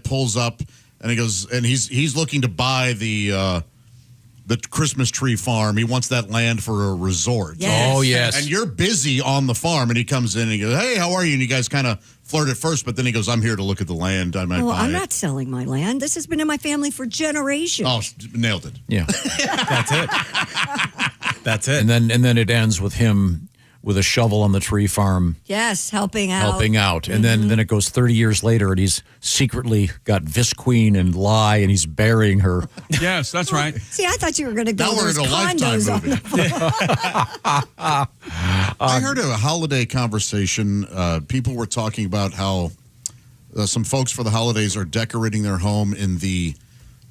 pulls up, and he goes, and he's looking to buy the Christmas tree farm. He wants that land for a resort. Yes. Oh, yes. And you're busy on the farm, and he comes in and he goes, "Hey, how are you?" And you guys kind of flirt at first, but then he goes, "I'm here to look at the land. I might buy I'm it." not selling my land. This has been in my family for generations. Oh, nailed it. Yeah. That's it. That's it. And then it ends with him with a shovel on the tree farm. Yes, helping out. And then it goes 30 years later, and he's secretly got Visqueen and lye, and he's burying her. Yes, that's right. See, I thought you were going to go Now we're those in a Lifetime condos on movie. the I heard a holiday conversation. People were talking about how some folks for the holidays are decorating their home in the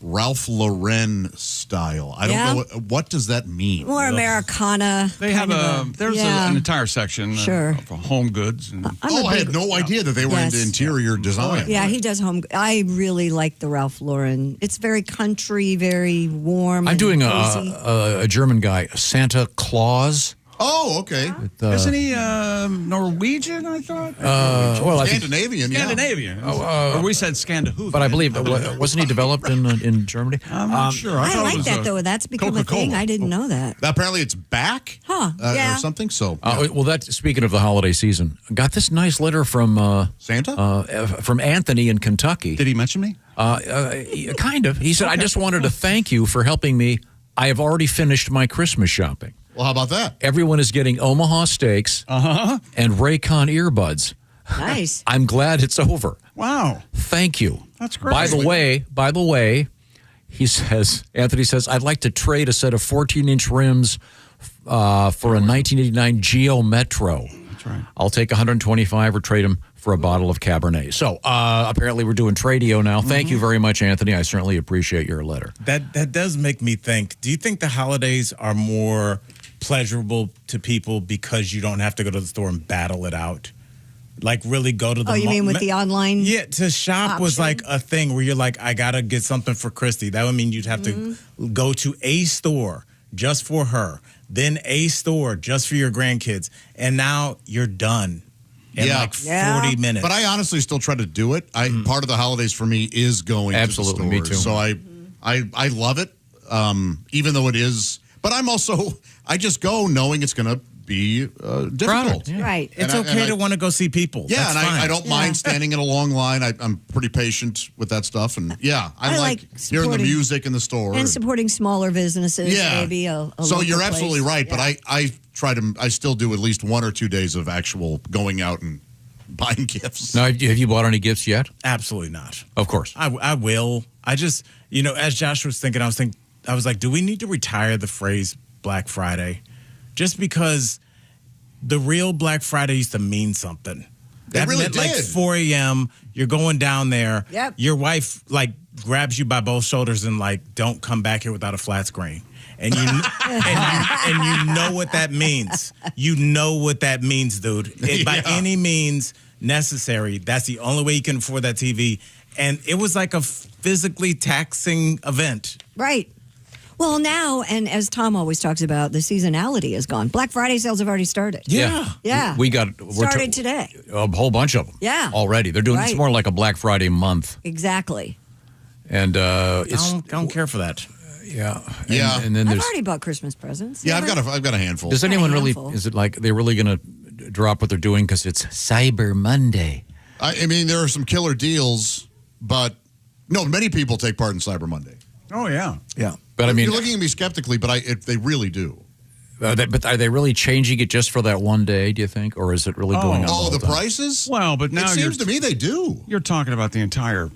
Ralph Lauren style. I don't know what does that mean. more Americana. They have an entire section Sure. for home goods. And I had no idea that they were into interior design. Yeah, he does home. I really like the Ralph Lauren. It's very country, very warm. I'm doing cozy. a German guy, Santa Claus. Oh, okay. Isn't he Norwegian, I thought? Well, I think, Scandinavian, yeah. Scandinavian. Or we said Scandahoot. but I believe wasn't he developed in Germany? I'm not sure. I thought it like was that, though. That's become Coca-Cola. a thing. I didn't know that. Apparently it's back Yeah. or something. So Well, that speaking of the holiday season, got this nice letter from Santa? from Anthony in Kentucky. Did he mention me? Kind of. He said, "I just wanted to thank you for helping me. I have already finished my Christmas shopping. Well, how about that? Everyone is getting Omaha steaks and Raycon earbuds. Nice. I'm glad it's over. Wow. Thank you. That's great. By the way, Anthony says, I'd like to trade a set of 14-inch rims for a 1989 Geo Metro. That's right. I'll take 125 or trade them for a bottle of Cabernet. So apparently we're doing Tradio now. Thank you very much, Anthony. I certainly appreciate your letter. That does make me think. Do you think the holidays are more pleasurable to people because you don't have to go to the store and battle it out? Like really go to the Oh, you mean with the online? Yeah, to shop was option? like a thing where you're like, I gotta get something for Christy. That would mean you'd have to go to a store just for her, then a store just for your grandkids, and now you're done in like 40 minutes. But I honestly still try to do it. Part of the holidays for me is going Absolutely, to the me stores. too. So I love it, even though it is. But I just go knowing it's going to be difficult. Yeah. Right. It's okay to want to go see people. Yeah, That's and fine. I don't mind standing in a long line. I'm pretty patient with that stuff. And I like hearing the supporting- music in the store. And supporting smaller businesses, maybe a So you're local absolutely place. right. Yeah. But I still do at least 1 or 2 days of actual going out and buying gifts. Now, have you bought any gifts yet? Absolutely not. Of course. I will. I just, as Josh was thinking, I was like, do we need to retire the phrase Black Friday? Just because the real Black Friday used to mean something. That really meant like did. 4 a.m., you're going down there. Yep. Your wife grabs you by both shoulders and don't come back here without a flat screen. And you and you know what that means. You know what that means, dude. By any means necessary, that's the only way you can afford that TV. And it was like a physically taxing event. Right. Well, now, and as Tom always talks about, the seasonality is gone. Black Friday sales have already started. Yeah. Yeah. We're started today. A whole bunch of them. Yeah. Already. They're doing it's Right. more like a Black Friday month. Exactly. And I don't care for that. yeah. Yeah. And then I've there's already bought Christmas presents. Yeah, I've got a handful. Does anyone really handful. is it like they're really going to drop what they're doing cuz it's Cyber Monday? I mean, there are some killer deals, but no, many people take part in Cyber Monday. Oh, yeah. Yeah. But I mean, You're looking at me skeptically, but they really do. but are they really changing it just for that one day, do you think? Or is it really going on? Oh, all the time? prices? Well, but now it seems to me they do. You're talking about the entire.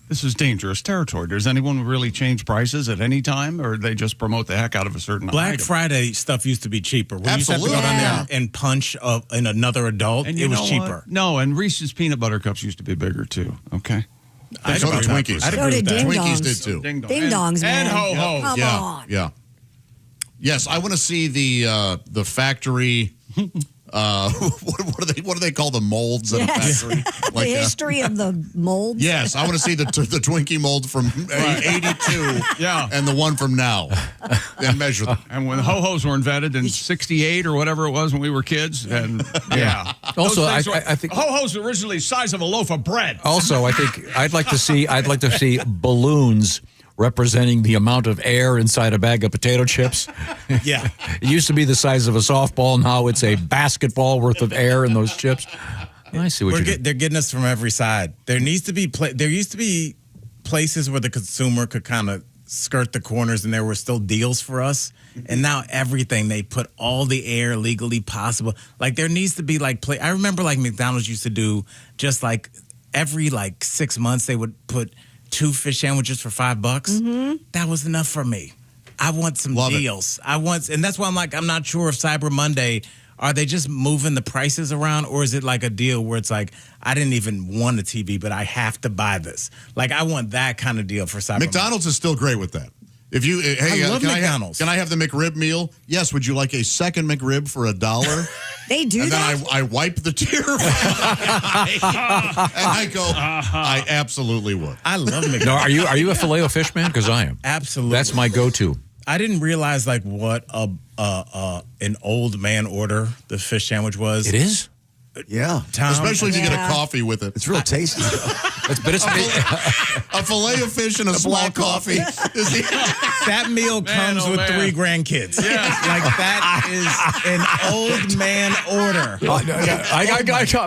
This is dangerous territory. Does anyone really change prices at any time, or they just promote the heck out of a certain Black item? Friday stuff used to be cheaper. We used to have to go Absolutely. down there and punch in another adult. And it you was know cheaper. what? No, and Reese's peanut butter cups used to be bigger too. Okay. I'd So agree did with that. Twinkies. I'd So agree did with that. Ding Twinkies Dongs. did too. Ding dong. Ding And- dongs, man. And ho ho. Come Yeah, on. yeah. Yes, I want to see the factory What do they call the molds at a factory? The history of the molds. Yes, I want to see the Twinkie mold from 82 and the one from now and measure them. And when ho-hos were invented in 68 or whatever it was when we were kids. And Also, I Those think ho-hos were originally the size of a loaf of bread. also I think I'd like to see balloons representing the amount of air inside a bag of potato chips. Yeah. It used to be the size of a softball. Now it's a basketball worth of air in those chips. I see what you're doing. They're getting us from every side. There used to be places where the consumer could kind of skirt the corners and there were still deals for us. And now everything, they put all the air legally possible. Like there needs to be I remember like McDonald's used to do just like every 6 months they would put 2 fish sandwiches for $5. Mm-hmm. That was enough for me. I want some deals. And that's why I'm not sure if Cyber Monday, are they just moving the prices around, or is it like a deal where it's like, I didn't even want a TV, but I have to buy this. Like I want that kind of deal for Cyber McDonald's is still great with that. If you, hey, I love McDonald's. Can I have the McRib meal? Yes. Would you like a second McRib for $1? They do and that? then I wipe the tear from my eye. And I go, I absolutely would. I love McDonald's. No, are you a Filet-O-Fish man? Because I am. Absolutely. That's my go-to. I didn't realize what an old man order the fish sandwich was. It is? Yeah. Tom, Especially if you get a coffee with it. It's real tasty. A filet of fish and a small coffee. that meal comes with 3 grandkids. Yeah. Like that is an old man order.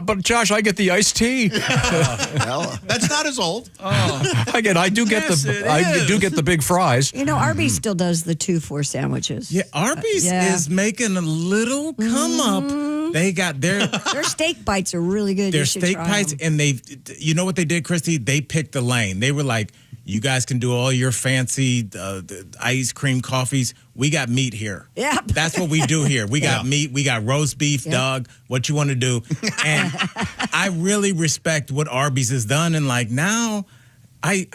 But Josh, I get the iced tea. That's not as old. I do get the big fries. Arby's still does the 2-for sandwiches. Yeah, Arby's is making a little come up. They got their steak bites are really good. Their steak bites, and you know what they did, Christy? They picked the lane. They were like, you guys can do all your fancy the ice cream coffees. We got meat here. Yep. That's what we do here. We got meat. We got roast beef, dog. What you want to do? And I really respect what Arby's has done. And now, I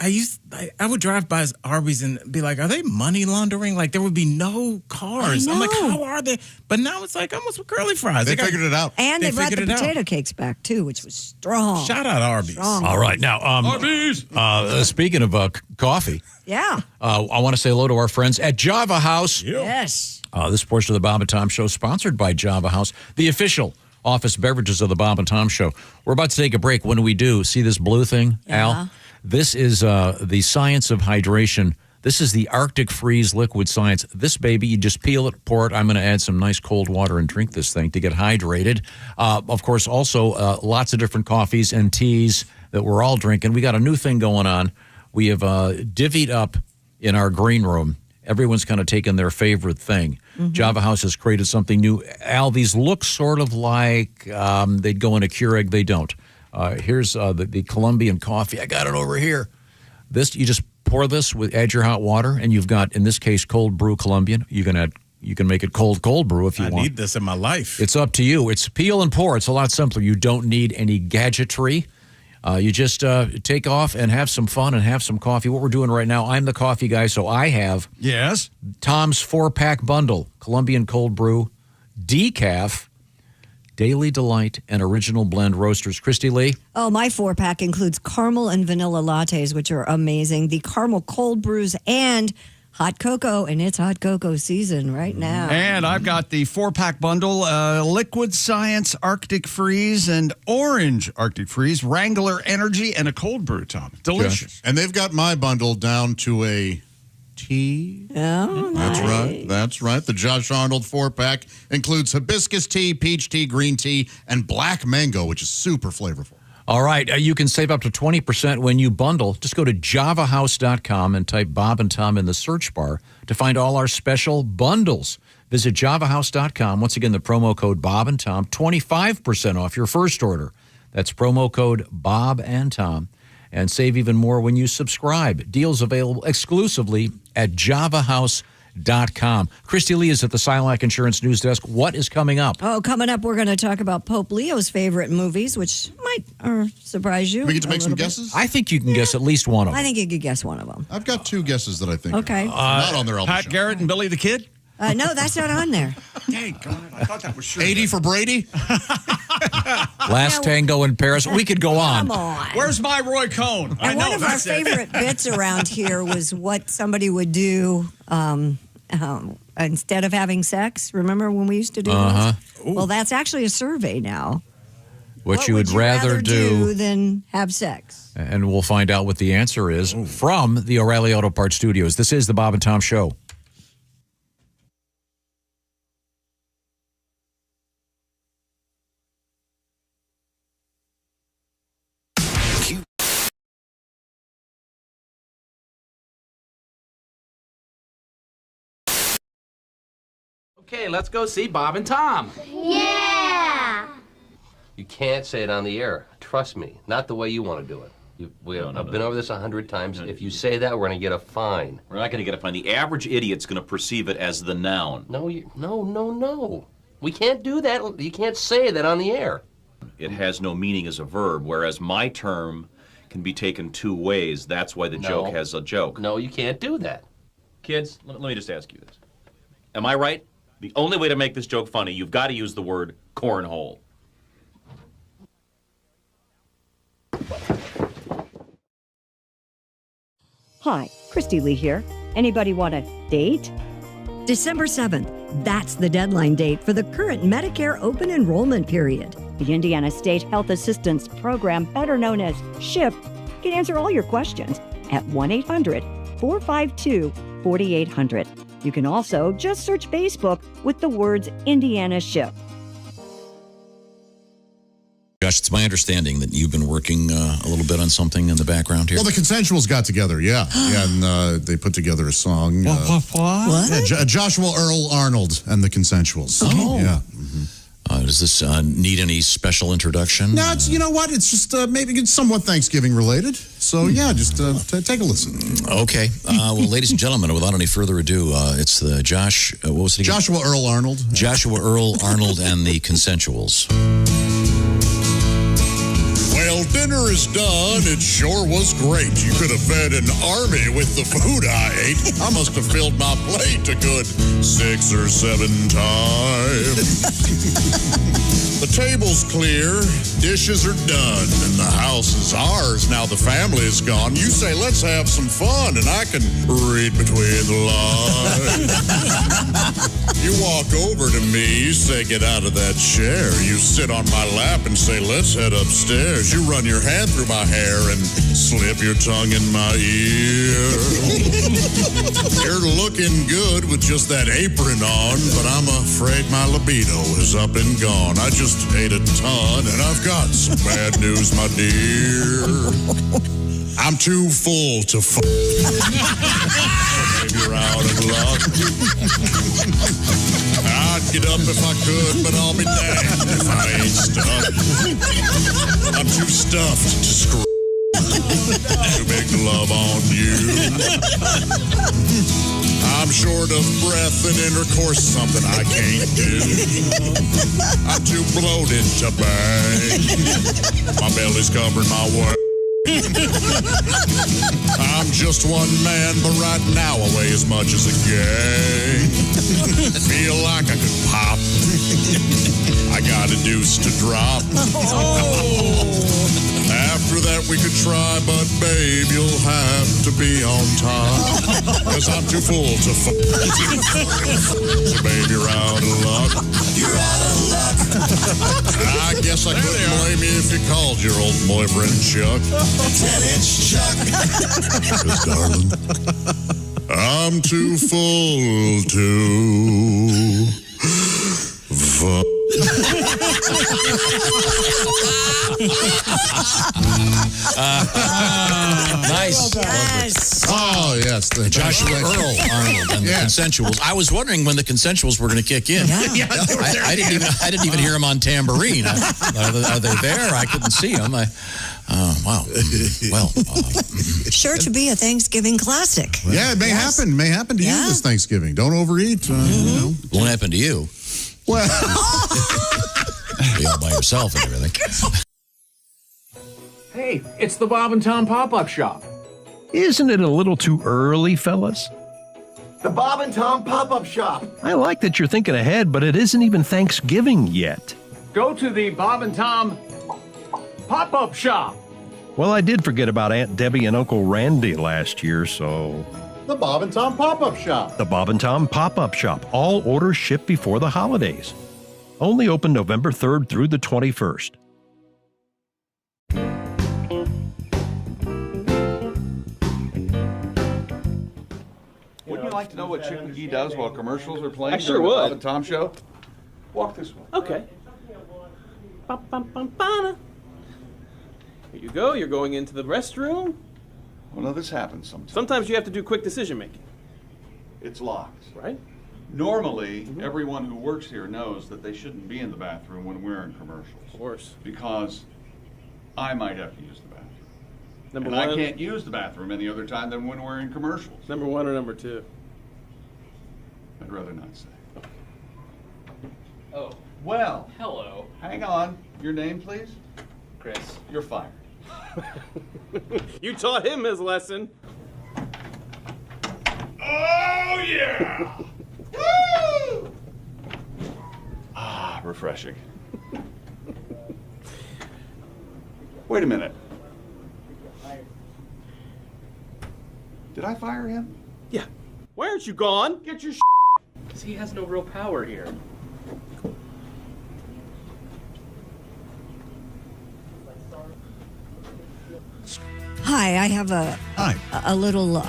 would drive by Arby's and be like, are they money laundering? Like there would be no cars. I'm like, how are they? But now it's like almost with curly fries. They figured it out. And they brought the potato cakes back too, which was strong. Shout out Arby's. Strong. All right, now Arby's. Speaking of coffee, Yeah. I want to say hello to our friends at Java House. Yes. This portion of the Bob and Tom Show sponsored by Java House, the official office beverages of the Bob and Tom Show. We're about to take a break. When we do, see this blue thing, Al? This is the science of hydration. This is the Arctic Freeze liquid science. This baby, you just peel it, pour it. I'm going to add some nice cold water and drink this thing to get hydrated. Of course, also lots of different coffees and teas that we're all drinking. We got a new thing going on. We have divvied up in our green room. Everyone's kind of taken their favorite thing. Mm-hmm. Java House has created something new. Al, these look sort of like they'd go in a Keurig. They don't. Here's the Colombian coffee. I got it over here. This, you just pour this add your hot water, and you've got, in this case, cold brew Colombian. You can make it cold brew if you want. I need this in my life. It's up to you. It's peel and pour. It's a lot simpler. You don't need any gadgetry. You just take off and have some fun and have some coffee. What we're doing right now, I'm the coffee guy, so I have Tom's 4-pack bundle, Colombian cold brew, decaf, Daily Delight, and Original Blend Roasters. Christy Lee? Oh, my 4-pack includes caramel and vanilla lattes, which are amazing. The caramel cold brews and hot cocoa, and it's hot cocoa season right now. And I've got the 4-pack bundle, Liquid Science Arctic Freeze and Orange Arctic Freeze, Wrangler Energy, and a cold brew, Tom. Delicious. And they've got my bundle down to a tea. Oh, That's nice. right. That's right. The Josh Arnold 4-pack includes hibiscus tea, peach tea, green tea, and black mango, which is super flavorful. All right. You can save up to 20% when you bundle. Just go to javahouse.com and type Bob and Tom in the search bar to find all our special bundles. Visit javahouse.com. Once again, the promo code Bob and Tom, 25% off your first order. That's promo code Bob and Tom. And save even more when you subscribe. Deals available exclusively at javahouse.com. Christy Lee is at the Silac Insurance News Desk. What is coming up? Oh, coming up, we're going to talk about Pope Leo's favorite movies, which might surprise you. We get to make some bit. guesses? I think you can guess at least one of them. I think you could guess one of them. I've got 2 guesses that I think. Okay. Not on their album. Pat Garrett and Billy the Kid? No, that's not on there. Dang, God, I thought that was sure. 80 for Brady? Last Tango in Paris. We could go on. Come on. Where's my Roy Cohn? I And know one of our that's it. favorite bits around here was what somebody would do instead of having sex. Remember when we used to do those? Well, that's actually a survey now. What you would rather do. than have sex. And we'll find out what the answer is from the O'Reilly Auto Parts Studios. This is the Bob and Tom Show. Okay, let's go see Bob and Tom. Yeah! You can't say it on the air. Trust me. Not the way you want to do it. I've been over this 100 times. If you say that, we're going to get a fine. We're not going to get a fine. The average idiot's going to perceive it as the noun. No. We can't do that. You can't say that on the air. It has no meaning as a verb, whereas my term can be taken two ways. That's why the joke has a joke. No, you can't do that. Kids, let me just ask you this. Am I right? The only way to make this joke funny, you've got to use the word cornhole. Hi, Christy Lee here. Anybody want a date? December 7th. That's the deadline date for the current Medicare open enrollment period. The Indiana State Health Assistance Program, better known as SHIP, can answer all your questions at 1-800-452-4800. You can also just search Facebook with the words Indiana SHIP. Josh, it's my understanding that you've been working a little bit on something in the background here. Well, the Consensuals got together, yeah. And they put together a song. What? Yeah, Joshua Earl Arnold and the Consensuals. Oh. Yeah. Does this need any special introduction? No, it's, you know what? It's just maybe it's somewhat Thanksgiving related. So, yeah, just take a listen. Okay. Well, ladies and gentlemen, without any further ado, it's the what was it again? Joshua Earl Arnold. Joshua Earl Arnold and the Consensuals. Well, dinner is done. It sure was great. You could have fed an army with the food I ate. I must have filled my plate a good 6 or 7 times. The table's clear, dishes are done, and the house is ours. Now the family is gone. You say, let's have some fun, and I can read between the lines. You walk over to me, you say, get out of that chair. You sit on my lap and say, let's head upstairs. You run your hand through my hair and slip your tongue in my ear. You're looking good with just that apron on, but I'm afraid my libido is up and gone. I just ate a ton, and I've got some bad news, my dear. I'm too full to f***. Maybe you're out of luck. I'd get up if I could, but I'll be damned if I ain't stuck. I'm too stuffed to screw. To make love on you. I'm short of breath and intercourse, something I can't do. I'm too bloated to bang. My belly's covering my work. I'm just one man, but right now I weigh as much as a gang. Feel like I could pop. I got a deuce to drop. After that we could try, but babe, you'll have to be on top. Cause I'm too full to f***. So babe, you're out of luck. You're out of luck. I guess I couldn't blame you if you called your old boyfriend Chuck. 10-inch Chuck. Cause darling, I'm too full to fuck. Nice. Yes. Oh, yes. The Joshua Earl Arnold and the Consensuals. I was wondering when the Consensuals were going to kick in. Yeah. I didn't even hear them on tambourine. Are they there? I couldn't see them. Wow. Well, Sure to be a Thanksgiving classic. Yeah, it may happen. May happen to you this Thanksgiving. Don't overeat. You know. won't happen to you. Well, Be all by yourself and everything. Hey, it's the Bob and Tom pop-up shop. Isn't it a little too early, fellas? The Bob and Tom Pop-Up Shop. I like that you're thinking ahead, but it isn't even Thanksgiving yet. Go to the Bob and Tom Pop-Up Shop. Well, I did forget about Aunt Debbie and Uncle Randy last year, so... The Bob and Tom Pop-Up Shop. The Bob and Tom Pop-Up Shop. All orders shipped before the holidays. Only open November 3rd through the 21st. Wouldn't you like to know what Chick McGee does while commercials are playing? I sure during the would. Bob and Tom show? Walk this way. Okay. Ba-bum-bum-ba-da. Here you go. You're going into the restroom. Well, no, this happens sometimes. Sometimes you have to do quick decision making. It's locked. Right? Normally, everyone who works here knows that they shouldn't be in the bathroom when we're in commercials. Of course. Because I might have to use the bathroom. Number and one. I can't use the bathroom any other time than when we're in commercials. Number one or number two? I'd rather not say. Oh. Well. Hello. Hang on. Your name, please? Chris. You're fired. You taught him his lesson. Oh, yeah! Woo! Ah, refreshing. Wait a minute. Did I fire him? Yeah. Why aren't you gone? Get your Because he has no real power here. Hi, I have a little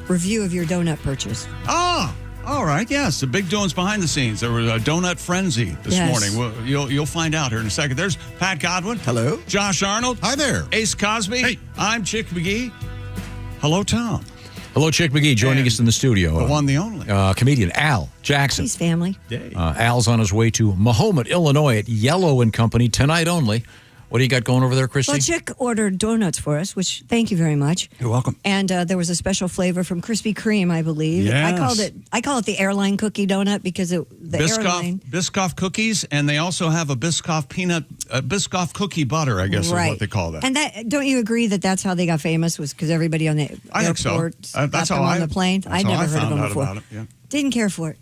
review of your donut purchase. Ah, all right. Yes, the big doings behind the scenes. There was a donut frenzy this Yes. morning. Well, you'll find out here in a second. There's Pat Godwin. Hello. Josh Arnold. Hi there. Ace Cosby. Hey. I'm Chick McGee. Hello, Tom. Hello, Chick McGee, joining And us in the studio. The one, the only. Comedian Al Jackson. Please, family. Al's on his way to Mahomet, Illinois at Yellow and Company tonight only. What do you got going over there, Christy? Well, Chick ordered donuts for us, which thank you very much. You're welcome. And there was a special flavor from Krispy Kreme, I believe. Yes. I call it the airline cookie donut because the airline. Biscoff cookies, and they also have a Biscoff cookie butter, I guess is what they call that. And that, don't you agree that that's how they got famous, was because everybody on the I think so. airport That's got how them I on the plane? that's I'd how never I heard of found them out before. about it, yeah. Didn't care for it.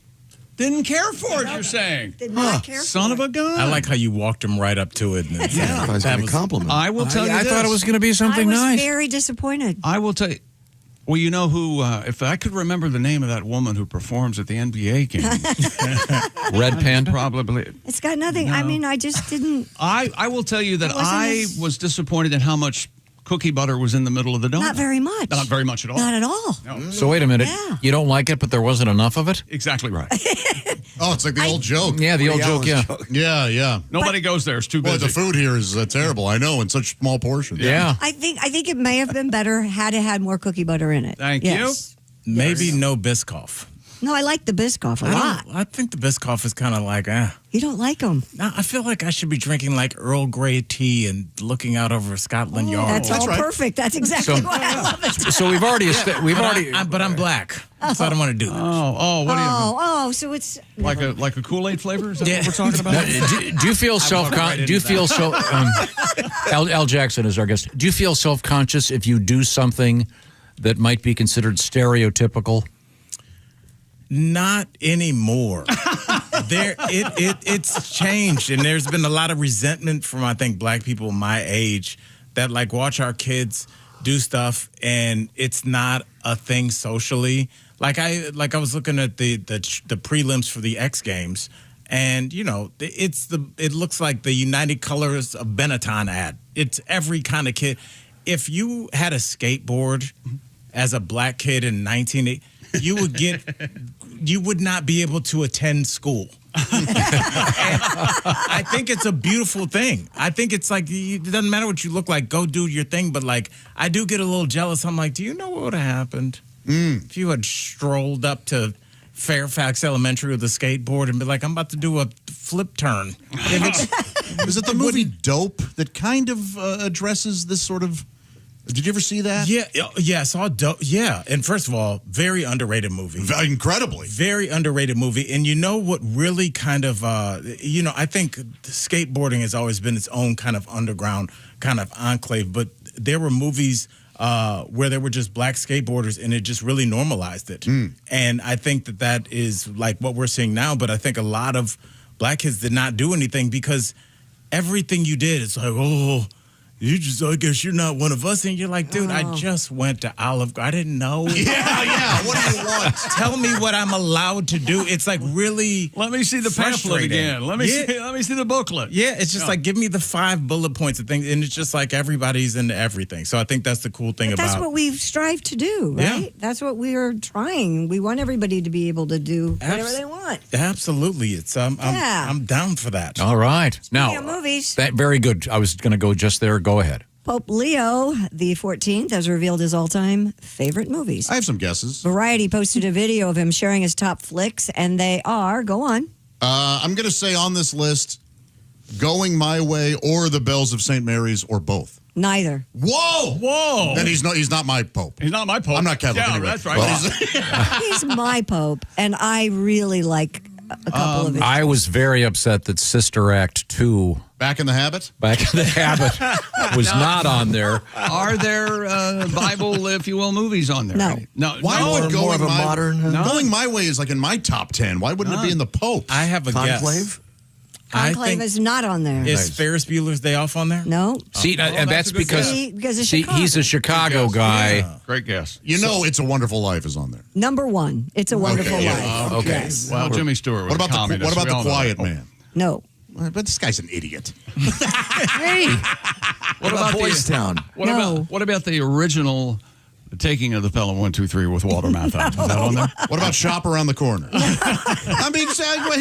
Didn't care for it, you're saying? Did not care Son for of a gun. I like how you walked him right up to it. And Yeah. that was a compliment. I will tell you I this. thought it was going to be something I was nice. very disappointed. I will tell you. Well, you know who, if I could remember the name of that woman who performs at the NBA game. Red Panda? Probably. It's got nothing. I mean, I just didn't. I will tell you that It wasn't I as- was disappointed in how much cookie butter was in the middle of the donut. Not very much. Not very much at all. Not at all. No. So wait a minute. Yeah. You don't like it, but there wasn't enough of it? Exactly right. Oh, it's like the old joke. Yeah, the old joke, yeah. Yeah, yeah. Nobody goes there. It's too Boy, busy. the food here is terrible. I know, in such small portions. Yeah. I think it may have been better had it had more cookie butter in it. Thank Yes. Maybe no Biscoff. No, I like the Biscoff a lot. I think the Biscoff is kind of like, You don't like them. I feel like I should be drinking like Earl Grey tea and looking out over Scotland Yard. That's all perfect. That's exactly why I love it. So we've already... But I'm black, so I don't want to do that. What do you... So it's Like a Kool-Aid flavor? Is that what we're talking about? No, do you feel self-conscious? Do you feel so... Al Jackson is our guest. Do you feel self-conscious if you do something that might be considered stereotypical? Not anymore. It's changed, and there's been a lot of resentment from I think black people my age that like watch our kids do stuff, and it's not a thing socially. Like I was looking at the prelims for the X Games, and you know it looks like the United Colors of Benetton ad. It's every kind of kid. If you had a skateboard as a black kid in 1980, you would not be able to attend school. I think it's a beautiful thing. I think it's like, it doesn't matter what you look like, go do your thing. But like, I do get a little jealous. I'm like, do you know what would have happened if you had strolled up to Fairfax Elementary with a skateboard and be like, I'm about to do a flip turn? Is it the movie Dope that kind of addresses this sort of... Did you ever see that? Yeah, I saw Dope. Yeah, and first of all, very underrated movie. Incredibly. Very underrated movie. And you know what really kind of, I think skateboarding has always been its own kind of underground kind of enclave, but there were movies where there were just black skateboarders, and it just really normalized it. And I think that is like what we're seeing now. But I think a lot of black kids did not do anything because everything you did, it's like, oh, I guess you're not one of us. And you're like, dude, I just went to Olive Garden. I didn't know. Yeah. What do you want? Tell me what I'm allowed to do. It's like really. Let me see the pamphlet again. Let me see the booklet. Yeah, it's just like give me the 5 bullet points of things, and it's just like everybody's into everything. So I think that's the cool thing about. That's what we strive to do, right? Yeah. That's what we are trying. We want everybody to be able to do whatever they want. Absolutely, it's I'm down for that. All right, now of movies. that very good. I was going to go just there. Go ahead. Pope Leo the 14th has revealed his all-time favorite movies. I have some guesses. Variety posted a video of him sharing his top flicks, and they are, go on. I'm going to say on this list, Going My Way or The Bells of St. Mary's or both. Neither. Whoa! Then he's not my Pope. He's not my Pope. I'm not Catholic Yeah, anyway. that's right. Well, He's my Pope, and I really like a couple of his. I was very upset that Sister Act 2, Back in the Habit? Back in the Habit, was not on there. Are there Bible, if you will, movies on there? No. No. Why would more of a modern? Going My Way is like in my top 10. Why wouldn't it be in the Pope? I have a Conclave? guess. Conclave is not on there. Is Ferris Bueller's Day Off on there? No. See, and that's because Because of he's a Chicago guy. Yeah. Great guess. You know It's a Wonderful Life is on there. Number 1, It's a Wonderful Okay, Life. yeah. Okay. Yes. Well, Jimmy Stewart was What about a communist. what about We all The know Quiet that. Man? No. But this guy's an idiot. Hey, What about Boys Town? What about the original Taking of the Pelham 1, 2, 3 with Walter Matthau? Is that on there? What about Shop Around the Corner? I mean,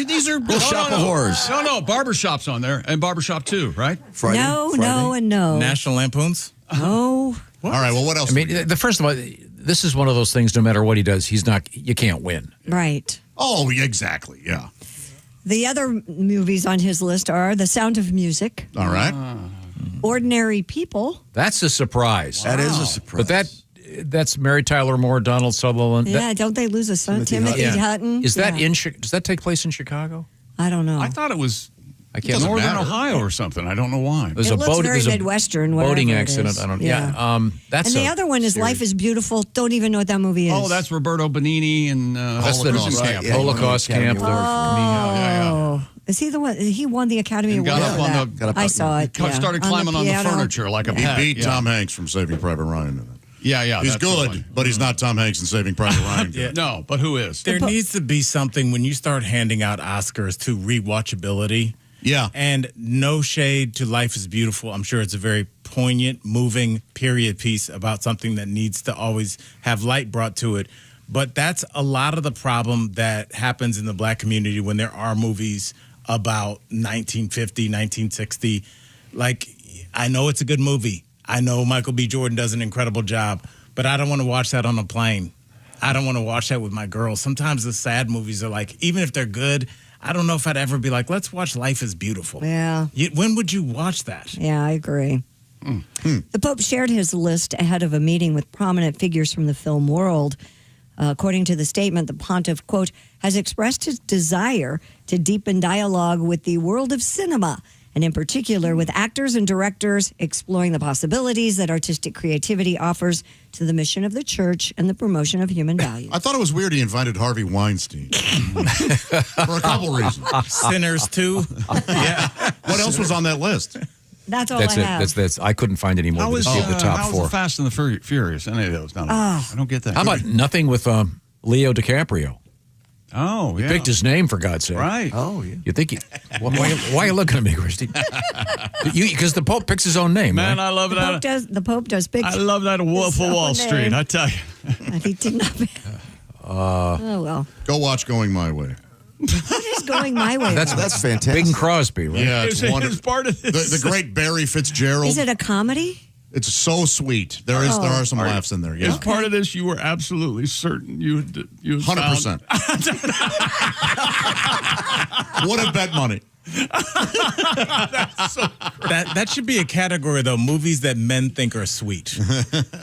these are Shop of Horrors. No, Barbershop's on there, and Barbershop 2, right? Friday? No, Friday? and no. National Lampoons? No. All right, well, what else? I mean, the first of all, this is one of those things. No matter what he does, you can't win. Right. Oh, exactly, yeah. The other movies on his list are The Sound of Music, All right. Ordinary People. That's a surprise. That is a surprise. But that's Mary Tyler Moore, Donald Sutherland. Yeah, don't they lose a son? Timothy Timothy Hutton. Hutton. Is that Yeah. does that take place in Chicago? I don't know. I thought it was I can't. Northern matter. Ohio or something. I don't know why. There's It a looks boat. very There's a Midwestern, boating whatever it accident. is. I don't. Yeah. Yeah. That's and the other one is series. Life is Beautiful. Don't even know what that movie is. Oh, that's Roberto Benigni and That's the Holocaust right, camp. yeah. Holocaust Academy camp. Award. Yeah. Is he the one? He won the Academy And Award got for up on that. got up I on- saw it. Yeah. Started climbing on the piano. furniture like a He pet. beat Yeah. Tom Hanks from Saving Private Ryan in it. Yeah. He's that's the good, one. but he's not Tom Hanks in Saving Private Ryan. Yeah. No, but who is? There needs to be something when you start handing out Oscars to rewatchability. Yeah. And no shade to Life is Beautiful. I'm sure it's a very poignant, moving period piece about something that needs to always have light brought to it. But that's a lot of the problem that happens in the black community when there are movies about 1950, 1960. Like, I know it's a good movie. I know Michael B. Jordan does an incredible job, but I don't want to watch that on a plane. I don't want to watch that with my girls. Sometimes the sad movies are like, even if they're good, I don't know if I'd ever be like, let's watch Life is Beautiful. Yeah. When would you watch that? Yeah, I agree. The Pope shared his list ahead of a meeting with prominent figures from the film world. According to the statement, the pontiff, quote, has expressed his desire to deepen dialogue with the world of cinema, and in particular with actors and directors exploring the possibilities that artistic creativity offers to the mission of the church and the promotion of human values. I thought it was weird he invited Harvey Weinstein for a couple reasons. Sinners too. Yeah. What else was on that list? That's all That's I it. have. That's. I couldn't find any more. How was The top how was four. the Fast and the Furious? Any of those? None of those. I don't get that. How about nothing with Leo DiCaprio? Oh, yeah. Picked his name, for God's sake. Right. Oh, yeah. You think? Why are you looking at me, Christy? Because the Pope picks his own name. Man, right? I love that. The Pope does pick. I love that Wolf of his Wall own Street. name. I tell you. And he did not. Oh well. Go watch Going My Way. What is Going My Way? That's fantastic. Bing Crosby, right? Yeah, it's It's wonderful. part of this. The great Barry Fitzgerald. Is it a comedy? It's so sweet. There are some laughs in there. As Yeah, part of this, you were absolutely certain you 100%. Would have bet money. That should be a category though. Movies that men think are sweet.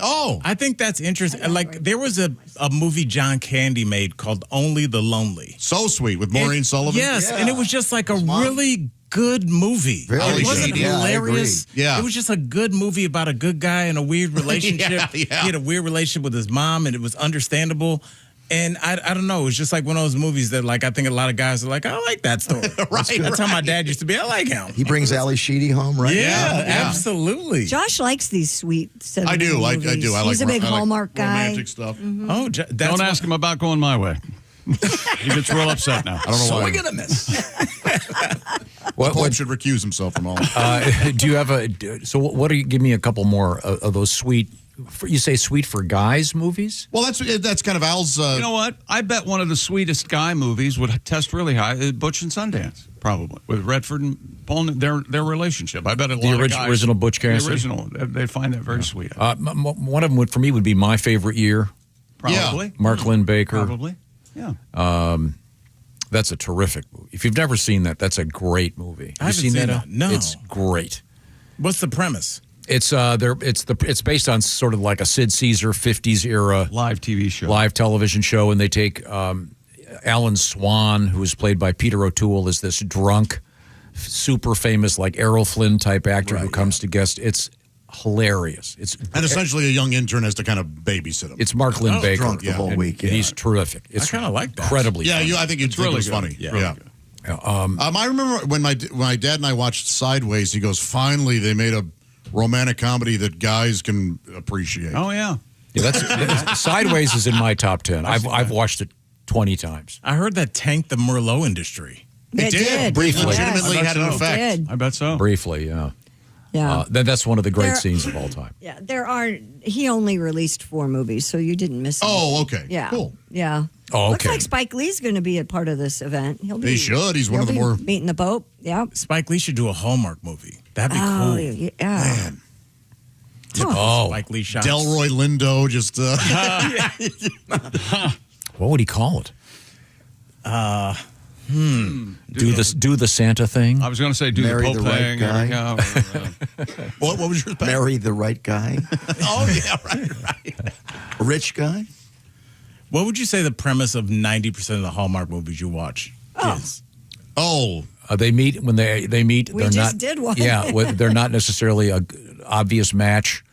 Oh, I think that's interesting. Like there was a movie John Candy made called Only the Lonely. so sweet with Maureen Sullivan. Yes, and it was just like a really good movie. Very It wasn't good. Yeah, I hilarious. agree. Yeah. It was just a good movie about a good guy in a weird relationship. Yeah. He had a weird relationship with his mom, and it was understandable. And I don't know. It was just like one of those movies that, like, I think a lot of guys are like, I like that story. That's how my dad used to be. I like him. He brings Ali Sheedy home, right? Yeah, absolutely. Josh likes these sweet. I do. I movies. do. I He's like a big I like Hallmark guy. romantic stuff. Oh, that's Don't ask him about going my way. He gets real upset now. I don't know So why. we're gonna miss. The Pope should recuse himself from all. Do you have so what do you give me a couple more of those sweet, you say sweet for guys movies? Well, that's kind of Al's. You know what? I bet one of the sweetest guy movies would test really high. Butch and Sundance, probably, with Redford and Paul. Their relationship. I bet a lot of guys, original Butch Cassidy. The original. They find that very sweet. One of them for me would be My Favorite Year. Probably. Mark Lynn Baker. Probably. Yeah. That's a terrific movie. If you've never seen that, that's a great movie. I haven't you seen Al? that. No. It's great. What's the premise? It's it's based on sort of like a Sid Caesar 50s era live TV show, live television show, and they take Alan Swan, who is played by Peter O'Toole, is this drunk, super famous like Errol Flynn type actor who comes to guest. It's hilarious. And essentially a young intern has to kind of babysit him. It's Mark Lynn Baker drunk the whole week. and he's terrific. It's I kind of like that. incredibly Yeah, funny. I think it's really funny. Yeah. I remember when my dad and I watched Sideways. He goes, "Finally, they made a romantic comedy that guys can appreciate." Oh yeah. Yeah, that's Sideways is in my top 10. I've watched it 20 times. I heard that tanked the Merlot industry. It did. Briefly. Legitimately Yes. had an I bet so. effect. Did. I bet so. Briefly, yeah. Yeah. That's one of the great There- scenes of all time. Yeah, there are. He only released 4 movies, so you didn't miss. Oh, okay. Yeah. Cool. Yeah. Oh, Looks okay. like Spike Lee's going to be a part of this event. He should. He's one of the he'll more. be meeting the Pope. Yeah. Spike Lee should do a Hallmark movie. That'd be Oh, cool. yeah. Man. Oh, Spike Lee shots. Delroy Lindo just. what would he call it? Do the Santa thing. I was going to say, do Marry the Pope the right thing. guy. Yeah. What was your Marry the right guy. Oh yeah, right. A rich guy. What would you say the premise of 90% of the Hallmark movies you watch is? Oh, They meet when they meet. We they're just not, did one. Yeah, they're not necessarily a obvious match,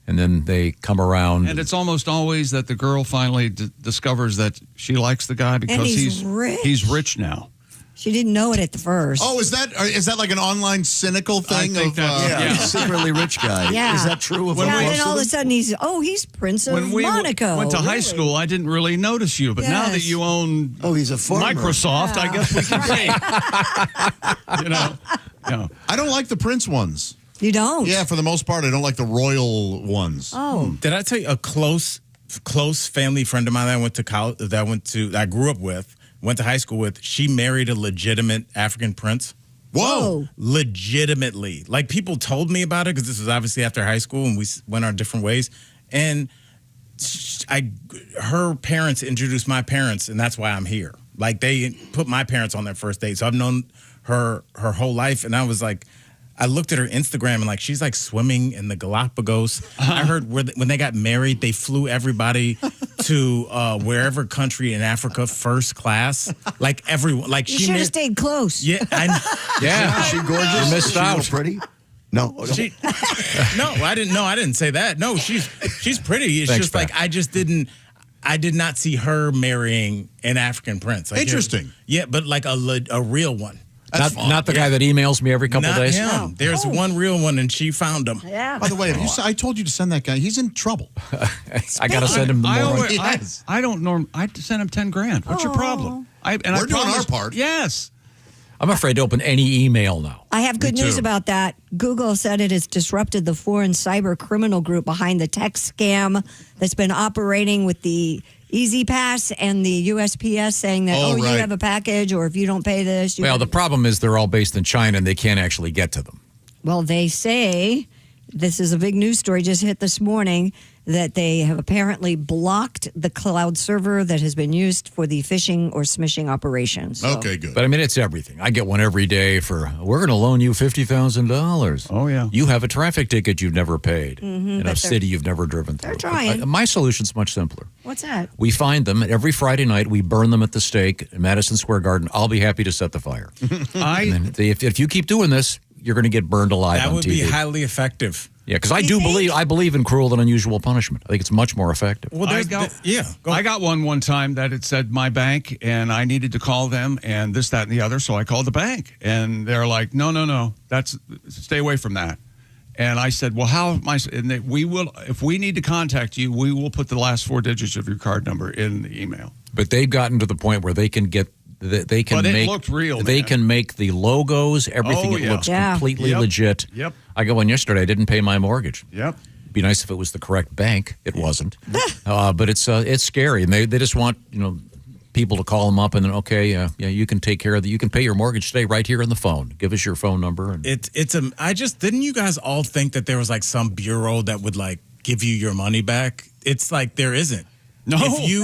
and then they come around. And it's almost always that the girl finally discovers that she likes the guy because he's rich. He's rich now. She didn't know it at the first. oh, is that like an online cynical thing? think Of that's- Secretly rich guy. Yeah. Is that true of Yeah, most then all of a them? sudden he's Prince of When we Monaco. went to high Really. school, I didn't really notice you, but now that Yes. you own he's a farmer. Microsoft, I guess we can say. I don't like the Prince ones. You don't? Yeah, for the most part, I don't like the royal ones. Oh. Did I tell you a close family friend of mine that I went to college, that I grew up with, went to high school with? She married a legitimate African prince. Whoa. Legitimately. Like, people told me about it because this was obviously after high school and we went our different ways. And her parents introduced my parents, and that's why I'm here. Like, they put my parents on their first date. So I've known her whole life. And I was like, I looked at her Instagram and like she's like swimming in the Galapagos. I heard when they got married, they flew everybody to wherever country in Africa first class. Like everyone, like You she should have stayed close. Yeah, Yeah. Is she gorgeous? You missed Is she out. real pretty? No. No, I didn't. No, I didn't say that. No, she's pretty. It's Thanks, just like Pat. I did not see her marrying an African prince. Like, Interesting. Yeah, but like a real one. Not the guy that emails me every couple Not days. him. No. There's one real one, and she found him. Yeah. By the way, I told you to send that guy. He's in trouble. I got to send him the I more. always, Yes. I don't norm. I sent him $10,000. What's your problem? We're doing our part. Yes. I'm afraid to open any email now. I have good news about that. Google said it has disrupted the foreign cyber criminal group behind the tech scam that's been operating with the Easy Pass and the USPS saying that, Oh, you right. have a package, or if you don't pay this, you Well, have the problem is they're all based in China and they can't actually get to them. Well, they say, this is a big news story just hit this morning, that they have apparently blocked the cloud server that has been used for the phishing or smishing operations. So. Okay, good. But I mean, it's everything. I get one every day for, we're going to loan you $50,000. Oh, yeah. You have a traffic ticket you've never paid in a but city you've never driven through. They're trying. My solution's much simpler. What's that? We find them every Friday night. We burn them at the stake in Madison Square Garden. I'll be happy to set the fire. And then if you keep doing this, you're going to get burned alive That on would TV. be highly effective. Yeah, because I believe in cruel and unusual punishment. I think it's much more effective. Well, I got one time that it said my bank, and I needed to call them, and this, that, and the other. So I called the bank, and they're like, no, stay away from that. And I said, well, how am I? And we will, if we need to contact you, we will put the last 4 digits of your card number in the email. But they've gotten to the point where they can get. They can But it make. looked real, They man. can make the logos. Everything. Oh, It yeah. looks Yeah. completely Yep. legit. Yep. I got one yesterday. I didn't pay my mortgage. Yep. It'd be nice if it was the correct bank. It wasn't. But it's scary, and they just want people to call them up and then you can take care of you can pay your mortgage today right here on the phone. Give us your phone number. And I just didn't you guys all think that there was like some bureau that would like give you your money back? It's like there isn't. No. If you,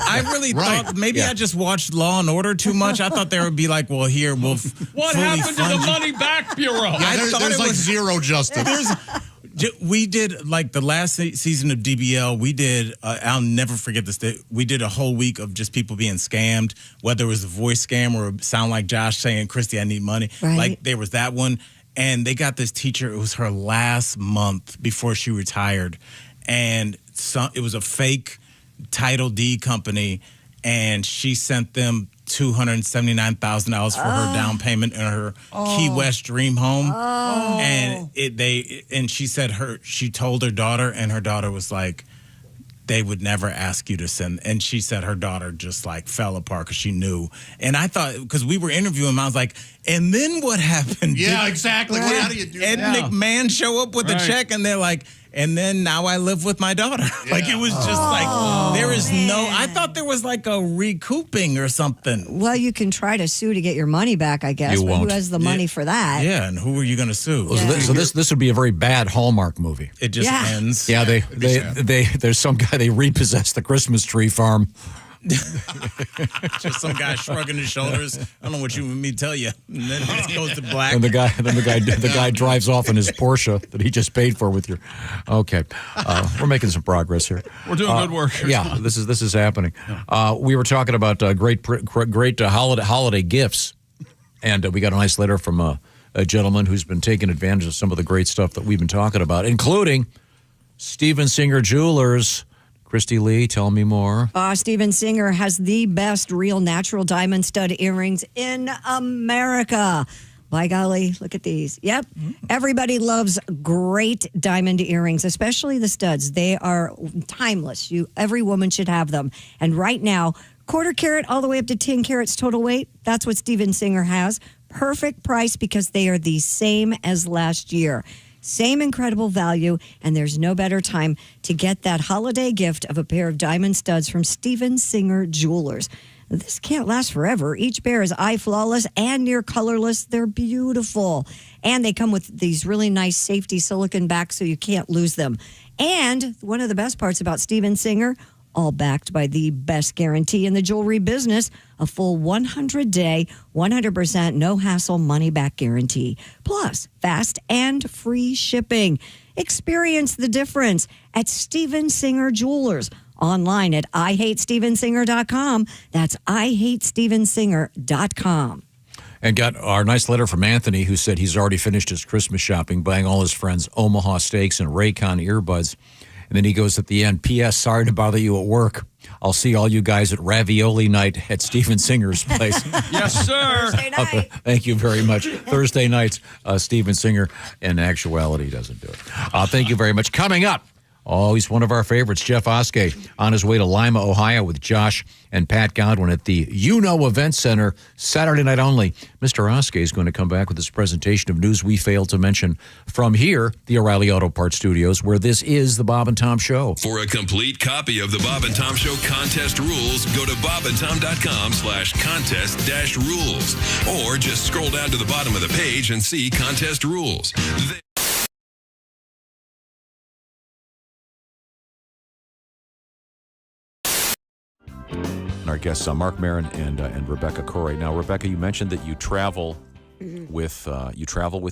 I really thought maybe I just watched Law and Order too much. I thought there would be like, well, here we'll. What happened to the Money Back Bureau? Yeah, there's like zero justice. We did like the last season of DBL. We did. I'll never forget this. We did a whole week of just people being scammed, whether it was a voice scam or sound like Josh saying, "Christy, I need money." Right. Like there was that one, and they got this teacher. It was her last month before she retired, and it was a fake title deed company, and she sent them $279,000 for her down payment in her Key West dream home. And she said she told her daughter, and her daughter was like, they would never ask you to send. And she said her daughter just like fell apart because she knew. And I thought, because we were interviewing him, I was like, and then what happened? Yeah, exactly. How do you do Ed that? McMahon show up with a check, and they're like, and then now I live with my daughter. Like it was just like there is no. I thought there was like a recouping or something. Well, you can try to sue to get your money back, I guess. You but won't. who has the money for that? Yeah, and who are you going to sue? So this would be a very bad Hallmark movie. It just ends. Yeah, there's some guy, they repossessed the Christmas tree farm. Just some guy shrugging his shoulders. I don't know what you want me to tell you. And then it goes to black. And the guy drives off in his Porsche that he just paid for with your. Okay, we're making some progress here. We're doing good work here. Yeah, this is happening. We were talking about great holiday gifts, and we got a nice letter from a gentleman who's been taking advantage of some of the great stuff that we've been talking about, including Steven Singer Jewelers. Christy Lee, tell me more. Steven Singer has the best real natural diamond stud earrings in America. By golly, look at these. Yep. Everybody loves great diamond earrings, especially the studs. They are timeless. Every woman should have them. And right now, 1/4 carat all the way up to 10 carats total weight. That's what Steven Singer has. Perfect price because they are the same as last year. Same incredible value, and there's no better time to get that holiday gift of a pair of diamond studs from Steven Singer Jewelers. This can't last forever. Each pair is eye flawless and near colorless. They're beautiful. And they come with these really nice safety silicone backs so you can't lose them. And one of the best parts about Steven Singer, all backed by the best guarantee in the jewelry business, a full 100-day, 100% no-hassle money-back guarantee. Plus, fast and free shipping. Experience the difference at Steven Singer Jewelers. Online at IHateStevenSinger.com. That's IHateStevenSinger.com. And got our nice letter from Anthony, who said he's already finished his Christmas shopping, buying all his friends Omaha steaks and Raycon earbuds. And then he goes at the end, P.S. Sorry to bother you at work. I'll see all you guys at ravioli night at Steven Singer's place. Yes, sir. Thursday night. Thank you very much. Thursday nights, Steven Singer, in actuality, doesn't do it. Thank you very much. Coming up, he's one of our favorites, Jeff Oskey, on his way to Lima, Ohio with Josh and Pat Godwin at the Event Center, Saturday night only. Mr. Oskey is going to come back with his presentation of news we failed to mention from here, the O'Reilly Auto Parts Studios, where this is the Bob and Tom Show. For a complete copy of the Bob and Tom Show contest rules, go to bobandtom.com/contest-rules. Or just scroll down to the bottom of the page and see contest rules. And our guests are Mark Maron and Rebecca Corey. Now, Rebecca, you mentioned that you travel with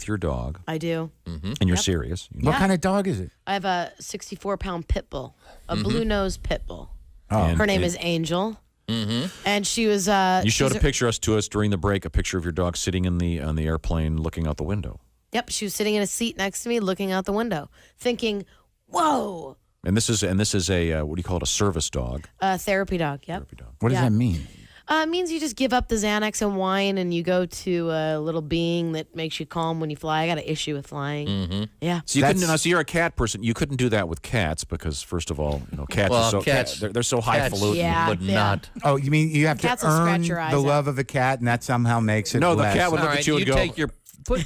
your dog. I do. And you're serious. What kind of dog is it? I have a 64-pound pit bull, a blue-nosed pit bull. Oh. Her name is Angel. And she was. You showed a picture to us during the break, a picture of your dog sitting on the airplane looking out the window. Yep, she was sitting in a seat next to me, looking out the window, thinking, "Whoa." And this is a what do you call it? A service dog. A therapy dog. Yep. Therapy dog. What does that mean? It means you just give up the Xanax and wine, and you go to a little being that makes you calm when you fly. I got an issue with flying. Yeah. So you couldn't. So you're a cat person. You couldn't do that with cats because, first of all, cats are so they're so highfalutin. Yeah, would not. Oh, you mean you have Cats to will earn scratch your eyes the out. of the cat, and that somehow makes it No, less. the cat would look at you and go. Take your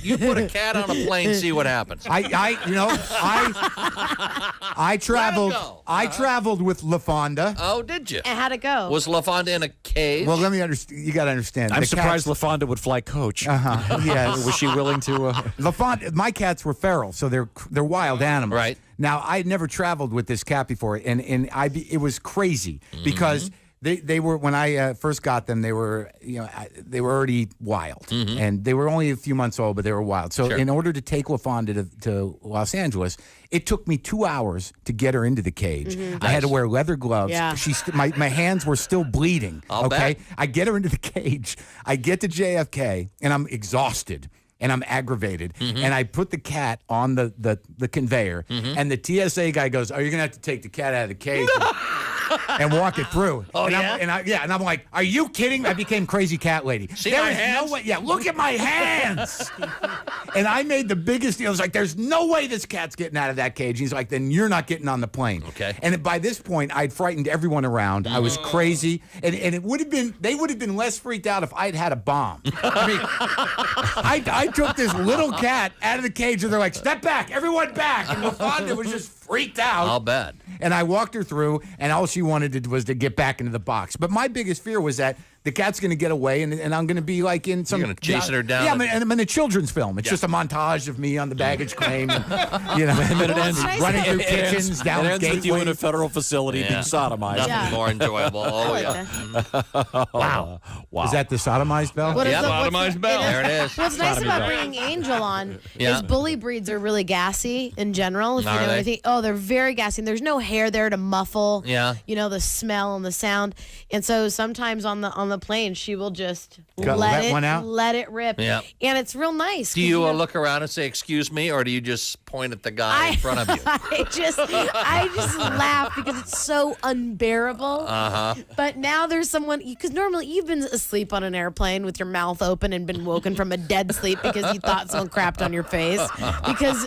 you put a cat on a plane, see what happens. I traveled. I traveled with LaFonda. Oh, did you? And how'd it go? Was LaFonda in a cage? Well, let me understand. You got to understand. I'm the surprised cats- LaFonda would fly coach. Yes. Was she willing to? LaFonda. My cats were feral, so they're wild animals. Right. Now, I had never traveled with this cat before, and it was crazy because. They were when I first got them. They were they were already wild, and they were only a few months old, but they were wild. So in order to take LaFonda to Los Angeles, it took me 2 hours to get her into the cage. I had to wear leather gloves. Yeah. My hands were still bleeding. I'll bet. I get her into the cage. I get to JFK, and I'm exhausted. And I'm aggravated. And I put the cat on the conveyor, and the TSA guy goes, "Oh, you're gonna have to take the cat out of the cage and walk it through." Oh, and I'm like, "Are you kidding?" I became crazy cat lady. See there my is hands? no way. Yeah, look at my hands. And I made the biggest deal. I was like, "There's no way this cat's getting out of that cage." He's like, "Then you're not getting on the plane." Okay. And by this point, I'd frightened everyone around. I was crazy, and it would have been they would have been less freaked out if I'd had a bomb. I mean, I took this little cat out of the cage, and they're like, "Step back, everyone back!" And LaFonda was just freaked out. I'll bet. And I walked her through, and all she wanted was to get back into the box. But my biggest fear was that the cat's going to get away, and I'm going to be like in some. You're going to chasing her down. Yeah, I'm in a children's film. It's just a montage of me on the baggage claim, and, and it ends running through kitchens, down it ends with you in a gateways. federal facility being sodomized. Nothing more enjoyable. Oh, yeah. Wow. Is that the sodomized bell? What is Yep. the- what's Sodomized the- bell. There it is. What's nice Sodomy about bell. bringing Angel on Yeah. is bully breeds are really gassy in general. If you Are know they? anything, they're very gassy. And there's no hair there to muffle, Yeah. the smell and the sound. And so sometimes on the plane, she will just Let one out? let it rip. Yeah. And it's real nice. Do 'cause, you look around and say, "Excuse me," or do you just point at the guy in front of you? I just laugh because it's so unbearable. But now there's someone, because normally you've been asleep on an airplane with your mouth open and been woken from a dead sleep because you thought someone crapped on your face. Because,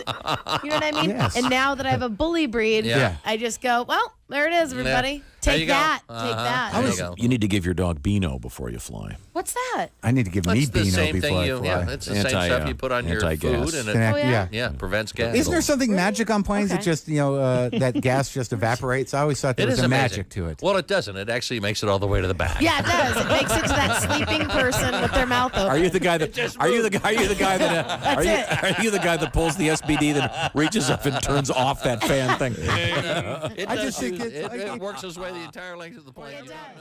you know what I mean? Yes. And now that I have a bully breed, Yeah. I just go, well, there it is, everybody. There Take you go. that. Take that. There you go. You need to give your dog Beano before you fly. What's that? I need to give me It's the Beano same before I thing. fly. Yeah, it's the same stuff you put on your anti-gas. food, and Can I- it yeah. yeah prevents gas. Isn't there something magic on planes that Okay. just that gas just evaporates? I always thought there It was is a amazing. magic to it. Well, it doesn't. It actually makes it all the way to the back. Yeah, it does. It makes it to that sleeping person with their mouth open. Are you the guy that? Are you the guy that? Are you the guy that pulls the SBD that reaches up and turns off that fan thing? It I does just think use- it's- it works its way the entire length of the plane. You don't know that.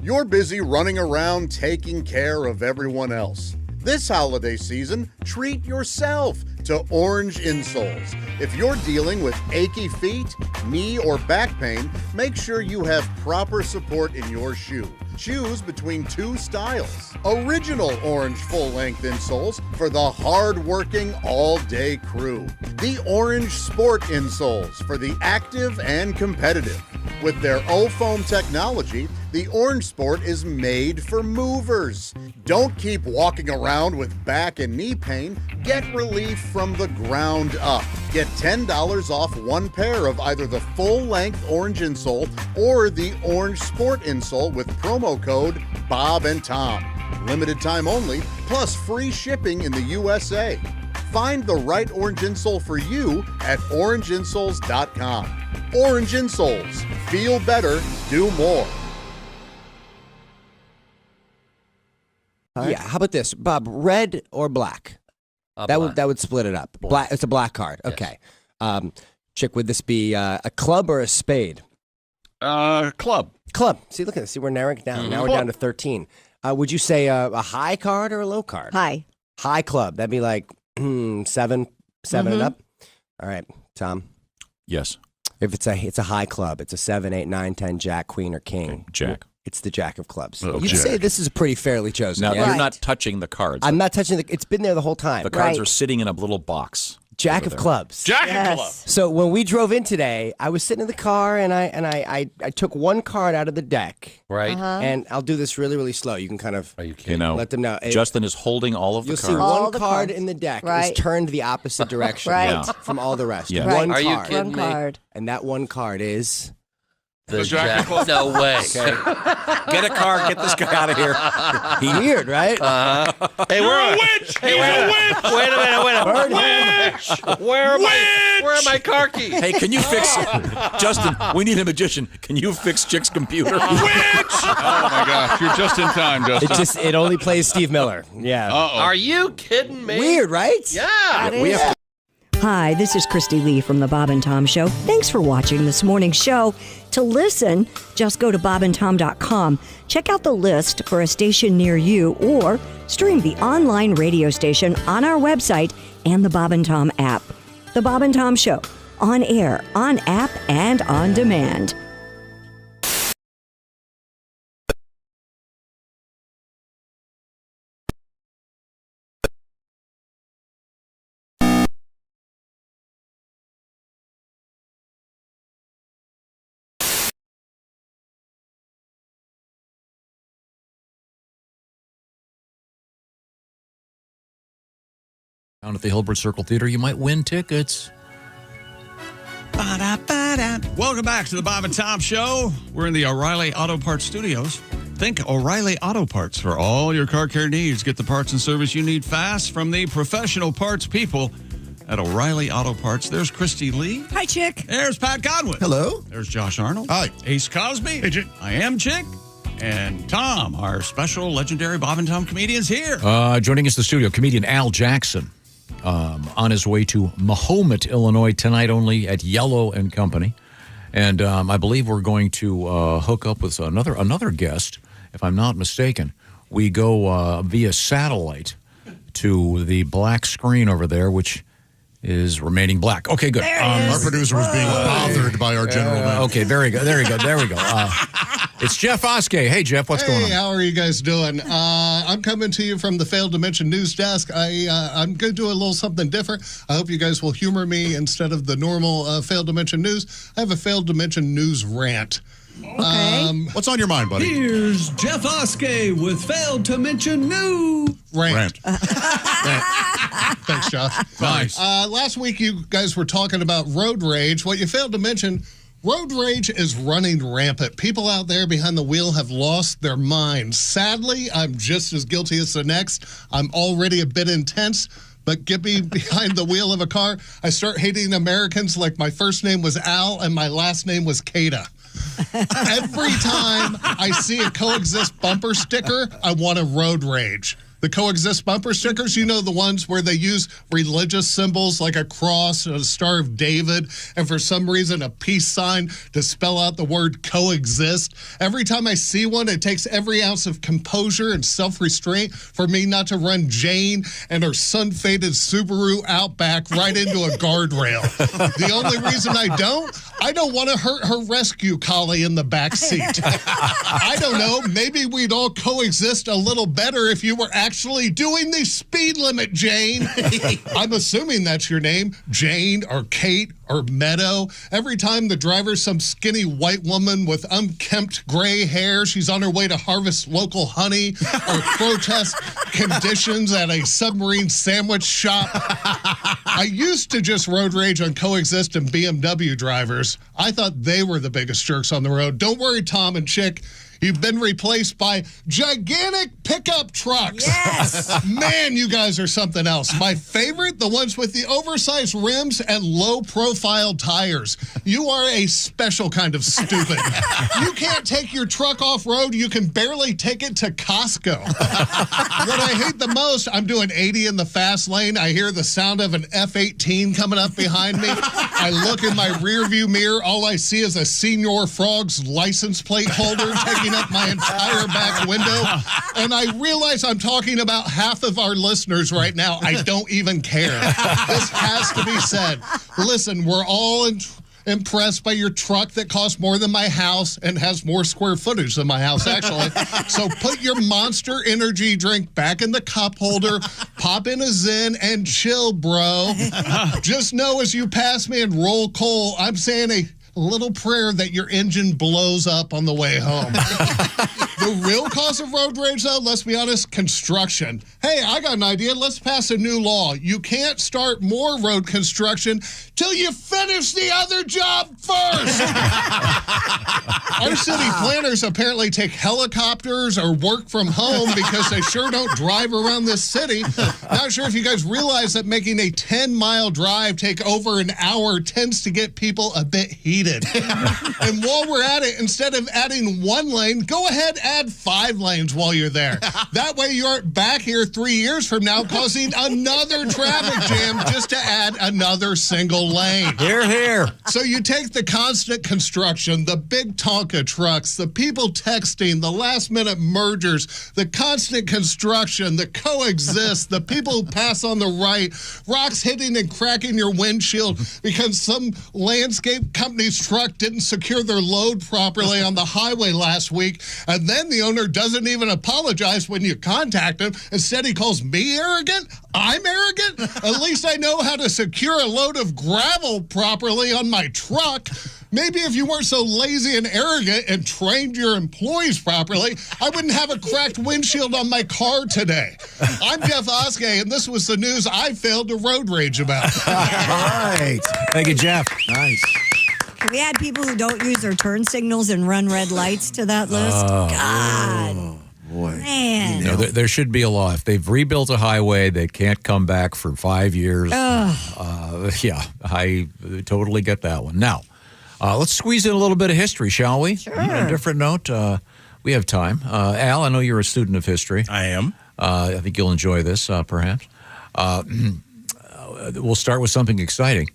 You're busy running around taking care of everyone else. This holiday season, treat yourself to Orange Insoles. If you're dealing with achy feet, knee, or back pain, make sure you have proper support in your shoe. Choose between two styles. Original orange full-length insoles for the hard-working, all-day crew. The Orange Sport insoles for the active and competitive. With their O-foam technology, the Orange Sport is made for movers. Don't keep walking around with back and knee pain. Get relief from the ground up. Get $10 off one pair of either the full-length Orange insole or the Orange Sport insole with promo code Bob and Tom. Limited time only, plus free shipping in the USA. Find the right orange insole for you at orangeinsoles.com. Orange Insoles. Feel better, do more. Yeah, how about this, Bob? Red or black? That would split it up. Black. It's a black card. Okay. Chick, would this be a club or a spade? Club. Club. See, look at this. See, we're narrowing it down. Now we're down to 13. Would you say a high card or a low card? High. High club. That'd be like 7 and up. All right, Tom. Yes. If it's a high club, it's a 7, 8, 9, 10, jack, queen, or king. Okay, jack. It's the jack of clubs. Oh, You'd jack. say this is pretty fairly chosen. Now, yeah? you're not touching the cards. I'm not touching it's been there the whole time. The cards are sitting in a little box. Jack of clubs. Jack of clubs. So when we drove in today, I was sitting in the car and I took one card out of the deck. Right. And I'll do this really, really slow. You can kind of let them know. Justin is holding all of the You'll cards. see one card in the deck is turned the opposite direction from all the rest. Yeah. One Are card. you kidding One me? card. And that one card is... The jack. No way. Okay. Get a card. Get this guy out of here. Weird, right? Hey, You're a witch. Hey, wait a minute. Where are my car keys? Hey, can you fix Justin? We need a magician. Can you fix Chick's computer? Witch! Oh my gosh, you're just in time, Justin. It only plays Steve Miller. Yeah. Are you kidding me? Weird, right? Yeah. We have to Hi, this is Christy Lee from The Bob and Tom Show. Thanks for watching this morning's show. To listen, just go to bobandtom.com. Check out the list for a station near you or stream the online radio station on our website and the Bob and Tom app. The Bob and Tom Show, on air, on app, and on demand. down at the Hilbert Circle Theater. You might win tickets. Welcome back to the Bob and Tom Show. We're in the O'Reilly Auto Parts Studios. Think O'Reilly Auto Parts for all your car care needs. Get the parts and service you need fast from the professional parts people at O'Reilly Auto Parts. There's Christy Lee. Hi, Chick. There's Pat Godwin. Hello. There's Josh Arnold. Hi. Ace Cosby. Hey, Chick. I am Chick. And Tom, our special legendary Bob and Tom comedian's here. Joining us in the studio, comedian Al Jackson. On his way to Mahomet, Illinois, tonight only at Yellow and Company. And I believe we're going to hook up with another guest, if I'm not mistaken. We go via satellite to the black screen over there, which is remaining black. Okay, good. Our producer was being bothered by our general manager. Okay, very good. There we go. It's Jeff Oskey. Hey, Jeff, what's going on? Hey, how are you guys doing? I'm coming to you from the Failed to Mention News Desk. I'm going to do a little something different. I hope you guys will humor me instead of the normal Failed to Mention News. I have a Failed to Mention News rant. Okay. What's on your mind, buddy? Here's Jeff Oskey with Failed to Mention News Rant. Thanks, Josh. Nice. Last week, you guys were talking about road rage. What you failed to mention, road rage is running rampant. People out there behind the wheel have lost their minds. Sadly, I'm just as guilty as the next. I'm already a bit intense, but get me behind the wheel of a car, I start hating Americans like my first name was Al and my last name was Kada. Every time I see a Coexist bumper sticker, I want to road rage. The Coexist bumper stickers, you know, the ones where they use religious symbols like a cross, a Star of David, and for some reason a peace sign to spell out the word coexist. Every time I see one, it takes every ounce of composure and self-restraint for me not to run Jane and her sun-faded Subaru Outback right into a guardrail. The only reason I don't want to hurt her rescue collie in the back seat. I don't know, maybe we'd all coexist a little better if you were actually doing the speed limit, Jane. I'm assuming that's your name, Jane or Kate or Meadow. Every time the driver's some skinny white woman with unkempt gray hair, she's on her way to harvest local honey or protest conditions at a submarine sandwich shop. I used to just road rage on Coexist and BMW drivers. I thought they were the biggest jerks on the road. Don't worry, Tom and Chick. You've been replaced by gigantic pickup trucks. Yes. Man, you guys are something else. My favorite, the ones with the oversized rims and low-profile profile tires. You are a special kind of stupid. You can't take your truck off-road. You can barely take it to Costco. What I hate the most, I'm doing 80 in the fast lane. I hear the sound of an F-18 coming up behind me. I look in my rearview mirror. All I see is a Senior Frog's license plate holder taking up my entire back window. And I realize I'm talking about half of our listeners right now. I don't even care. This has to be said. Listen, we're all impressed by your truck that costs more than my house and has more square footage than my house, actually. So put your Monster Energy drink back in the cup holder, pop in a Zen, and chill, bro. Just know as you pass me and roll coal, I'm saying a little prayer that your engine blows up on the way home. The real cause of road rage, though, let's be honest, construction. Hey, I got an idea. Let's pass a new law. You can't start more road construction till you finish the other job first. Our city planners apparently take helicopters or work from home because they sure don't drive around this city. Not sure if you guys realize that making a 10-mile drive take over an hour tends to get people a bit heated. And while we're at it, instead of adding one lane, go ahead, add 5 lanes while you're there. That way you aren't back here 3 years from now causing another traffic jam just to add another single lane. Here, here. So you take the constant construction, the big Tonka trucks, the people texting, the last-minute mergers, the constant construction, the coexist, the people who pass on the right, rocks hitting and cracking your windshield because some landscape company's truck didn't secure their load properly on the highway last week, and then the owner doesn't even apologize when you contact him. Instead, he calls me arrogant? I'm arrogant? At least I know how to secure a load of gravel properly on my truck. Maybe if you weren't so lazy and arrogant and trained your employees properly, I wouldn't have a cracked windshield on my car today. I'm Jeff Oskey, and this was the news I failed to road rage about. All right. Thank you, Jeff. Nice. Can we add people who don't use their turn signals and run red lights to that list? God. Boy. Man. You know, there should be a law. If they've rebuilt a highway, they can't come back for 5 years. Yeah, I totally get that one. Now, let's squeeze in a little bit of history, shall we? Sure. On a different note, we have time. Al, I know you're a student of history. I am. I think you'll enjoy this, perhaps. We'll start with something exciting.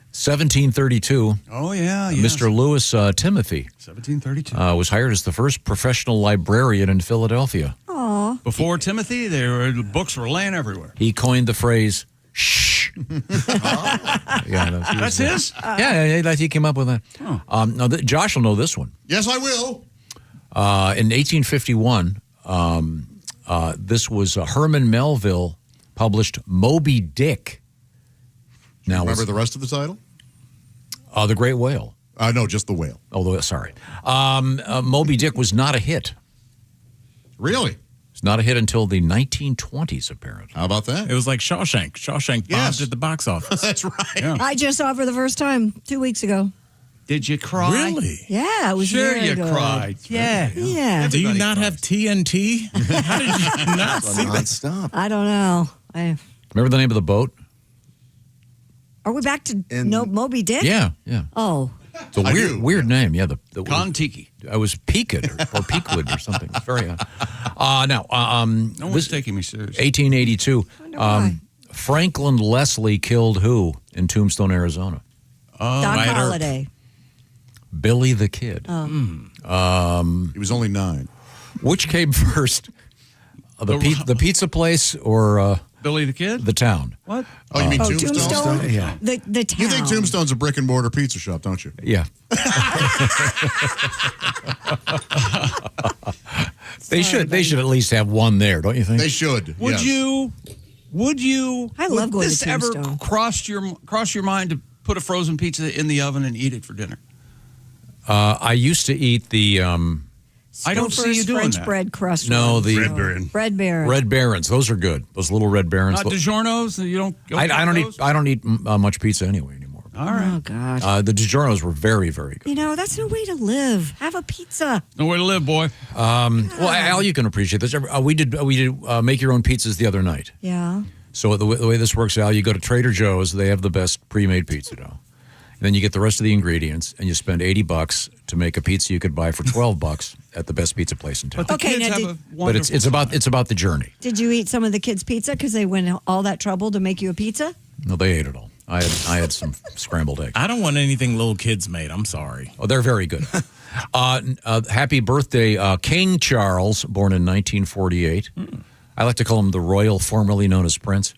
1732. Oh, yeah. Mr. Lewis Timothy 1732. was hired as the first professional librarian in Philadelphia. Aw. Before Timothy, books were laying everywhere. He coined the phrase, shh. That's his? Yeah, he came up with that. Now, Josh will know this one. Yes, I will. In 1851, this was Herman Melville published Moby Dick. Now, remember the rest of the title? The Great Whale. No, just the whale. Oh, sorry. Moby Dick was not a hit. Really? It's not a hit until the 1920s, apparently. How about that? It was like Shawshank. Shawshank bombed at the box office. That's right. Yeah. I just saw it for the first time 2 weeks ago. Did you cry? Really? Yeah, it was Sure very you good. cried. Yeah. Yeah. Do you not have TNT? How did you not see that? Stop. I don't know. Remember the name of the boat? Are we back to Moby Dick? Yeah. Oh. It's a weird name. Yeah, the Kon-Tiki. I was Peaked or Peakwood or something. It's very odd. Now, no one's taking me seriously. 1882. Franklin Leslie killed who in Tombstone, Arizona? Doc Holliday. Billy the Kid. He was only 9. Which came first? The pizza place or Billy the Kid? The town? What? Oh, you mean Tombstone? Tombstone? Yeah. The town. You think Tombstone's a brick and mortar pizza shop, don't you? Yeah. They should at least have one there, don't you think? They should. Would you? I love going this to ever Tombstone. cross your mind to put a frozen pizza in the oven and eat it for dinner? I used to eat the. I don't see you doing French that. bread crust. No, the Red Baron. Red Baron. Red Barons. Those are good. Those little Red Barons. Not DiGiorno's. You don't. I don't eat much pizza anyway anymore. All right. Oh gosh. The DiGiorno's were very, very good. You know, that's no way to live. Have a pizza. No way to live, boy. Well, Al, you can appreciate this. We did make your own pizzas the other night. Yeah. So the way this works, Al, you go to Trader Joe's. They have the best pre-made pizza dough. then you get the rest of the ingredients, and you spend $80 to make a pizza you could buy for $12 at the best pizza place in town. But the Okay, kids now have did- a But wonderful it's about the journey. Did you eat some of the kids' pizza because they went all that trouble to make you a pizza? No, they ate it all. I had some scrambled eggs. I don't want anything little kids made. I'm sorry. Oh, they're very good. Happy birthday, King Charles, born in 1948. I like to call him the royal, formerly known as Prince.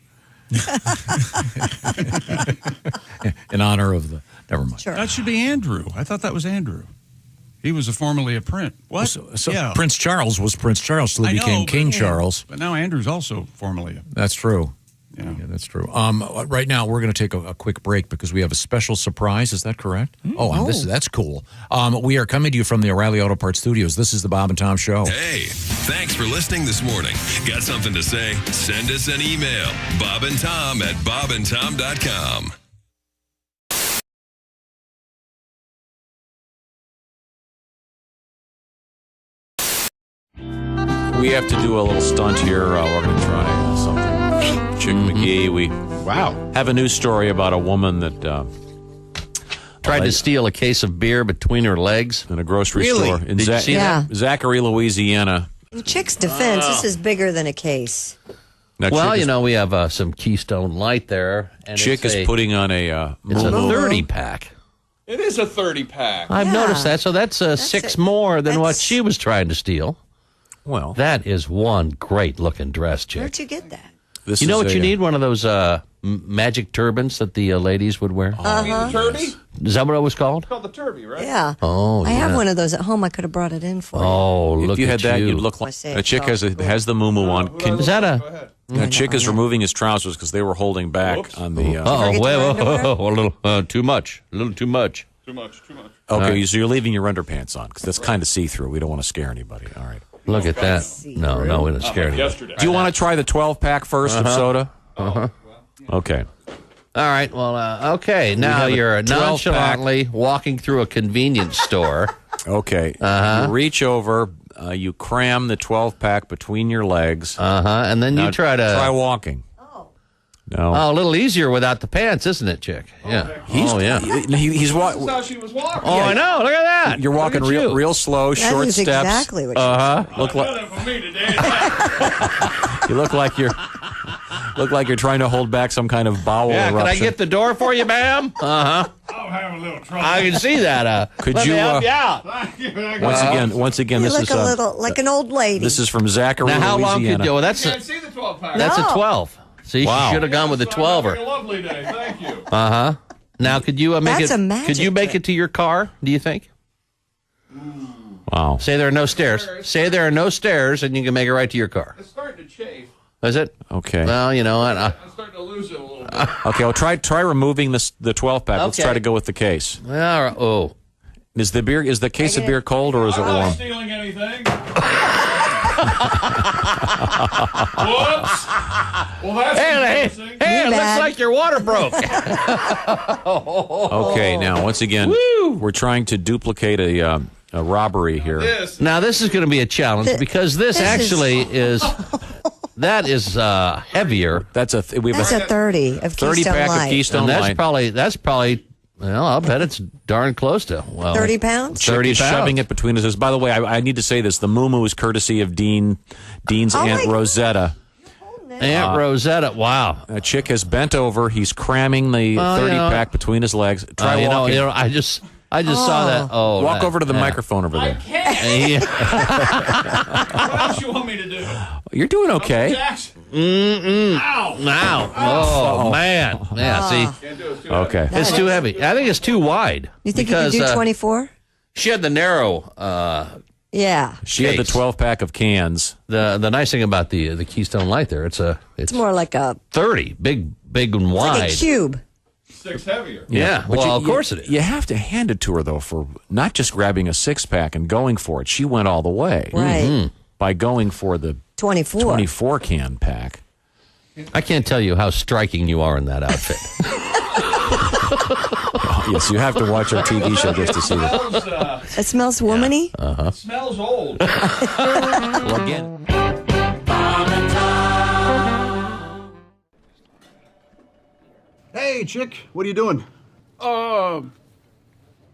In honor of the. Never mind. Sure. That should be Andrew. I thought that was Andrew. He was formerly a prince. What? So yeah. Prince Charles was Prince Charles, so he became King Charles. But now Andrew's also formerly a. That's true. Yeah, that's true. Right now, we're going to take a quick break because we have a special surprise. Is that correct? Oh, and that's cool. We are coming to you from the O'Reilly Auto Parts Studios. This is the Bob and Tom Show. Hey, thanks for listening this morning. Got something to say? Send us an email. bobandtom@bobandtom.com. We have to do a little stunt here. We're going to try something. Chick McGee. We have a news story about a woman that Tried to steal a case of beer between her legs in a grocery Really? store in Did you see that? Zachary, Louisiana. In Chick's defense, this is bigger than a case. Now, Well, Chick you know, we have some Keystone Light there. And Chick it's is putting on a It's a Moo-Moo. 30-pack. It is a 30-pack. I've noticed that. So that's six more than what she was trying to steal. Well, that is one great-looking dress, Chick. Where'd you get that? This you know is what a, you need? One of those magic turbans that the ladies would wear. Uh-huh. Turby? Is that what it was called? It's called the Turby, right? Yeah. Oh, I have yeah. one of those at home. I could have brought it in for you. Oh, If look you had at that, you. you'd look like I say a it's Chick has the moo on. Is that a? Now, Chick is removing his trousers because they were holding back on the. Oh, wait, a little too much. A little too much. Too much. Okay, so you're leaving your underpants on because that's kind of see-through. We don't want to scare anybody. All right. Look at that. No, we don't scare anybody. Do you want to try the 12-pack first of soda? Okay. All right. Well, okay. Now have a you're 12-pack. nonchalantly walking through a convenience store. Okay. Uh-huh. You reach over, you cram the 12-pack between your legs. And then Now, you try to try walking. No. Oh, a little easier without the pants, isn't it, Chick? Yeah. He's walking. That's how she was walking. Oh, I know. Look at that. You're walking Look at you. real slow, That short is steps. exactly what Look like you look like you're trying to hold back some kind of bowel Yeah, eruption. can I get the door for you, ma'am? I'm having a little trouble. I can see that. Could let you, me help you out? Thank you. Once again, You this look is a little like an old lady. this is from Zachary, Now, how long Louisiana. could you? Well, that's Can't see the 12-pack. that's No. a 12. See, Wow. she should have gone with the So I'm having 12er. a lovely day. Thank you. Now, could you make That's it? a magic Could you make trick. it to your car? Do you think? Wow. Say there are no stairs. Say there are no stairs, and you can make it right to your car. It's starting to chafe. Is it? Okay. Well, you know what? I'm starting to lose it a little bit. Okay. Well, try removing the 12-pack. Let's Okay. try to go with the case. All right. Oh, Is the case of beer cold or is it I'm not warm? stealing anything. Whoops. Well, that's hey, embarrassing. it looks bad. like your water broke. Okay. Now, once again, we're trying to duplicate a robbery here. This. Now, this is going to be a challenge because this this is- actually is that is heavier. That's a 30 of 30 Keystone pack Light. of Keystone And Light. that's probably. Well, I'll bet it's darn close to 30 pounds? Chick 30 is pounds. shoving it between his. By the way, I need to say this: the moo is courtesy of Dean's Oh Aunt my- Rosetta. Aunt Rosetta. Wow. Chick has bent over. He's cramming the 30 pack between his legs. Try walking. I just saw that. Oh, Walk that- over to the yeah. microphone over there. Yeah. What else you want me to do? You're doing okay. Jackson. Ow. Oh, man. Yeah, see. Can't do it. It's too Okay. It's too heavy. I think it's too wide. You think because, you could do 24? She had the narrow. Yeah. She had the case. 12-pack of cans. The nice thing about the Keystone Light there, it's It's more like a 30, big and wide. like a cube. 6 heavier. Yeah. But Well, of course it is. You have to hand it to her, though, for not just grabbing a 6-pack and going for it. She went all the way. Right. By going for the 24. 24-can pack. I can't tell you how striking you are in that outfit. Yes, you have to watch our TV show just to see that. Smells, It smells womany? smells old. Well, again. Hey, Chick, what are you doing?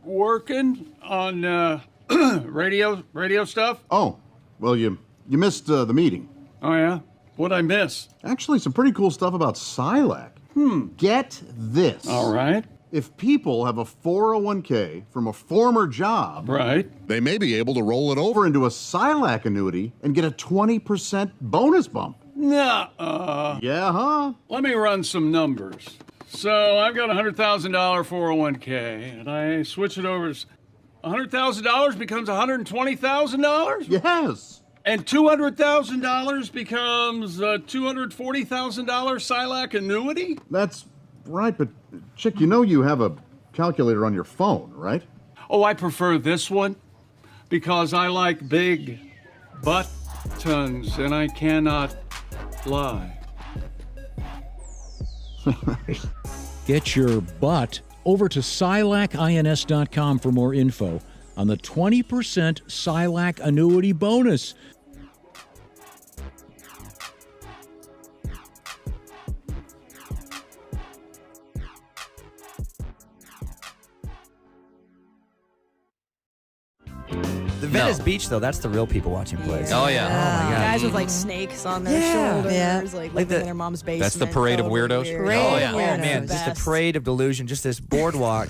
Working on radio stuff. Oh, well, you missed the meeting. Oh, yeah? What'd I miss? Actually, some pretty cool stuff about Silac. Get this. All right. If people have a 401k from a former job, Right. they may be able to roll it over into a Silac annuity and get a 20% bonus bump. Nah. Yeah, huh? Let me run some numbers. So I've got a $100,000 401k, and I switch it over. $100,000 becomes $120,000? Yes. And $200,000 becomes a $240,000 Silac annuity? That's right, but Chick, you know you have a calculator on your phone, right? Oh, I prefer this one because I like big buttons and I cannot lie. Get your butt over to SilacINS.com for more info on the 20% Silac annuity bonus. The Venice Beach, though, that's the real people watching plays. Oh, yeah. Oh, my God. Guys with like snakes on their shoulders, like living in their mom's basement. That's the parade of weirdos? Weird. Oh, yeah. Oh, man, just a parade of delusion, just this boardwalk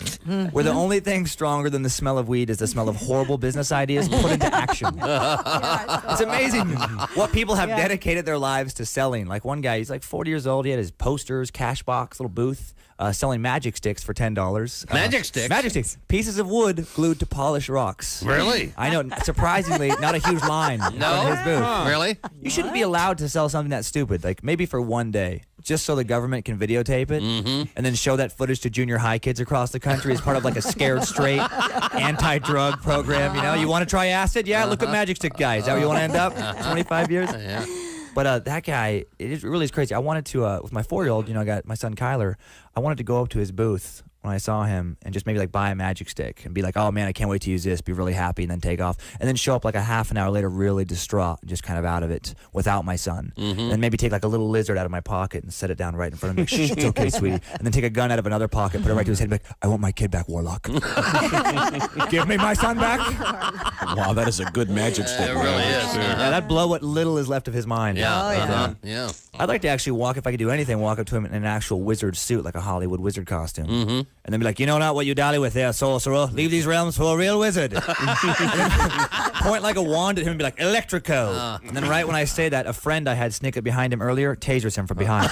where the only thing stronger than the smell of weed is the smell of horrible business ideas put into action. It's amazing what people have dedicated their lives to selling. Like one guy, he's like 40 years old. He had his posters, cash box, little booth. Selling magic sticks for $10. Magic sticks? Magic sticks. Pieces of wood glued to polished rocks. Really? I know. Surprisingly, not a huge line in front of his booth. Really? You shouldn't be allowed to sell something that stupid. Like maybe for one day, just so the government can videotape it and then show that footage to junior high kids across the country as part of like a scared straight anti-drug program. You know, you want to try acid? Yeah, look at Magic Stick guys. Is that where you want to end up? 25 years? Yeah. But that guy, it really is crazy. I wanted to, with my 4-year-old, I got my son Kyler, I wanted to go up to his booth when I saw him and just maybe like buy a magic stick and be like, oh man, I can't wait to use this, be really happy, and then take off. And then show up like a half an hour later really distraught, just kind of out of it without my son. And maybe take like a little lizard out of my pocket and set it down right in front of me. Like, shh, it's okay, sweetie. And then take a gun out of another pocket, put it right to his head and be like, I want my kid back, Warlock. Give me my son back. Wow, that is a good magic stick. It really is. Yeah, that'd blow what little is left of his mind. Yeah. Yeah. I'd like to actually walk, if I could do anything, walk up to him in an actual wizard suit, like a Hollywood wizard costume. And then be like, you know not what you dally with there, sorcerer. Leave these realms for a real wizard. And then point like a wand at him and be like, Electrico. And then right when I say that, a friend I had sneak up behind him earlier tasers him from behind.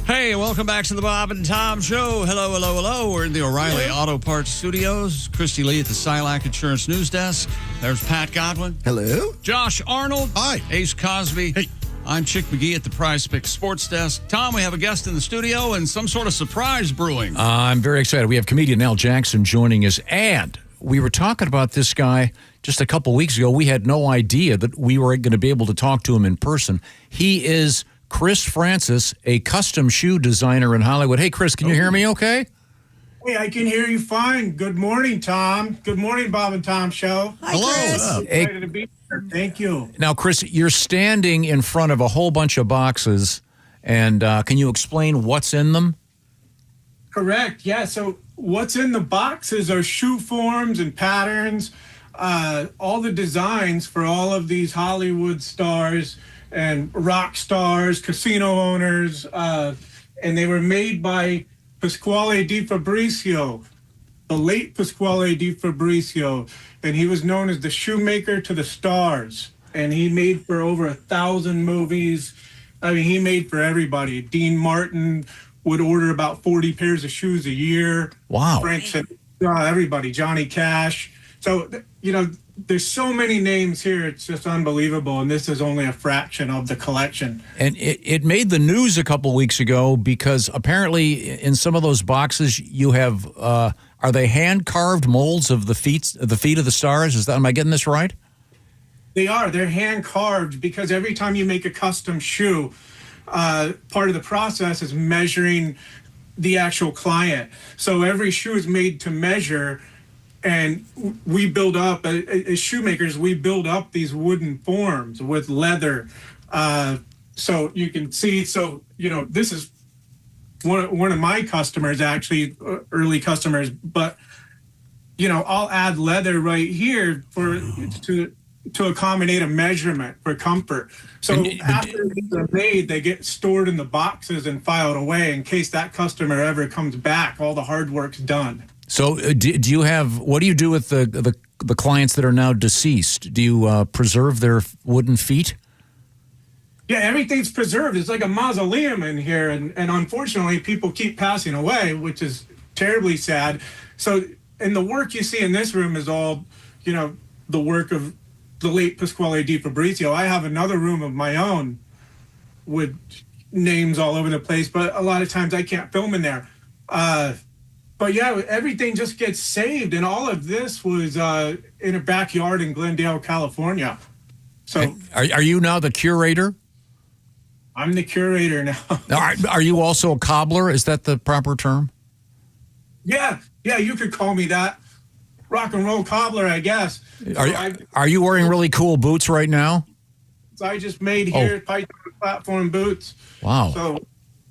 Hey, welcome back to the Bob and Tom Show. Hello, hello, hello. We're in the O'Reilly Auto Parts Studios. Christy Lee at the Silac Insurance News Desk. There's Pat Godwin. Hello. Josh Arnold. Hi. Ace Cosby. Hey. I'm Chick McGee at the Prize Picks Sports Desk. Tom, we have a guest in the studio and some sort of surprise brewing. I'm very excited. We have comedian Al Jackson joining us. And we were talking about this guy just a couple weeks ago. We had no idea that we were going to be able to talk to him in person. He is Chris Francis, a custom shoe designer in Hollywood. Hey, Chris, can you hear me okay? Hey, I can hear you fine. Good morning, Tom. Good morning, Bob and Tom Show. Hi, Chris. Excited to be here. Thank you. Now, Chris, you're standing in front of a whole bunch of boxes, and can you explain what's in them? Correct. Yeah. So what's in the boxes are shoe forms and patterns, all the designs for all of these Hollywood stars and rock stars, casino owners, and they were made by Pasquale Di Fabrizio, the late Pasquale Di Fabrizio, and he was known as the shoemaker to the stars, and he made for over 1,000 movies. I mean, he made for everybody. Dean Martin would order about 40 pairs of shoes a year. Wow. Frank Sinatra, everybody, Johnny Cash. So, there's so many names here. It's just unbelievable. And this is only a fraction of the collection. And it made the news a couple weeks ago because apparently in some of those boxes you have, are they hand-carved molds of the feet of the stars? Am I getting this right? They are. They're hand-carved because every time you make a custom shoe, part of the process is measuring the actual client. So every shoe is made to measure. And we build up, as shoemakers, we build up these wooden forms with leather, so you can see. So this is one of my customers, actually, early customers. But I'll add leather right here to accommodate a measurement for comfort. So after they're made, they get stored in the boxes and filed away in case that customer ever comes back. All the hard work's done. So what do you do with the clients that are now deceased? Do you preserve their wooden feet? Yeah, everything's preserved. It's like a mausoleum in here. And unfortunately, people keep passing away, which is terribly sad. So, and the work you see in this room is all, the work of the late Pasquale Di Fabrizio. I have another room of my own with names all over the place, but a lot of times I can't film in there. But yeah, everything just gets saved, and all of this was in a backyard in Glendale, California. So, are you now the curator? I'm the curator now. Are you also a cobbler? Is that the proper term? Yeah, you could call me that. Rock and roll cobbler, I guess. Are you wearing really cool boots right now? So I just made here Python platform boots. Wow. So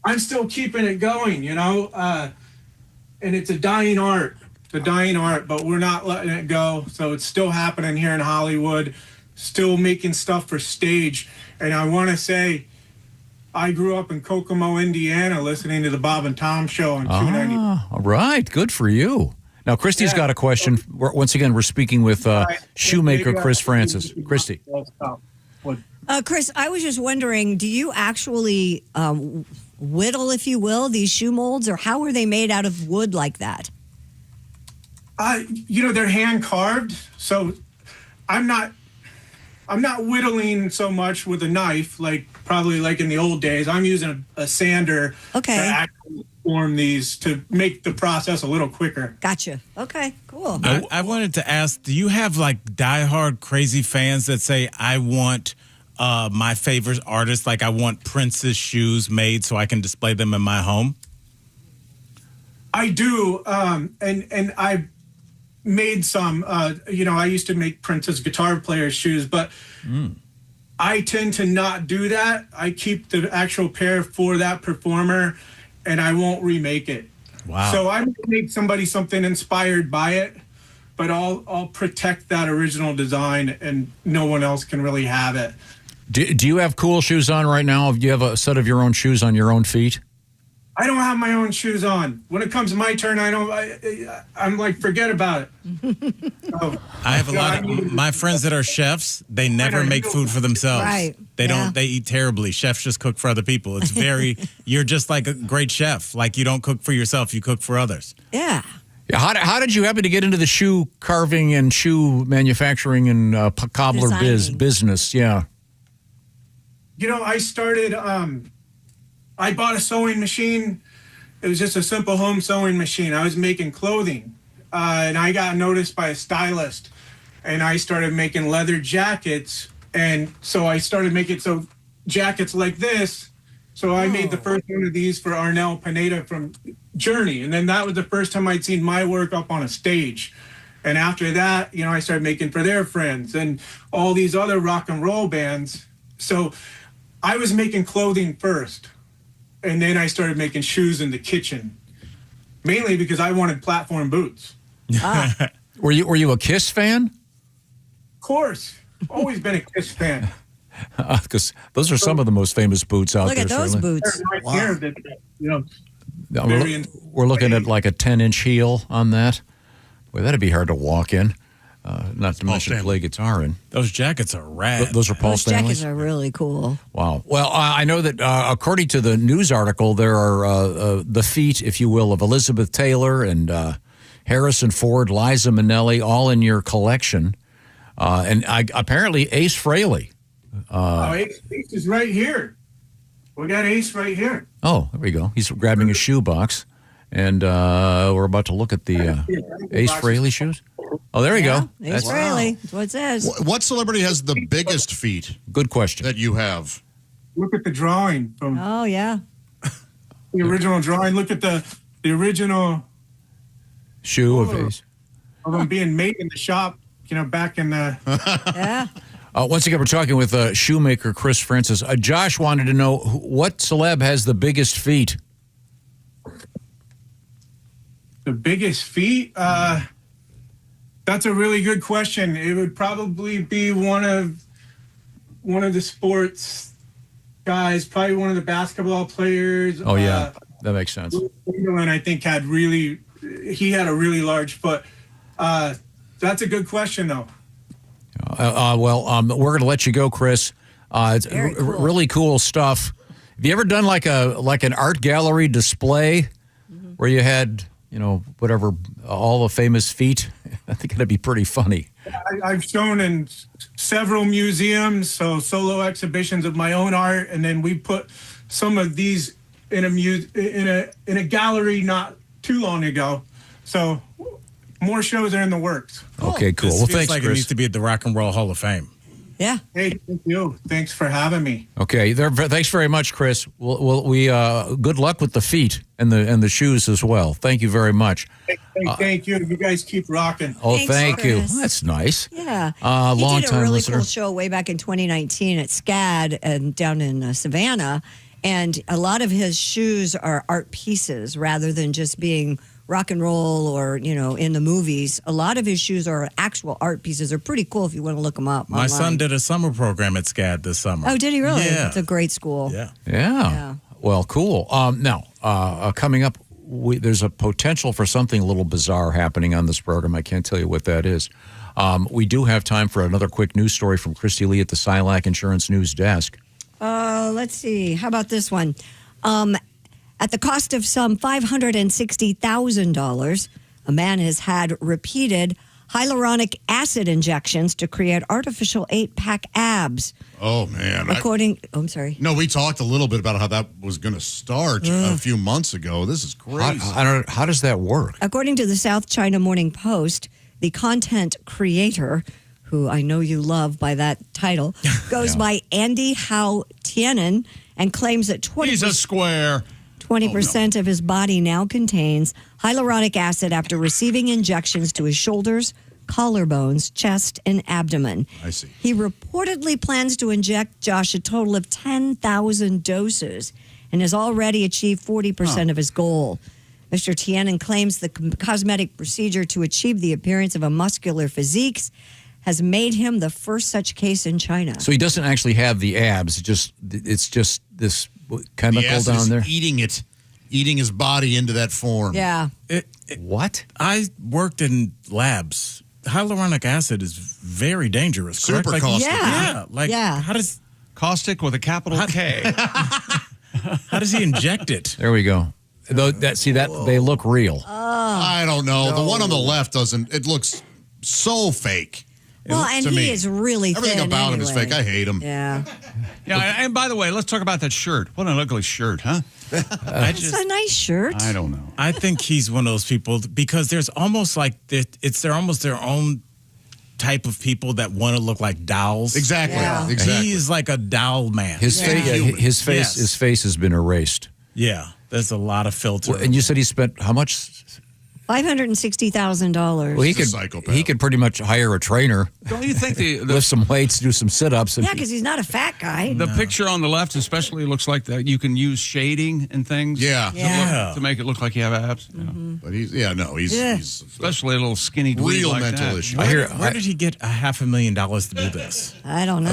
I'm still keeping it going, and it's a dying art. It's a dying art, but we're not letting it go. So it's still happening here in Hollywood, still making stuff for stage. And I want to say, I grew up in Kokomo, Indiana, listening to the Bob and Tom Show on 290. All right. Good for you. Now, Christy's got a question. Once again, we're speaking with shoemaker Chris Francis. Christy. Chris, I was just wondering, do you actually whittle, if you will, these shoe molds, or how are they made out of wood like that? They're hand carved, so I'm not whittling so much with a knife, probably like in the old days. I'm using a sander to actually form these to make the process a little quicker. Gotcha. Okay, cool. I wanted to ask, do you have diehard crazy fans that say, I want my favorite artist, I want Prince's shoes made so I can display them in my home? I do, and I made some. I used to make Prince's guitar player's shoes, but I tend to not do that. I keep the actual pair for that performer, and I won't remake it. Wow. So I might make somebody something inspired by it, but I'll protect that original design, and no one else can really have it. Do you have cool shoes on right now? Do you have a set of your own shoes on your own feet? I don't have my own shoes on. When it comes to my turn, I'm like, forget about it. I have a lot of my friends that are chefs. They never make food for themselves. Right. They don't. They eat terribly. Chefs just cook for other people. It's you're just like a great chef. You don't cook for yourself. You cook for others. Yeah. How did you happen to get into the shoe carving and shoe manufacturing and cobbler business? Yeah. I started. I bought a sewing machine. It was just a simple home sewing machine. I was making clothing, and I got noticed by a stylist, and I started making leather jackets. And so I started making jackets like this. So I made the first one of these for Arnel Pineda from Journey. And then that was the first time I'd seen my work up on a stage. And after that, I started making for their friends and all these other rock and roll bands. So I was making clothing first. And then I started making shoes in the kitchen, mainly because I wanted platform boots. Were you a Kiss fan? Of course. Always been a Kiss fan. Because those are some of the most famous boots out there. Look at those boots. Wow. We're looking at like a 10-inch heel on that. Boy, that'd be hard to walk in. Not to mention play guitar in. Those jackets are rad. Those are Paul Stanley's? Jackets are really cool. Wow. Well, I know that according to the news article, there are the feet, if you will, of Elizabeth Taylor and Harrison Ford, Liza Minnelli, all in your collection. And apparently Ace Frehley. Ace is right here. We got Ace right here. Oh, there we go. He's grabbing a shoe box. And we're about to look at the Ace Frehley shoes. Oh, there we go. Ace Frehley. That's what it says. What celebrity has the biggest feet? Good question. That you have. Look at the drawing from. Oh yeah. The original drawing. Look at the original shoe of Ace. Of them being made in the shop. Back in the. Yeah. Once again, we're talking with shoemaker Chris Francis. Josh wanted to know what celeb has the biggest feet. The biggest feet? That's a really good question. It would probably be one of the sports guys, probably one of the basketball players. Oh, yeah. That makes sense. England, I think, he had a really large foot. That's a good question, though. We're going to let you go, Chris. It's really cool stuff. Have you ever done like an art gallery display where you had, whatever, all the famous feet? I think that'd be pretty funny. I've shown in several museums, so solo exhibitions of my own art, and then we put some of these in a gallery not too long ago. So more shows are in the works. Okay, cool. This Well, feels thanks, like Chris. it needs to be at the Rock and Roll Hall of Fame. Yeah. Hey, thank you. Thanks for having me. Okay, thanks very much, Chris. We good luck with the feet and the shoes as well. Thank you very much. Thank you. You guys keep rocking. Oh, Thanks, thank you. Chris. That's nice. Yeah. He Long did a time really listener. cool show way back in 2019 at SCAD and down in Savannah. And a lot of his shoes are art pieces rather than just being rock and roll or, in the movies. A lot of his shoes are actual art pieces. They're pretty cool if you want to look them up. My son online. did a summer program at SCAD this summer. Oh, did he really? Yeah. It's a great school. Yeah. Well, cool. Now, coming up, there's a potential for something a little bizarre happening on this program. I can't tell you what that is. We do have time for another quick news story from Christy Lee at the Silac Insurance News Desk. Let's see. How about this one? At the cost of some $560,000, a man has had repeated hyaluronic acid injections to create artificial 8-pack abs. Oh, man. I'm sorry. No, we talked a little bit about how that was going to start a few months ago. This is crazy. How does that work? According to the South China Morning Post, the content creator, who I know you love by that title, goes by Andy Hao Tianen and claims that 20% of his body now contains hyaluronic acid after receiving injections to his shoulders, collarbones, chest, and abdomen. I see. He reportedly plans to inject Josh a total of 10,000 doses and has already achieved 40% of his goal. Mr. Tianen claims the cosmetic procedure to achieve the appearance of a muscular physique has made him the first such case in China. So he doesn't actually have the abs. It's just this chemical The acid down is there. eating his body into that form. Yeah. What? I worked in labs. Hyaluronic acid is very dangerous. Correct? Super caustic. How does caustic with a capital K? How does he inject it? There we go. They look real. I don't know. The one on the left doesn't. It looks so fake. Well, and to he me. is really Everything thin about him is anyway. fake. I hate him. Yeah. Yeah, and by the way, let's talk about that shirt. What an ugly shirt, huh? It's a nice shirt. I don't know. I think he's one of those people because there's almost like they're almost their own type of people that want to look like dolls. Exactly. Yeah. Exactly. He is like a doll man. His face has been erased. Yeah, there's a lot of filter. And you said he spent how much? $560,000. Well, he could pretty much hire a trainer. Don't you think the lift some weights, do some sit-ups? Yeah, because he's not a fat guy. The picture on the left especially looks like that you can use shading and things. Yeah. To make it look like you have abs. But he's especially a little skinny dude real like mental that. issue. Where did he get $500,000 to do this? I don't know.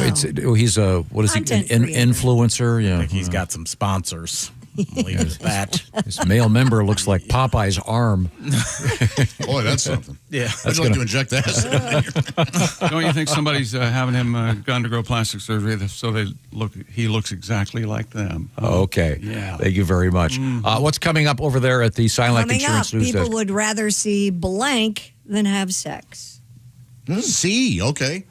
He's a influencer? Yeah, I think he's got some sponsors. Leave it at that. His male member looks like Popeye's arm. Boy, that's something. Yeah. I'd like to inject that. Don't you think somebody's having him undergo plastic surgery so he looks exactly like them? Okay. Yeah. Thank you very much. What's coming up over there at the Silac Coming Insurance up, News people Desk? would rather see blank than have sex. See, okay.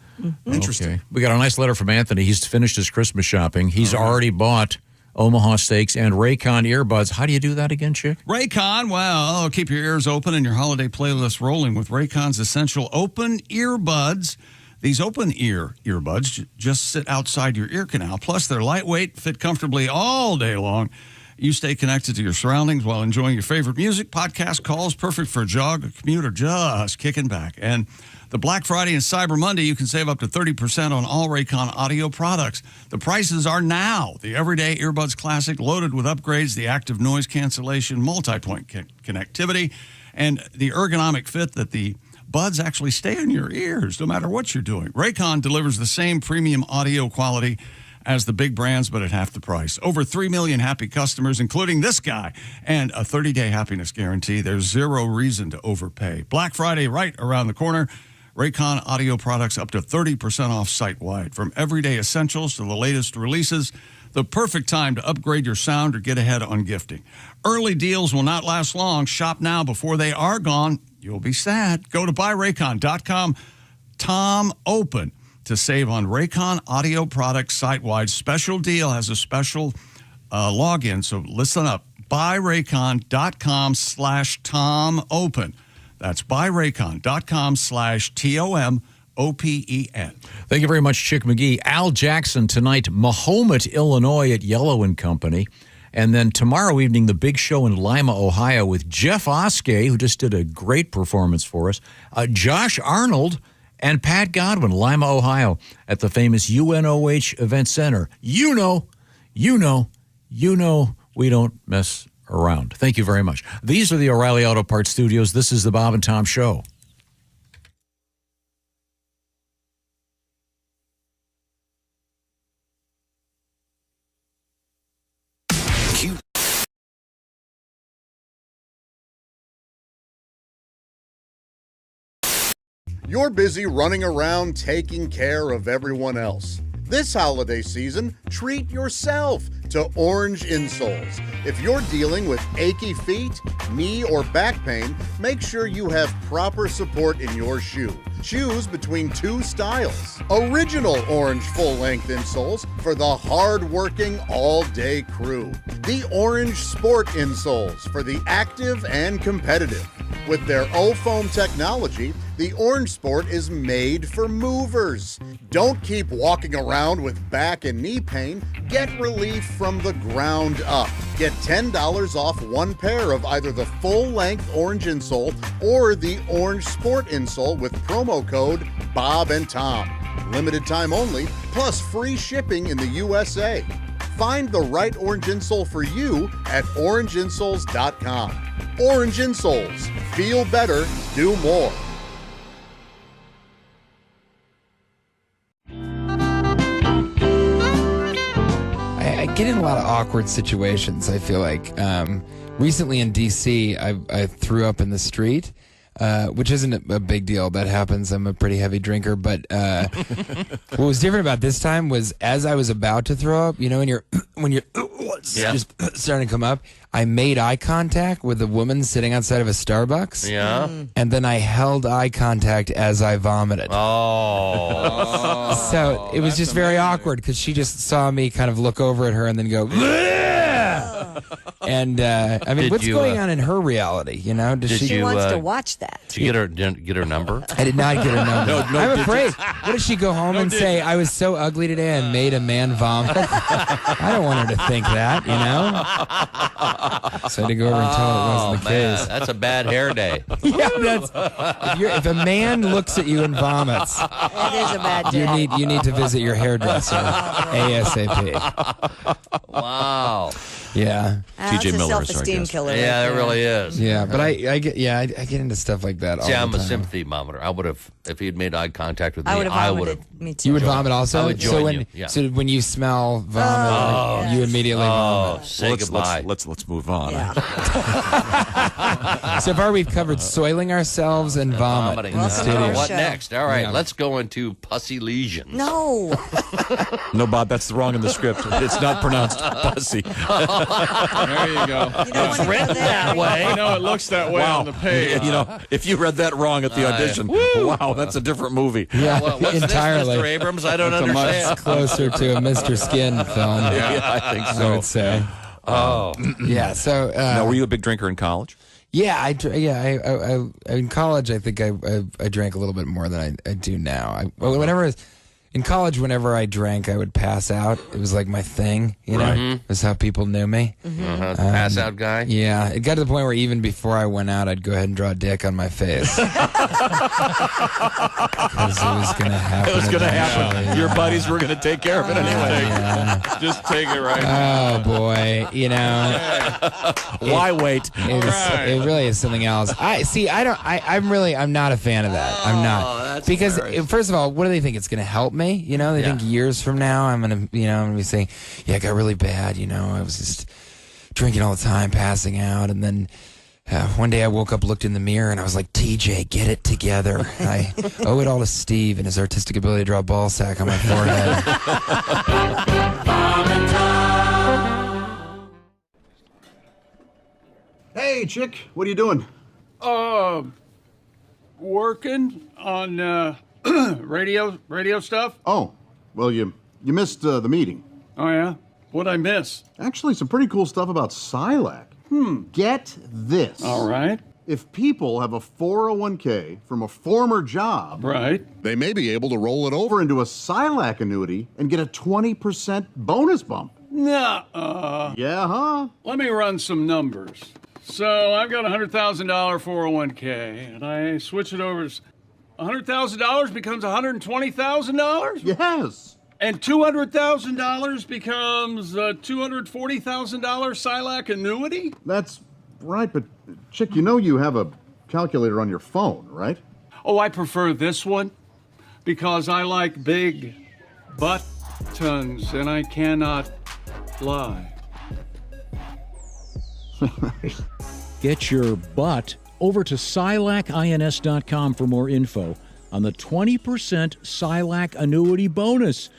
Interesting. Okay. We got a nice letter from Anthony. He's finished his Christmas shopping. He's already bought Omaha Steaks and Raycon earbuds. How do you do that again, Chick? Raycon, well, keep your ears open and your holiday playlist rolling with Raycon's essential open earbuds. These open earbuds just sit outside your ear canal. Plus, they're lightweight, fit comfortably all day long, You stay connected to your surroundings while enjoying your favorite music, podcast, calls, perfect for a jog, a commute, or just kicking back. And the Black Friday and Cyber Monday, you can save up to 30% on all Raycon audio products. The prices are now. The Everyday Earbuds Classic, loaded with upgrades, the active noise cancellation, multi-point connectivity, and the ergonomic fit that the buds actually stay in your ears no matter what you're doing. Raycon delivers the same premium audio quality as the big brands, but at half the price. Over 3 million happy customers, including this guy, and a 30-day happiness guarantee. There's zero reason to overpay. Black Friday right around the corner. Raycon audio products up to 30% off site-wide. From everyday essentials to the latest releases, the perfect time to upgrade your sound or get ahead on gifting. Early deals will not last long. Shop now before they are gone. You'll be sad. Go to buyraycon.com. Tom Open to save on Raycon audio products site-wide. Special deal has a special login, so listen up. buyraycon.com/TomOpen. That's buyraycon.com/TOMOPEN. Thank you very much, Chick McGee. Al Jackson tonight, Mahomet, Illinois at Yellow & Company. And then tomorrow evening, the big show in Lima, Ohio with Jeff Oskey, who just did a great performance for us, Josh Arnold, and Pat Godwin, Lima, Ohio, at the famous UNOH Event Center. You know, we don't mess around. Thank you very much. These are the O'Reilly Auto Parts Studios. This is the Bob and Tom Show. You're busy running around taking care of everyone else. This holiday season, treat yourself to Orange Insoles. If you're dealing with achy feet, knee, or back pain, make sure you have proper support in your shoe. Choose between two styles. Original orange full-length insoles for the hard-working, all-day crew. The Orange Sport insoles for the active and competitive. With their O-foam technology, the Orange Sport is made for movers. Don't keep walking around with back and knee pain. Get relief from the ground up. Get $10 off one pair of either the full-length Orange insole or the Orange Sport insole with promo code Bob and Tom. Limited time only, plus free shipping in the USA. Find the right Orange insole for you at orangeinsoles.com. Orange Insoles. Feel better, do more. I get in a lot of awkward situations, I feel like. Recently in D.C., I threw up in the street, which isn't a big deal. That happens. I'm a pretty heavy drinker. But what was different about this time was as I was about to throw up, you know, when you're just starting to come up, I made eye contact with a woman sitting outside of a Starbucks. Yeah. And then I held eye contact as I vomited. Oh. So it was just very awkward because she just saw me kind of look over at her and then go, "Bleh!" And I mean, what's going on in her reality? You know, does she wants to watch that? Did you get her number? I did not get her number. No I'm digits. afraid. What if she go home and say, "I was so ugly today, I made a man vomit"? I don't want her to think that, you know. So I had to go over and tell her it wasn't the case. That's a bad hair day. Yeah, if a man looks at you and vomits, It is a bad day. you need to visit your hairdresser ASAP. Wow. Yeah. That's a self-esteem killer. Yeah, right it there. really is. Yeah, but I get into stuff like that all See, the I'm time. a sympathy monitor. I would have, if he had made eye contact with me, I would have I vomited. would have. Me too. You would vomit also? I would join so when, you. Yeah. So when you smell vomit, you immediately vomit. Say goodbye. Let's move on. So far we've covered soiling ourselves and vomit in the studio. What next? All right, Yeah. let's go into pussy lesions. No. No, Bob, that's wrong in the script. It's not pronounced pussy. There you go. It's written that way. I know it looks that way on the page. You know, if you read that wrong at the audition, wow, that's a different movie. Yeah, What's entirely. this, Mr. Abrams? I don't It's understand. much closer to a Mr. Skin film. Yeah, I think so. I would say. Oh, Yeah. So. Now, were you a big drinker in college? Yeah, I in college I think I drank a little bit more than I do now. Whenever In college, whenever I drank, I would pass out. It was like my thing, you know? Right. That's how people knew me. Pass out guy? Yeah. It got to the point where even before I went out, I'd go ahead and draw a dick on my face. Because it was going to happen. It was going to happen. eventually. Your buddies were going to take care of it anyway. Yeah. Just take it right Oh, boy. You know. Why wait? It really is something else. I'm not a fan of that. I'm not. Because, first of all, what do they think? It's going to help me? You know, they think years from now I'm going to be saying, yeah, it got really bad. You know, I was just drinking all the time, passing out. And then one day I woke up, looked in the mirror, and I was like, TJ, get it together. I owe it all to Steve and his artistic ability to draw a ball sack on my forehead. Hey, chick, what are you doing? Working on radio stuff. Oh, well, you missed the meeting. Oh, yeah? What'd I miss? Actually, some pretty cool stuff about Silac. Get this. All right. If people have a 401k from a former job, right, they may be able to roll it over into a Silac annuity and get a 20% bonus bump. Nuh-uh. Yeah, huh? Let me run some numbers. So I've got a $100,000 401k, and I switch it over. $100,000 becomes $120,000? Yes. And $200,000 becomes a $240,000 Silac annuity? That's right, but chick, you know you have a calculator on your phone, right? Oh, I prefer this one because I like big buttons, and I cannot lie. Get your butt over to SilacINS.com for more info on the 20% Silac annuity bonus.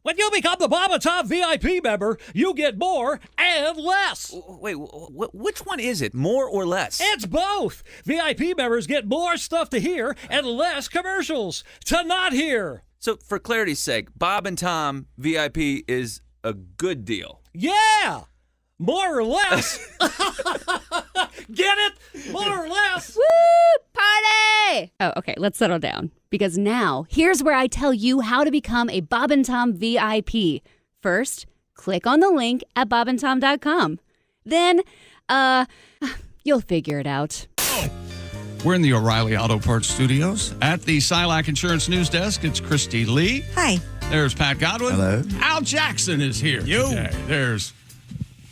When you become the Bob and Tom VIP member, you get more and less. Wait, which one is it? More or less? It's both. VIP members get more stuff to hear and less commercials to not hear. So, for clarity's sake, Bob and Tom VIP is a good deal. Yeah! More or less. Get it? More or less. Woo! Party! Oh, okay, let's settle down. Because now, here's where I tell you how to become a Bob and Tom VIP. First, click on the link at bobandtom.com. Then, you'll figure it out. We're in the O'Reilly Auto Parts Studios. At the Silac Insurance News Desk, it's Christy Lee. Hi. There's Pat Godwin. Hello. Al Jackson is here today. There's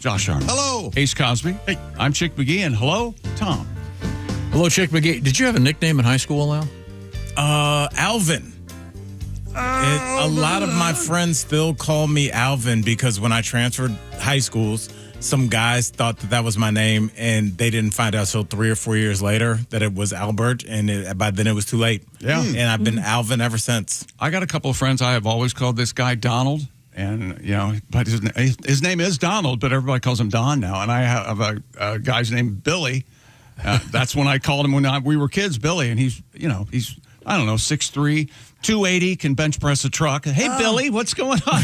Josh Arnold. Hello. Ace Cosby. Hey. I'm Chick McGee, and hello, Tom. Hello, Chick McGee. Did you have a nickname in high school, Al? Alvin. A lot of my friends still call me Alvin because when I transferred high schools, some guys thought that was my name, and they didn't find out until 3 or 4 years later that it was Albert, and by then it was too late. Yeah. And I've been Alvin ever since. I got a couple of friends. I have always called this guy Donald, and but his name is Donald, but everybody calls him Don now. And I have a guy's named Billy. That's when I called him when we were kids, Billy, and he's I don't know, 6'3", 280, can bench press a truck. Hey, Billy, what's going on?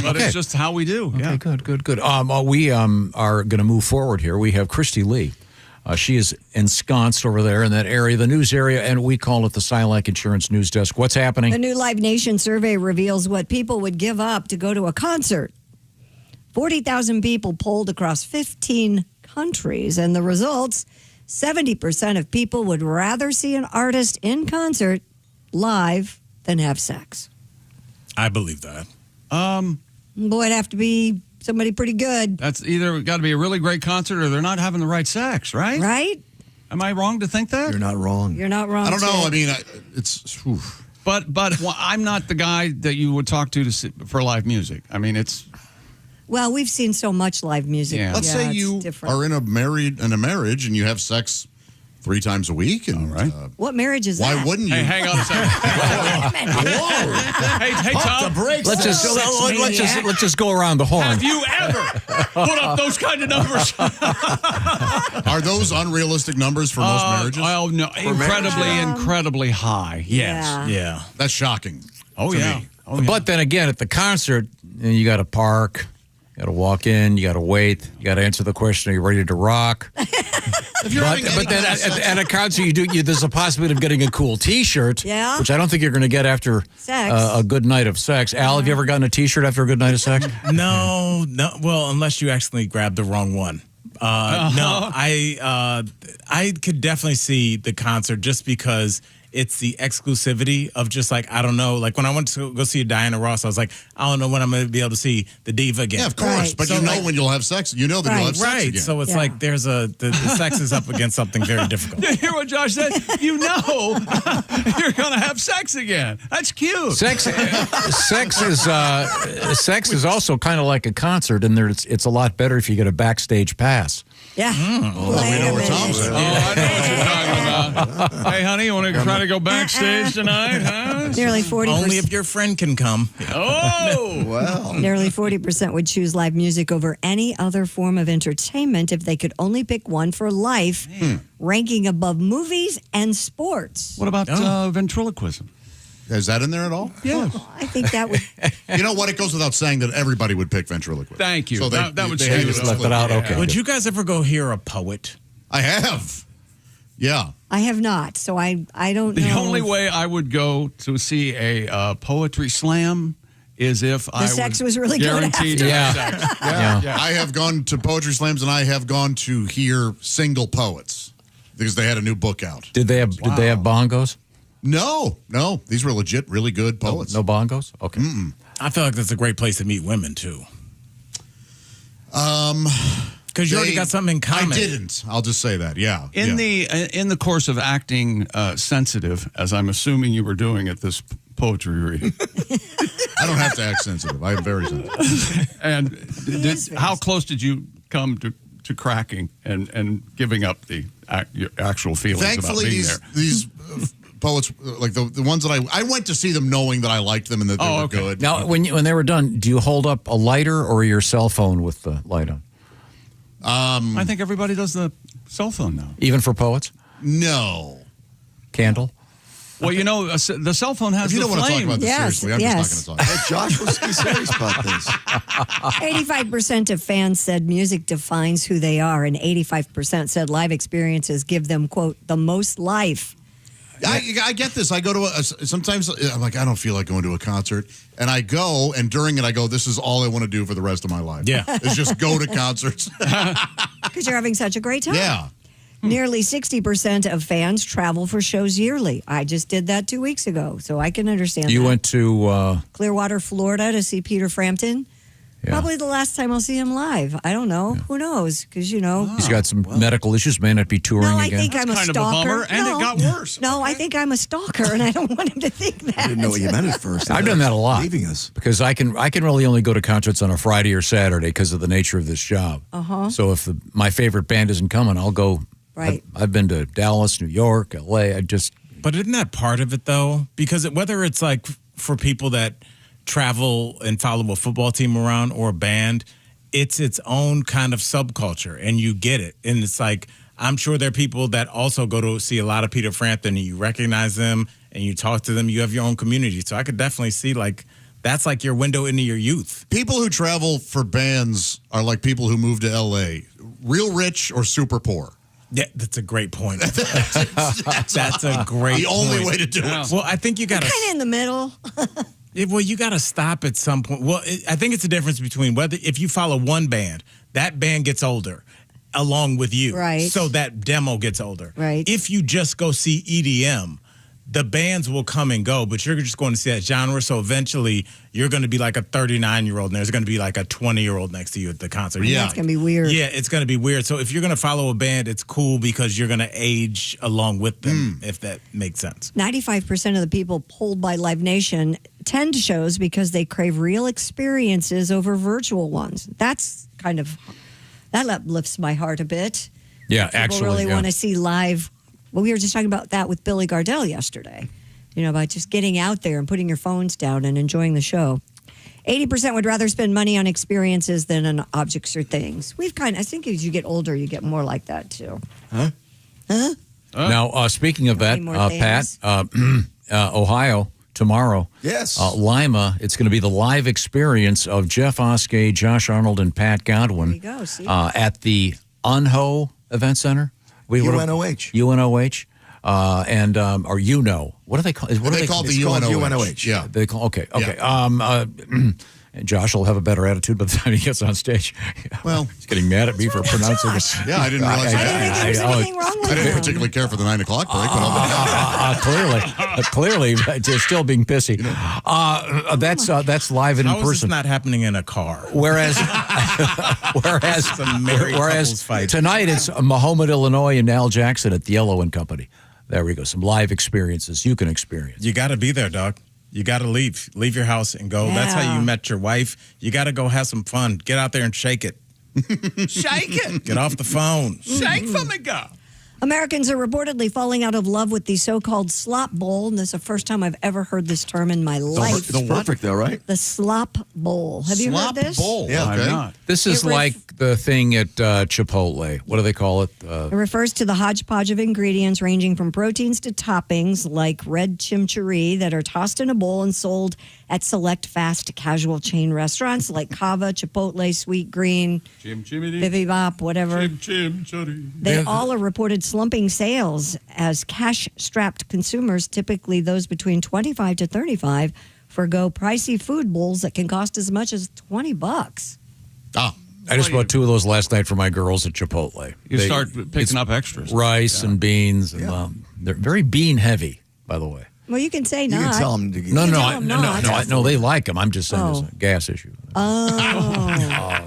But it's just how we do. Okay, Yeah. good. We are going to move forward here. We have Christy Lee. She is ensconced over there in that area, the news area, and we call it the Silac Insurance News Desk. What's happening? The new Live Nation survey reveals what people would give up to go to a concert. 40,000 people polled across 15 countries, and the results, 70% of people would rather see an artist in concert live than have sex. I believe that. Boy, it'd have to be somebody pretty good. That's either got to be a really great concert or they're not having the right sex, right? Right? Am I wrong to think that? You're not wrong. You're not wrong. I don't know. Sid. I mean, it's. Oof. But I'm not the guy that you would talk to for live music. I mean, it's. Well, we've seen so much live music. Yeah. Let's say it's you different. are in a marriage and you have sex 3 times a week. And, right. What marriage is why that? wouldn't you? Hey, hang on a second. Whoa. Hey, Tom. Let's just go around the horn. Have you ever put up those kind of numbers? Are those unrealistic numbers for most marriages? Oh, no. Incredibly high. Yes. Yeah. That's shocking. Oh, to yeah. me. But then again, at the concert, you got to park. You got to walk in. You got to wait. You got to answer the question. Are you ready to rock? But then at a concert, there's a possibility of getting a cool T-shirt, which I don't think you're going to get after a good night of sex. Al, have you ever gotten a T-shirt after a good night of sex? No. Well, unless you actually grabbed the wrong one. No, I could definitely see the concert just because it's the exclusivity of just like, I don't know, like when I went to go see Diana Ross, I was like, I don't know when I'm going to be able to see the diva again. Yeah, of course. But So, you know like, when you'll have sex. You know that you'll have sex again. So it's like there's the sex is up against something very difficult. You hear what Josh said? You know you're going to have sex again. That's cute. Sex is also kind of like a concert, and it's a lot better if you get a backstage pass. Yeah. Oh, we know where Tom's at. Oh, I know what you're talking about. Hey, honey, you want to try to go backstage tonight? Huh? Nearly 40%. Only if your friend can come. Oh, well. Nearly 40% would choose live music over any other form of entertainment if they could only pick one for life, ranking above movies and sports. What about ventriloquism? Is that in there at all? Yeah. I think that would. You know what? It goes without saying that everybody would pick ventriloquism. Thank you. So That would they save had it. to Left split it out. it. Okay. Would you guys ever go hear a poet? I have. Yeah. I have not, so I don't know. The only way I would go to see a poetry slam is if I sex was really good guaranteed to have sex. Yeah. I have gone to poetry slams and I have gone to hear single poets because they had a new book out. Did they have bongos? No. These were legit, really good poets. No bongos? Okay. I feel like that's a great place to meet women too. Because you already got something in common. I didn't. I'll just say that. Yeah. In the course of acting sensitive, as I'm assuming you were doing at this poetry reading. I don't have to act sensitive. I am very sensitive. And how close did you come to cracking and giving up your actual feelings Thankfully, about being there? these poets, like the ones that I went to see them knowing that I liked them and that they were good. Now, when they were done, do you hold up a lighter or your cell phone with the light on? I think everybody does the cell phone now. Even for poets? No. Candle? Well, you know, the cell phone has If you the don't want to talk flame. about this seriously, I'm just not going to talk. Josh was serious about this. 85% of fans said music defines who they are, and 85% said live experiences give them, quote, the most life. I get this. I go to sometimes I'm like, I don't feel like going to a concert. And I go, and during it, I go, this is all I want to do for the rest of my life. Yeah. Is just go to concerts. Because you're having such a great time. Yeah. Nearly 60% of fans travel for shows yearly. I just did that 2 weeks ago, so I can understand You that. went to... Clearwater, Florida to see Peter Frampton. Yeah. Probably the last time I'll see him live. I don't know. Who knows? Because, you know. He's got some medical issues, may not be touring No, I again. think I'm a kind stalker. of a bummer, and no. it got worse. No, I think I'm a stalker, and I don't want him to think that. I didn't know what you meant at first. I've done that a lot. Leaving us. Because I can really only go to concerts on a Friday or Saturday because of the nature of this job. Uh-huh. So if my favorite band isn't coming, I'll go. Right. I've been to Dallas, New York, L.A. But isn't that part of it though? Because whether it's like for people that travel and follow a football team around or a band, it's its own kind of subculture, and you get it. And it's like, I'm sure there are people that also go to see a lot of Peter Frampton, and you recognize them and you talk to them. You have your own community. So I could definitely see like that's like your window into your youth. People who travel for bands are like people who move to L.A. Real rich or super poor. Yeah, that's a great point. That's a great The only point. way to do it. Well, I think you got to... Kind of in the middle. Well, you got to stop at some point. Well, I think it's a difference between whether if you follow one band, that band gets older along with you. Right. So that demo gets older. Right. If you just go see EDM, the bands will come and go, but you're just going to see that genre. So eventually you're going to be like a 39-year-old and there's going to be like a 20-year-old next to you at the concert. Yeah. That's going to be weird. Yeah, it's going to be weird. So if you're going to follow a band, it's cool because you're going to age along with them, if that makes sense. 95% of the people polled by Live Nation attend shows because they crave real experiences over virtual ones. That's kind of, that uplifts my heart a bit. Yeah, People actually. really want to see live. Well, we were just talking about that with Billy Gardell yesterday. You know, about just getting out there and putting your phones down and enjoying the show. 80% would rather spend money on experiences than on objects or things. I think as you get older, you get more like that too. Now, speaking of that, more Pat, Ohio tomorrow. Yes. Lima. It's going to be the live experience of Jeff Oskey, Josh Arnold, and Pat Godwin. There you go, see? At the Unho Event Center. UNOH. UNOH. Or what do they call? What do they call call the UNOH? Yeah, they call. Okay. Josh will have a better attitude by the time he gets on stage. Well, he's getting mad at me for pronouncing it. Yeah, I didn't realize that. There's anything wrong with I didn't him. particularly care for the 9 o'clock break, but clearly, they're still being pissy. That's live and in How is this person. not happening in a car? Whereas It's a married couples fight. tonight it's Mahomet, Illinois, and Al Jackson at the Yellow and Company. There we go. Some live experiences you can experience. You got to be there, dog. You got to leave your house and go. That's how you met your wife. You got to go have some fun. Get out there and shake it. Shake it. Get off the phone. Shake for me, girl. Americans are reportedly falling out of love with the so-called slop bowl, and this is the first time I've ever heard this term in my life. It's perfect, though, right? The slop bowl. Have you heard this? bowl. Yeah, okay. not. This is like the thing at Chipotle. What do they call it? It refers to the hodgepodge of ingredients ranging from proteins to toppings like red chimichurri that are tossed in a bowl and sold at select fast casual chain restaurants like Cava, Chipotle, Sweet Green, Bibi Bop, whatever. They all are reported slumping sales as cash-strapped consumers, typically those between 25 to 35, forgo pricey food bowls that can cost as much as $20. Ah. I just bought 2 of those last night for my girls at Chipotle. You start picking up extras. Rice and beans. And, they're very bean heavy, by the way. Well, you can say You not. can tell them to get No, they like them. I'm just saying Oh. it's a gas issue. Oh.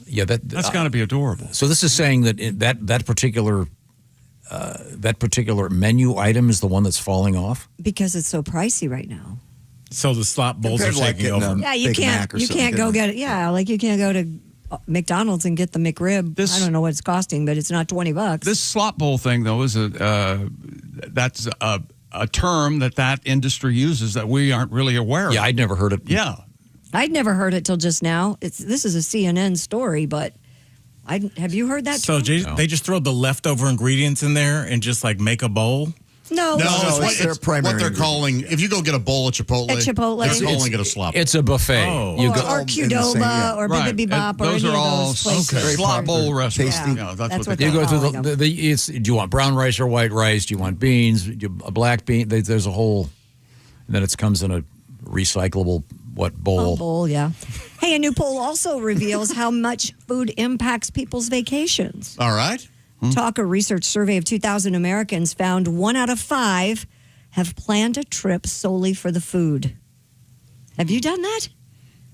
Yeah, That's got to be adorable. So this is saying that that particular menu item is the one that's falling off. Because it's so pricey right now. So the slop bowls are Compared to, taking over. Yeah, you Big Mac can't. or You something, can't go couldn't get it. Yeah, like you can't go to McDonald's and get the McRib. I don't know what it's costing, but it's not $20. This slop bowl thing, though, is that's a term that industry uses that we aren't really aware of. Yeah, I'd never heard it. Yeah. I'd never heard it till just now. This is a CNN story, but have you heard that? So they just throw the leftover ingredients in there and just like make a bowl? No, it's what they're calling. If you go get a bowl at Chipotle, they're calling it a slop. It's a buffet. Oh. You or Qdoba or Bibi Bop or those any are of all those places. slop bowl restaurants. Tasty. Yeah, That's what they You they're go through calling them. do you want brown rice or white rice? Do you want beans? A black bean? There's a whole. And then it comes in a recyclable bowl? Bowl, yeah. Hey, a new poll also reveals how much food impacts people's vacations. All right. Talker research survey of 2,000 Americans found 1 out of 5 have planned a trip solely for the food. Have you done that?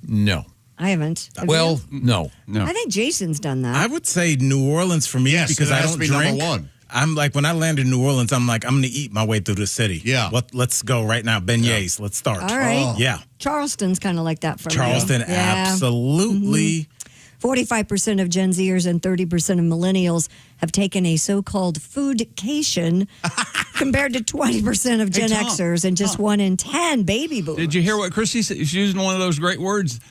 No. I haven't. Have Well, you? no. I think Jason's done that. I would say New Orleans for me because it I has don't to be drink. number one. I'm like, when I land in New Orleans, I'm like, I'm going to eat my way through the city. Yeah. Let's go right now. Beignets. Let's start. All right. Yeah. Charleston's kind of like that for me. Charleston, Yeah. absolutely. 45% of Gen Zers and 30% of millennials have taken a so-called foodcation compared to 20% of Gen Tom. Xers and just 1 in 10 baby boomers. Did you hear what Christy said? She's using one of those great words,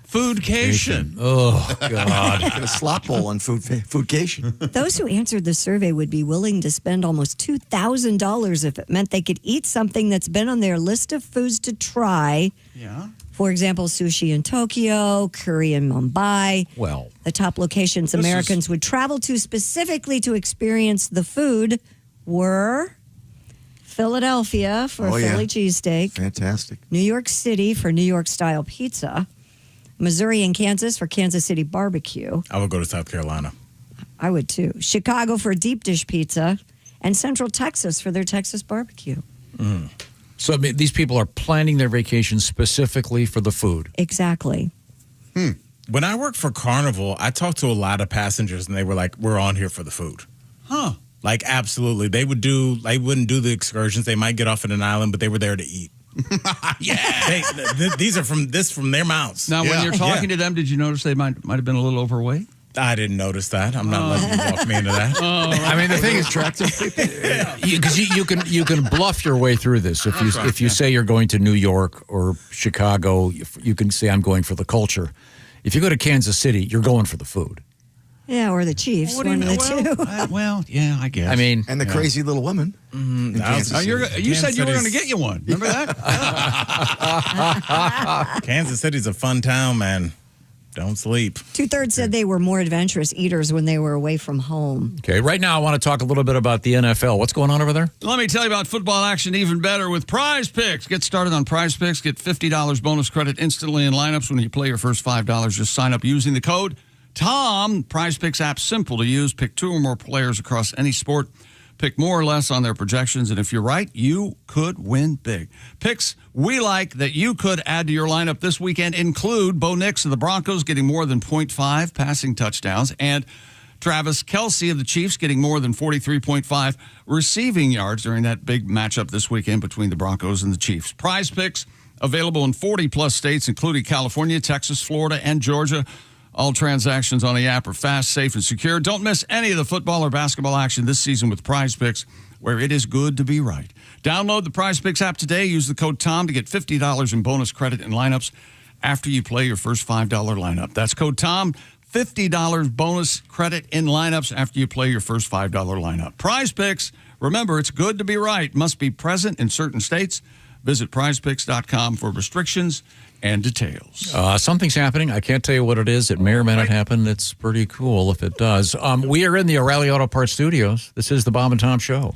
foodcation. Oh, God. Get a slop bowl on foodcation. Those who answered the survey would be willing to spend almost $2,000 if it meant they could eat something that's been on their list of foods to try. Yeah. For example, sushi in Tokyo, curry in Mumbai. Well, the top locations Americans would travel to specifically to experience the food were Philadelphia for a Philly cheesesteak. Fantastic. New York City for New York-style pizza. Missouri and Kansas for Kansas City barbecue. I would go to South Carolina. I would too. Chicago for deep dish pizza. And Central Texas for their Texas barbecue. Mm. So I mean, these people are planning their vacation specifically for the food. Exactly. When I worked for Carnival, I talked to a lot of passengers, and they were like, "We're on here for the food." Huh. Like, absolutely. They wouldn't do the excursions. They might get off at an island, but they were there to eat. Yeah. These are from their mouths. Now, when you're talking to them, did you notice they might have been a little overweight? I didn't notice that. I'm not letting you walk me into that. I mean, the thing is, because you can bluff your way through this. If you say you're going to New York or Chicago, you can say I'm going for the culture. If you go to Kansas City, you're going for the food. Yeah, or the Chiefs. What do One you of the two. Well, yeah, I guess. I mean, And the crazy little woman. in Kansas City. You said you were going to get you one. Remember that? Kansas City's a fun town, man. Don't sleep. 2/3 said they were more adventurous eaters when they were away from home. Okay, right now I want to talk a little bit about the NFL. What's going on over there? Let me tell you about football action even better with Prize Picks. Get started on Prize Picks. Get $50 bonus credit instantly in lineups when you play your first $5. Just sign up using the code TOM. Prize Picks app simple to use. Pick 2 or more players across any sport. Pick more or less on their projections, and if you're right, you could win big. Picks we like that you could add to your lineup this weekend include Bo Nix of the Broncos getting more than 0.5 passing touchdowns, and Travis Kelce of the Chiefs getting more than 43.5 receiving yards during that big matchup this weekend between the Broncos and the Chiefs. Prize Picks available in 40-plus states, including California, Texas, Florida, and Georgia. All transactions on the app are fast, safe, and secure. Don't miss any of the football or basketball action this season with Prize Picks, where it is good to be right. Download the Prize Picks app today. Use the code TOM to get $50 in bonus credit in lineups after you play your first $5 lineup. That's code TOM, $50 bonus credit in lineups after you play your first $5 lineup. Prize Picks, remember, it's good to be right. Must be present in certain states. Visit prizepicks.com for restrictions and details. Something's happening. I can't tell you what it is. It may or may not happen. It's pretty cool if it does. We are in the O'Reilly Auto Parts studios. This is the Bob and Tom Show.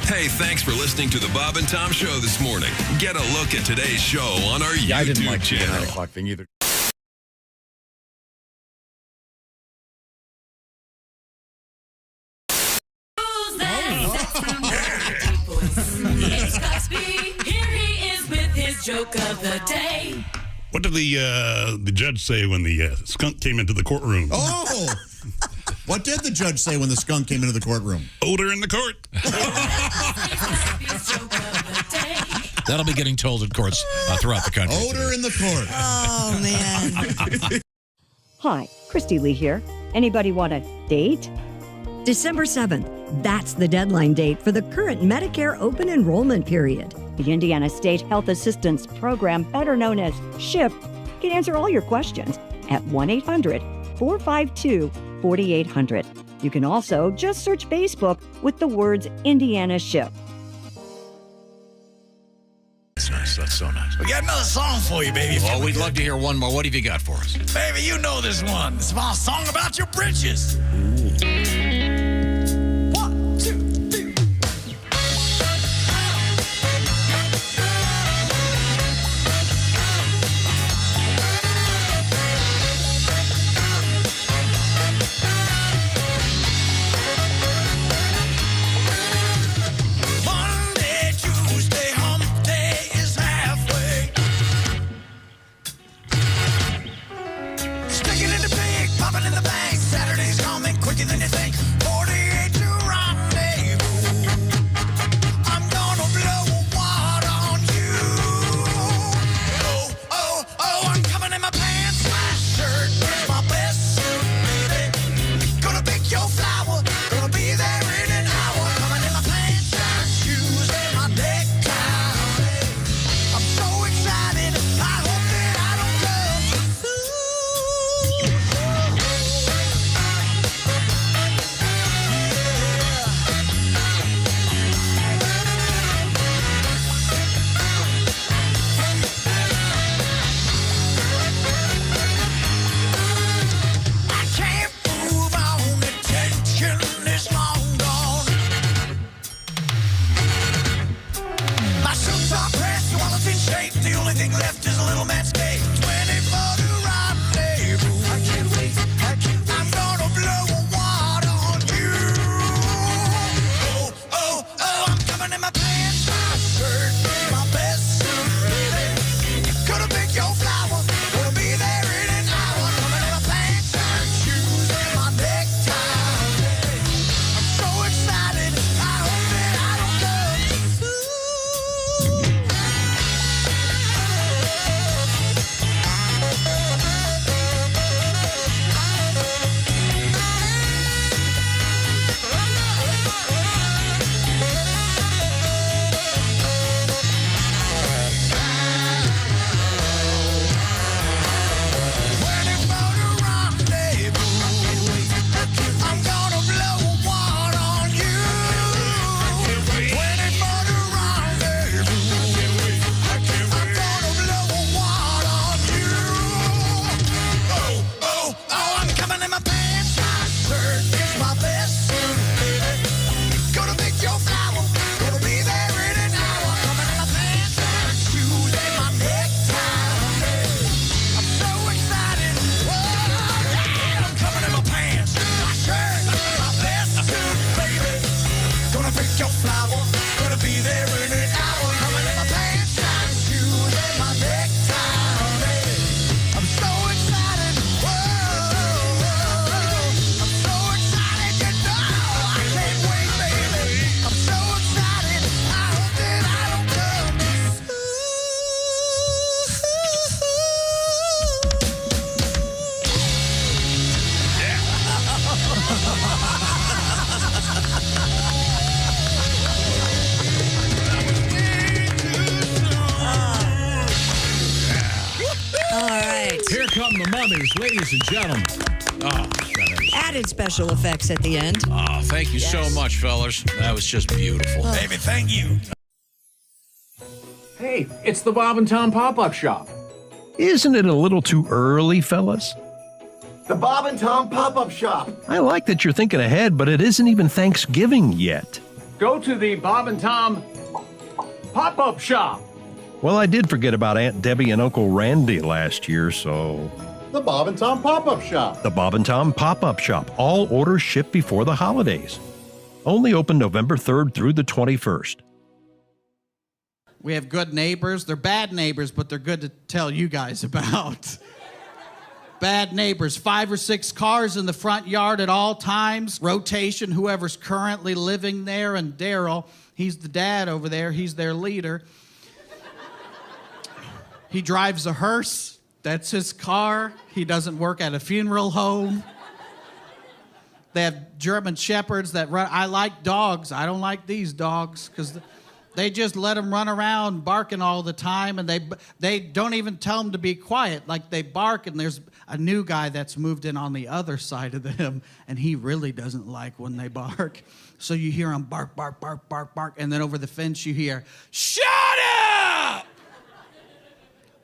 Hey, thanks for listening to the Bob and Tom Show this morning. Get a look at today's show on our YouTube I didn't like the channel. 9 o'clock thing either. Here he is with his joke of the day. What did the judge say when the skunk came into the courtroom? Oh! What did the judge say when the skunk came into the courtroom? Odor in the court. That'll be getting told in courts throughout the country. Odor in the court. Oh, man. Hi, Christy Lee here. Anybody want a date? December 7th. That's the deadline date for the current Medicare open enrollment period. The Indiana State Health Assistance Program, better known as SHIP, can answer all your questions at 1-800-452-4800. You can also just search Facebook with the words Indiana SHIP. That's nice. That's so nice. We got another song for you, baby. Oh, we'd love to hear one more. What have you got for us? Baby, you know this one. It's a song about your britches. Sticking in the pig, popping in the bank. Saturday's coming quicker than you think. come the mummies, ladies and gentlemen. Oh, Added special effects at the end. oh thank you so much, fellas. That was just beautiful. Baby, thank you. Hey, it's the Bob and Tom pop-up shop. Isn't it a little too early, fellas? The Bob and Tom pop-up shop. I like that you're thinking ahead, but it isn't even Thanksgiving yet. Go to the Bob and Tom pop-up shop. Well, I did forget about Aunt Debbie and Uncle Randy last year, so... The Bob and Tom pop-up shop. The Bob and Tom pop-up shop. All orders shipped before the holidays. Only open November 3rd through the 21st. We have good neighbors. They're bad neighbors, but they're good to tell you guys about. Bad neighbors. 5 or 6 cars in the front yard at all times. Rotation, whoever's currently living there. And Daryl, he's the dad over there. He's their leader. He drives a hearse. That's his car. He doesn't work at a funeral home. They have German shepherds that run. I like dogs. I don't like these dogs because they just let them run around barking all the time, and they don't even tell them to be quiet. Like, they bark, and there's a new guy that's moved in on the other side of them, and he really doesn't like when they bark. So you hear them bark, bark, bark, bark, bark, and then over the fence you hear, "Shut up!"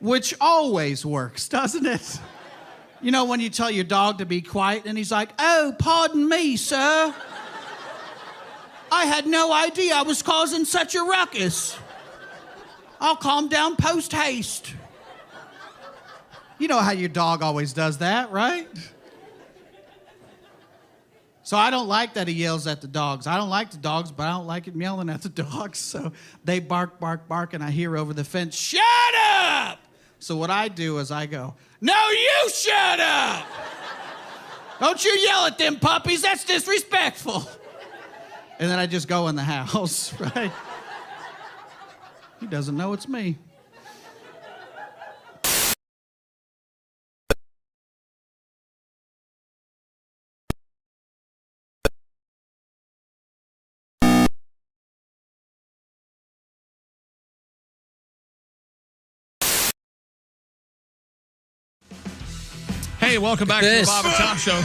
Which always works, doesn't it? You know, when you tell your dog to be quiet, and he's like, "Oh, pardon me, sir. I had no idea I was causing such a ruckus. I'll calm down post haste." You know how your dog always does that, right? So I don't like that he yells at the dogs. I don't like the dogs, but I don't like him yelling at the dogs. So they bark, bark, bark, and I hear over the fence, "Shut up!" So what I do is I go, "No, you shut up! Don't you yell at them puppies, that's disrespectful." And then I just go in the house, right? He doesn't know it's me. Hey, welcome back to the Bob and Tom Show.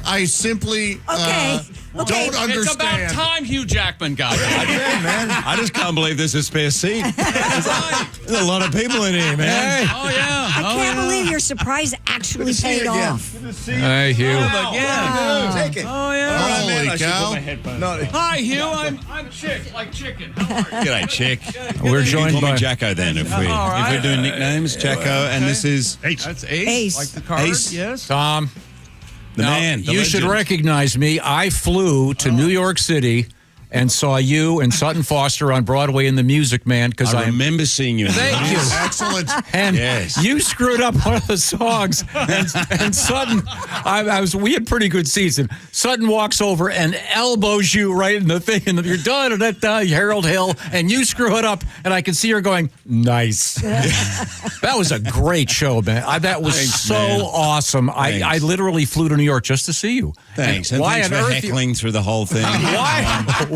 I simply don't understand. It's about time Hugh Jackman got here. Yeah, man. I just can't believe there's a spare seat. There's a lot of people in here, man. Oh, yeah. I can't believe your surprise actually paid off. Hey, Hugh. Wow. Take it. Oh, yeah. Holy man, I should cow. put my headphones on. Hi, Hugh. I'm Chick, like chicken. How are you? G'day, Chick. We're joined Call me by Jacko then, if we're doing nicknames. Jacko, and this is That's Ace. Like the card, Ace. yes. Tom. the man. The you should legend. recognize me. I flew to New York City and saw you and Sutton Foster on Broadway in The Music Man because I remember seeing you. Thank you. Excellent. And Yes. you screwed up one of the songs, and Sutton, we had pretty good seats, and Sutton walks over and elbows you right in the thing, and you're done, Harold Hill, and you screw it up, and I can see her going, nice. That was a great show, man. That was so awesome. I literally flew to New York just to see you. Thanks. And thanks for heckling through the whole thing.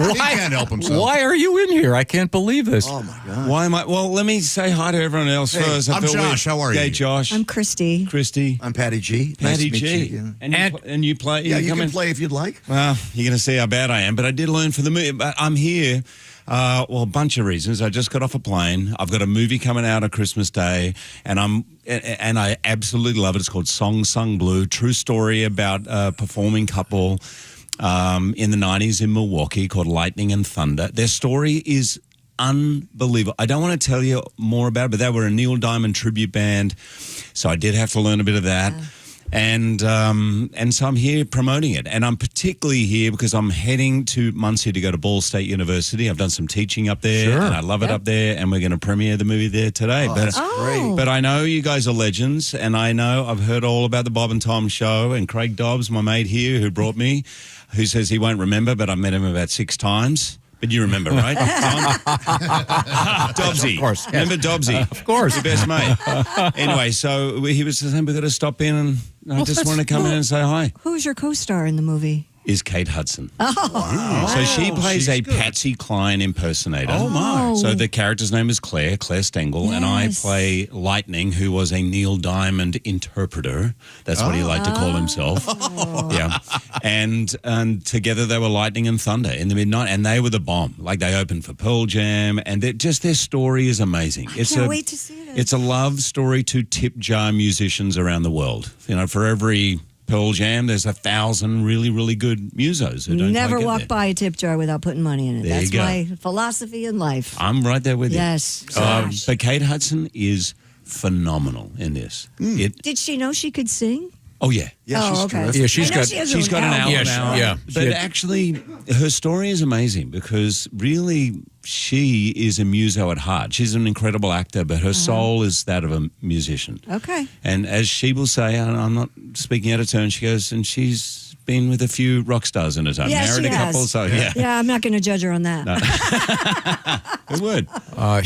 He can't help himself. Why are you in here? I can't believe this. Oh, my God. Why am I? Well, let me say hi to everyone else first. I'm Josh. How are you? Hey, Josh. I'm Christy. Christy. I'm Patty G. Nice Patty to meet G. you. And you play? Yeah, you come can in? play if you'd like. Well, you're going to see how bad I am, but I did learn for the movie. But I'm here. A bunch of reasons. I just got off a plane. I've got a movie coming out on Christmas Day, and I absolutely love it. It's called Song Sung Blue. True story about a performing couple in the 90s in Milwaukee called Lightning and Thunder. Their story is unbelievable. I don't want to tell you more about it, but they were a Neil Diamond tribute band, so I did have to learn a bit of that. And so I'm here promoting it. And I'm particularly here because I'm heading to Muncie to go to Ball State University. I've done some teaching up there, and I love it up there, and we're going to premiere the movie there today. That's great. But I know you guys are legends, and I know I've heard all about the Bob and Tom show, and Craig Dobbs, my mate here who brought me, who says he won't remember, but I've met him about 6 times. But you remember, right, Tom? Dobbsy. Of course. Yes. Remember Dobbsy? Of course. Your best mate. Anyway, so he was saying we've got to stop in, and I just want to come in and say hi. Who's your co-star in the movie? is Kate Hudson. Oh. Wow. So she plays a good. Patsy Cline impersonator. Oh, my. So the character's name is Claire Stengel, and I Yes. play Lightning, who was a Neil Diamond interpreter. That's what he liked to call himself. Yeah. And together they were Lightning and Thunder in the midnight, and they were the bomb. Like they opened for Pearl Jam, and just their story is amazing. I can't wait to see it. It's a love story to tip jar musicians around the world. You know, for every Pearl Jam, there's 1,000 really, really good musos who don't Never quite get walk there. by a tip jar without putting money in it. There you That's go. my philosophy in life. I'm right there with you. Yes. But Kate Hudson is phenomenal in this. Did she know she could sing? Oh yeah, okay. Yeah, she's I know got she has she's her got own an album album. out. But actually, her story is amazing because really, she is a muso at heart. She's an incredible actor, but her soul is that of a musician. Okay. And as she will say, and I'm not speaking out of turn, she goes, and she's been with a few rock stars in her time, Yeah, married she a couple, has. so yeah. Yeah, I'm not going to judge her on that. It would.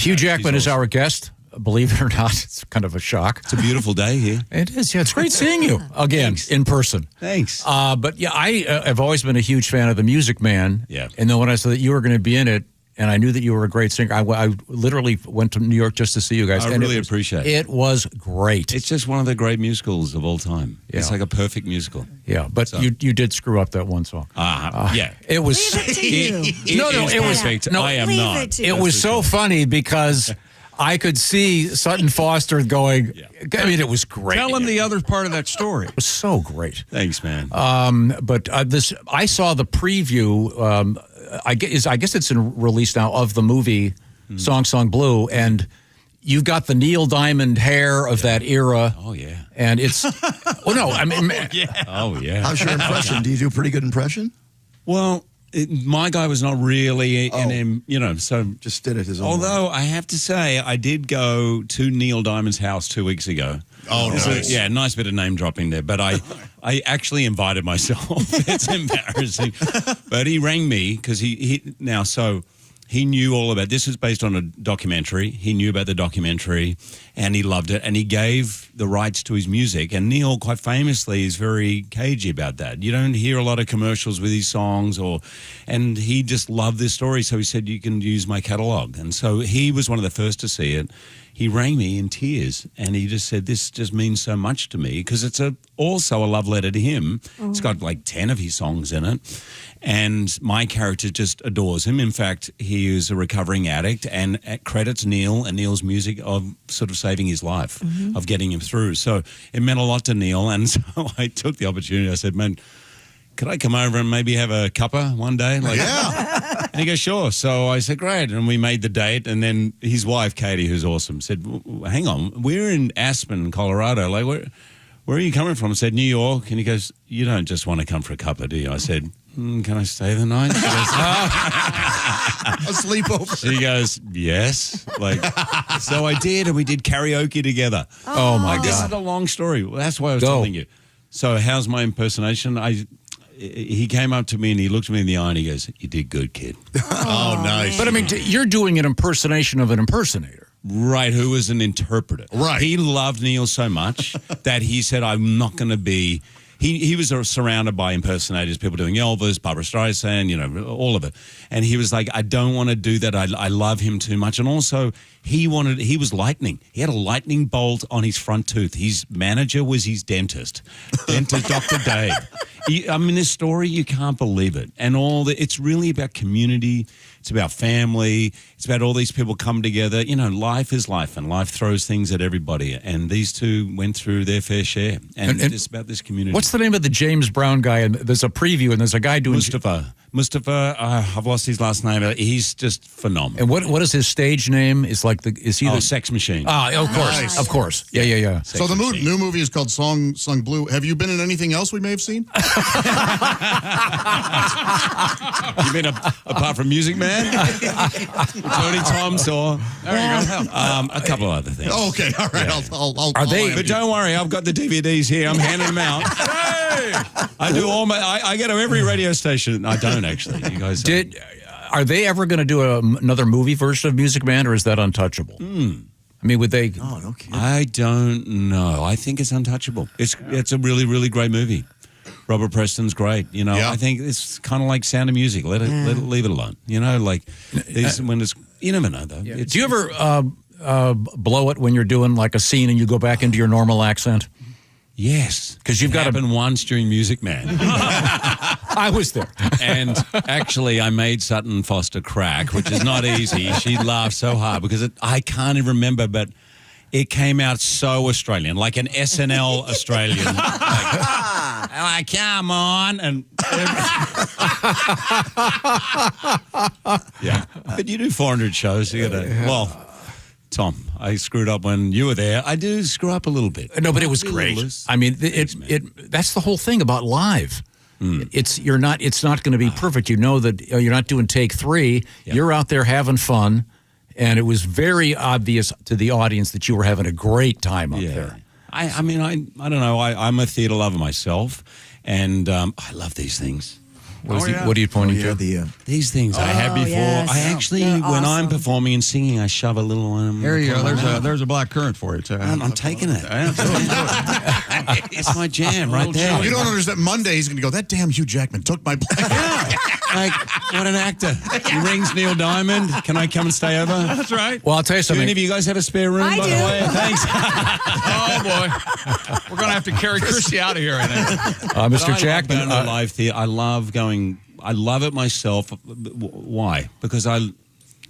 Hugh Jackman is our guest. Believe it or not, it's kind of a shock. It's a beautiful day here. It is. Yeah, it's great seeing you again in person. Thanks. But yeah, I have always been a huge fan of The Music Man. Yeah. And then when I saw that you were going to be in it, and I knew that you were a great singer, I literally went to New York just to see you guys. I and really appreciate it. It was great. It's just one of the great musicals of all time. Yeah. It's like a perfect musical. Yeah, but you did screw up that one song. Yeah. It was. Leave it to you. No, it was perfect. No, I am Leave not. it to It you. was so funny because I could see Sutton Foster going. I mean, it was great. Tell him the other part of that story. It was so great. Thanks, man. But I saw the preview. I guess it's released now of the movie Song Blue, and you've got the Neil Diamond hair of that era. Oh yeah, and it's well, no, I mean, oh yeah. How's your impression? Do you do a pretty good impression? Well, my guy was not really in him, so just did it his own Although I have to say, I did go to Neil Diamond's house 2 weeks ago. Oh, So, nice. yeah, nice bit of name dropping there. But I actually invited myself. It's embarrassing. But he rang me because he knew all about this. Was based on a documentary. He knew about the documentary and he loved it. And he gave the rights to his music. And Neil, quite famously, is very cagey about that. You don't hear a lot of commercials with his songs, and he just loved this story. So he said, "You can use my catalog." And so he was one of the first to see it. He rang me in tears and he just said, "This just means so much to me," because it's also a love letter to him. Oh. It's got like 10 of his songs in it. And my character just adores him. In fact, he is a recovering addict and credits Neil and Neil's music of sort of saving his life, of getting him through. So it meant a lot to Neil. And so I took the opportunity. I said, "Man, could I come over and maybe have a cuppa one day?" Yeah. And he goes, "Sure." So I said, "Great." And we made the date. And then his wife, Katie, who's awesome, said, "Hang on, we're in Aspen, Colorado. Like, where are you coming from?" I said, "New York." And he goes, "You don't just want to come for a cuppa, do you?" I said, "Can I stay the night?" She goes, A sleepover. She goes, "Yes." So I did, and we did karaoke together. Oh my This is God. a long story. That's why I was Go. telling you. So how's my impersonation? He came up to me and he looked me in the eye and he goes, "You did good, kid." Oh, nice. But I mean, you're doing an impersonation of an impersonator. Right, who was an interpreter. Right. He loved Neil so much that he said, "I'm not going to be..." He was surrounded by impersonators, people doing Elvis, Barbara Streisand, all of it. And he was like, "I don't want to do that. I love him too much." And also, he was lightning. He had a lightning bolt on his front tooth. His manager was his dentist Dr. Dave. This story, you can't believe it. And it's really about community. It's about family. It's about all these people come together. Life is life, and life throws things at everybody. And these two went through their fair share. And it's about this community. What's the name of the James Brown guy? And there's a preview, and there's a guy doing Mustafa, I've lost his last name. He's just phenomenal. And what is his stage name? Is he the Sex Machine? Of course, Nice. of course. Yeah. So the new movie is called Song Blue. Have you been in anything else we may have seen? You mean apart from Music Man? Tony Tom's or There you go. a couple of other things. Oh, okay, all right. Yeah. I'll But don't worry, I've got the DVDs here. I'm handing them out. I do all I get to every radio station. I don't actually. You guys Are they ever going to do another movie version of Music Man, or is that untouchable? I mean, would they? Oh, no kidding. I don't know. I think it's untouchable. It's a really, really great movie. Robert Preston's great. You know, I think it's kind of like Sound of Music. Let it leave it alone. You know, like when it's you never know though. Do you ever blow it when you're doing like a scene and you go back into your normal accent? Yes, because you've got happened once during Music Man. I was there, and actually, I made Sutton Foster crack, which is not easy. She laughed so hard because I can't even remember, but it came out so Australian, like an SNL Australian. Like, come on, and yeah. But you do 400 shows, you gotta. Well, Tom, I screwed up when you were there. I do screw up a little bit. No, but it was great. I mean, that's the whole thing about live. It's not going to be perfect. You know that you're not doing take 3. Yep. You're out there having fun, and it was very obvious to the audience that you were having a great time up there. I mean, I don't know. I'm a theater lover myself, and I love these things. What are you pointing to? These things I had before. Yes. I actually, They're when I'm awesome. performing and singing, I shove a little. Here you go. There's a black currant for you, too. I'm taking it. It's my jam right there. You don't understand. Monday he's going to go, that damn Hugh Jackman took my place. Like, what an actor. He rings Neil Diamond. Can I come and stay over? That's right. Well, I'll tell you Do something. any of you guys have a spare room, by the way? Thanks. Oh, boy. We're going to have to carry Christy out of here, I think. Mr. Jackman. I love live theater. I love going. I love it myself. Why? Because I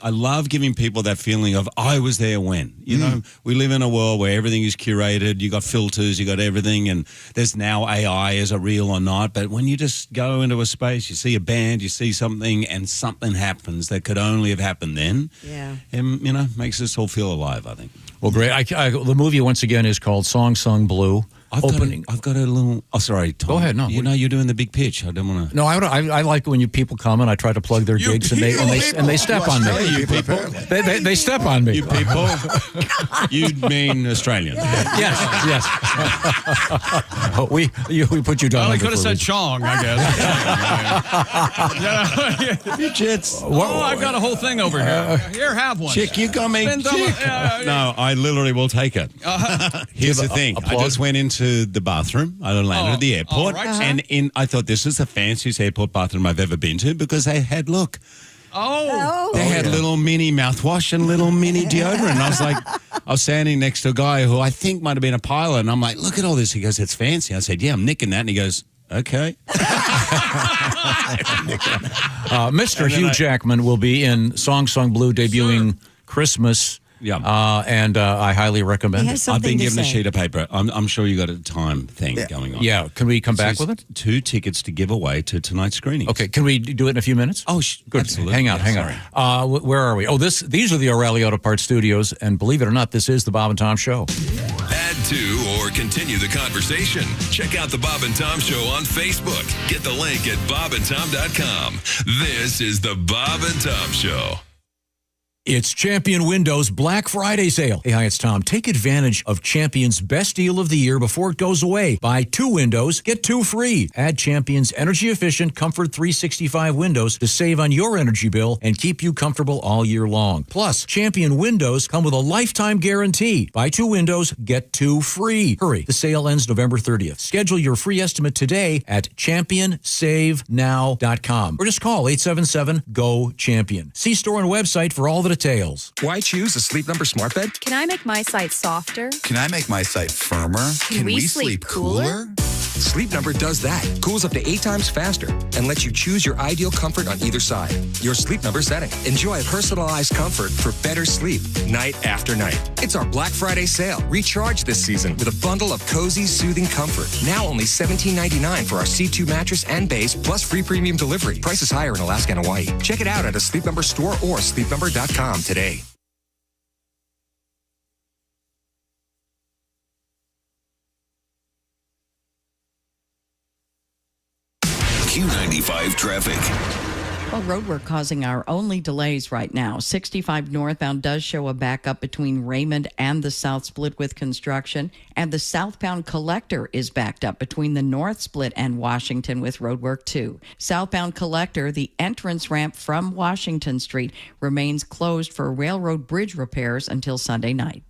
love giving people that feeling of I was there when. You know, we live in a world where everything is curated. You got filters, you got everything, and there's now AI, is it real or not? But when you just go into a space, you see a band, you see something, and something happens that could only have happened then. Yeah, and you know, makes us all feel alive. I think. Well, great. The movie once again is called Song Sung Blue. I've got a little. Oh, sorry, Tom. Go ahead. No, you're doing the big pitch. I don't want to. No, I like when people come and I try to plug their gigs and they step on me. You people. They step on me. You people. You mean Australian? Yes. we put you down. Well, he could have said Chong, I guess. You jits. I've got a whole thing over here. Here, have one. Chick, you got me. No, I literally will take it. Here's the thing. I just went into the bathroom. I landed at the airport, and I thought this was the fanciest airport bathroom I've ever been to because they had they had little mini mouthwash and little mini deodorant. And I was standing next to a guy who I think might have been a pilot, and I'm like, look at all this. He goes, it's fancy. I said, yeah, I'm nicking that. And he goes, okay. Mr. Hugh Jackman will be in Song Sung Blue debuting Christmas. Yeah, and I highly recommend it. I've been given a sheet of paper. I'm sure you got a time thing going on. Yeah, can we come back with it? 2 tickets to give away to tonight's screening. Okay, can we do it in a few minutes? Oh, good. Absolutely. Hang on. Where are we? Oh, these are the O'Reilly Auto Parts Studios, and believe it or not, this is the Bob and Tom Show. Add to or continue the conversation. Check out the Bob and Tom Show on Facebook. Get the link at bobandtom.com. This is the Bob and Tom Show. It's Champion Windows Black Friday sale. Hey, hi, it's Tom. Take advantage of Champion's best deal of the year before it goes away. Buy 2 windows, get 2 free. Add Champion's energy-efficient Comfort 365 windows to save on your energy bill and keep you comfortable all year long. Plus, Champion windows come with a lifetime guarantee. Buy 2 windows, get 2 free. Hurry, the sale ends November 30th. Schedule your free estimate today at championsavenow.com or just call 877-GO-CHAMPION. See store and website for all the details. Why choose a Sleep Number smart bed? Can I make my site softer? Can I make my site firmer? Can we sleep cooler? Sleep Number does that. Cools up to 8 times faster and lets you choose your ideal comfort on either side. Your Sleep Number setting. Enjoy personalized comfort for better sleep night after night. It's our Black Friday sale. Recharge this season with a bundle of cozy, soothing comfort. Now only $17.99 for our C2 mattress and base plus free premium delivery. Prices higher in Alaska and Hawaii. Check it out at a Sleep Number store or sleepnumber.com today. Q95 traffic. Well, road work causing our only delays right now. 65 northbound does show a backup between Raymond and the south split with construction, and the southbound collector is backed up between the north split and Washington with road work too. Southbound collector, the entrance ramp from Washington Street, remains closed for railroad bridge repairs until Sunday night.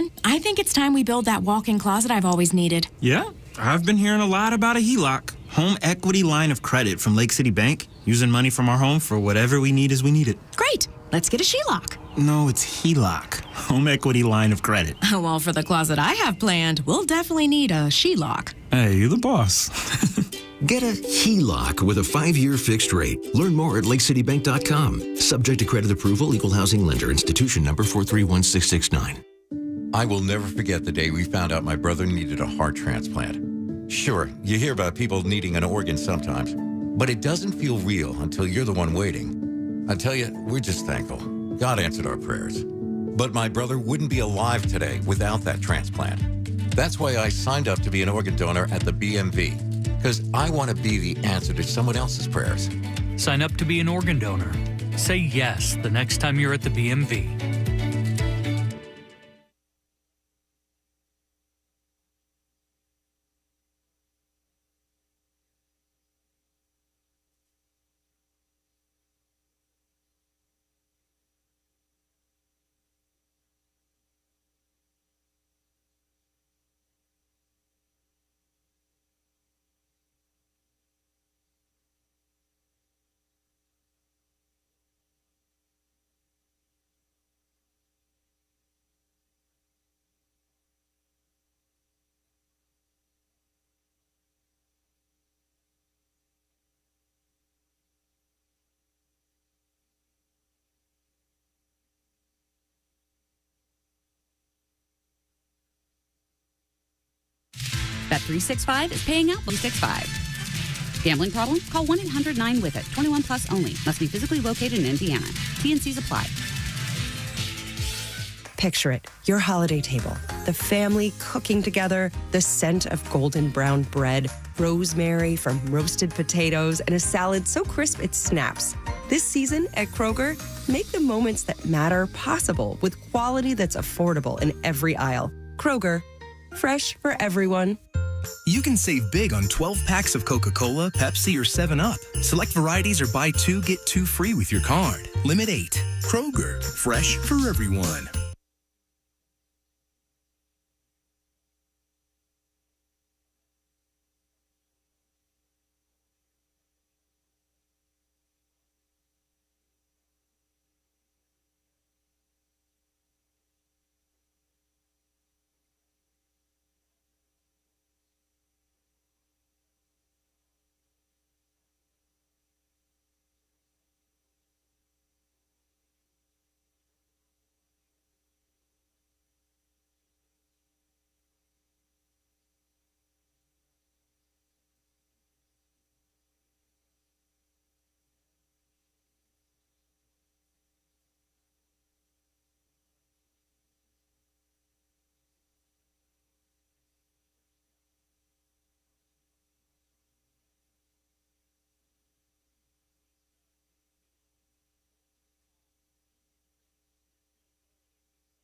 John, I think it's time we build that walk-in closet I've always needed. Yeah, I've been hearing a lot about a HELOC, home equity line of credit from Lake City Bank, using money from our home for whatever we need as we need it. Great. Let's get a SHELOC. No, it's HELOC, home equity line of credit. Well, for the closet I have planned, we'll definitely need a SHELOC. Hey, you're the boss. Get a HELOC with a 5-year fixed rate. Learn more at lakecitybank.com. Subject to credit approval, equal housing lender, institution number 431669. I will never forget the day we found out my brother needed a heart transplant. Sure, you hear about people needing an organ sometimes, but it doesn't feel real until you're the one waiting. I tell you, we're just thankful. God answered our prayers. But my brother wouldn't be alive today without that transplant. That's why I signed up to be an organ donor at the BMV. Because I want to be the answer to someone else's prayers. Sign up to be an organ donor. Say yes the next time you're at the BMV. Bet365 is paying out Bet365. Gambling problem? Call 1-800-9-WITH-IT. 21 plus only. Must be physically located in Indiana. T&Cs apply. Picture it, your holiday table, the family cooking together, the scent of golden brown bread, rosemary from roasted potatoes, and a salad so crisp it snaps. This season at Kroger, make the moments that matter possible with quality that's affordable in every aisle. Kroger, fresh for everyone. You can save big on 12 packs of Coca-Cola, Pepsi, or 7-Up. Select varieties or buy 2, get 2 free with your card. Limit 8. Kroger, fresh for everyone.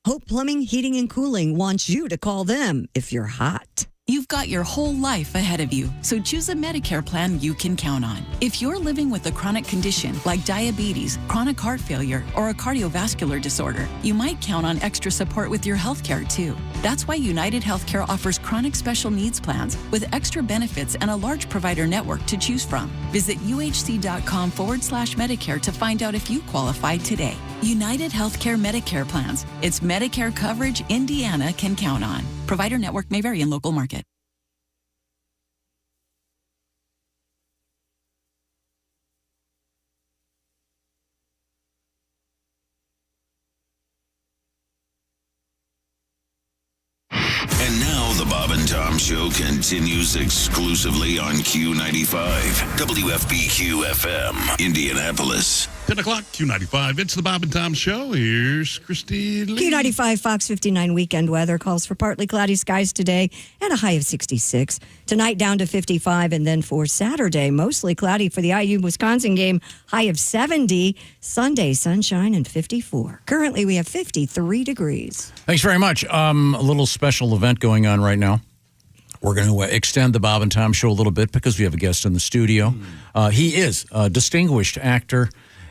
Hope Plumbing, Heating, and Cooling wants you to call them if you're hot. You've got your whole life ahead of you, so choose a Medicare plan you can count on. If you're living with a chronic condition like diabetes, chronic heart failure, or a cardiovascular disorder, you might count on extra support with your healthcare too. That's why United Healthcare offers chronic special needs plans with extra benefits and a large provider network to choose from. Visit uhc.com/Medicare to find out if you qualify today. United Healthcare Medicare plans. It's Medicare coverage Indiana can count on. Provider network may vary in local market. And now the Bob and Tom Show continues exclusively on Q95, WFBQ FM, Indianapolis. 10 o'clock, Q95. It's the Bob and Tom Show. Here's Christine Lee. Q95 Fox 59 weekend weather calls for partly cloudy skies today and a high of 66. Tonight down to 55, and then for Saturday, mostly cloudy for the IU-Wisconsin game, high of 70. Sunday, sunshine and 54. Currently, we have 53 degrees. Thanks very much. A little special event going on right now. We're going to extend the Bob and Tom Show a little bit because we have a guest in the studio. He is a distinguished actor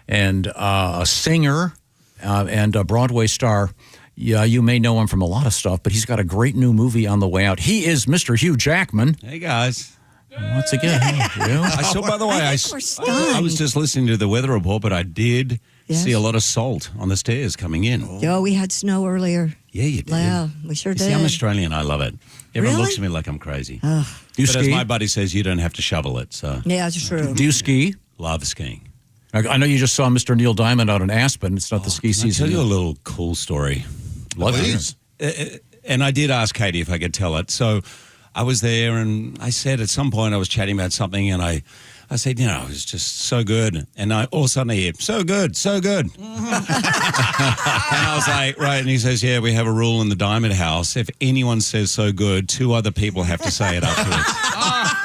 and a singer and a Broadway star. Yeah, you may know him from a lot of stuff, but he's got a great new movie on the way out. He is Mr. Hugh Jackman. Hey, guys. Once again, I saw, by the way, I was just listening to the weather report, but I did see a lot of salt on the stairs coming in. Oh, we had snow earlier. Yeah, you did. Yeah, we sure did. See, I'm Australian. I love it. Everyone Really? looks at me like I'm crazy. You but ski? as my buddy says, you don't have to shovel it. So Yeah, that's true. Do you ski? Love skiing. I know you just saw Mr. Neil Diamond out in Aspen. It's not the ski I'll season. tell you a little cool story. Please. And I did ask Katie if I could tell it. So I was there, and I said at some point I was chatting about something, and I said, you know, it was just so good. And all of a sudden I hear, so good, so good. And I was like, right. And he says, yeah, we have a rule in the Diamond House. If anyone says so good, 2 other people have to say it afterwards.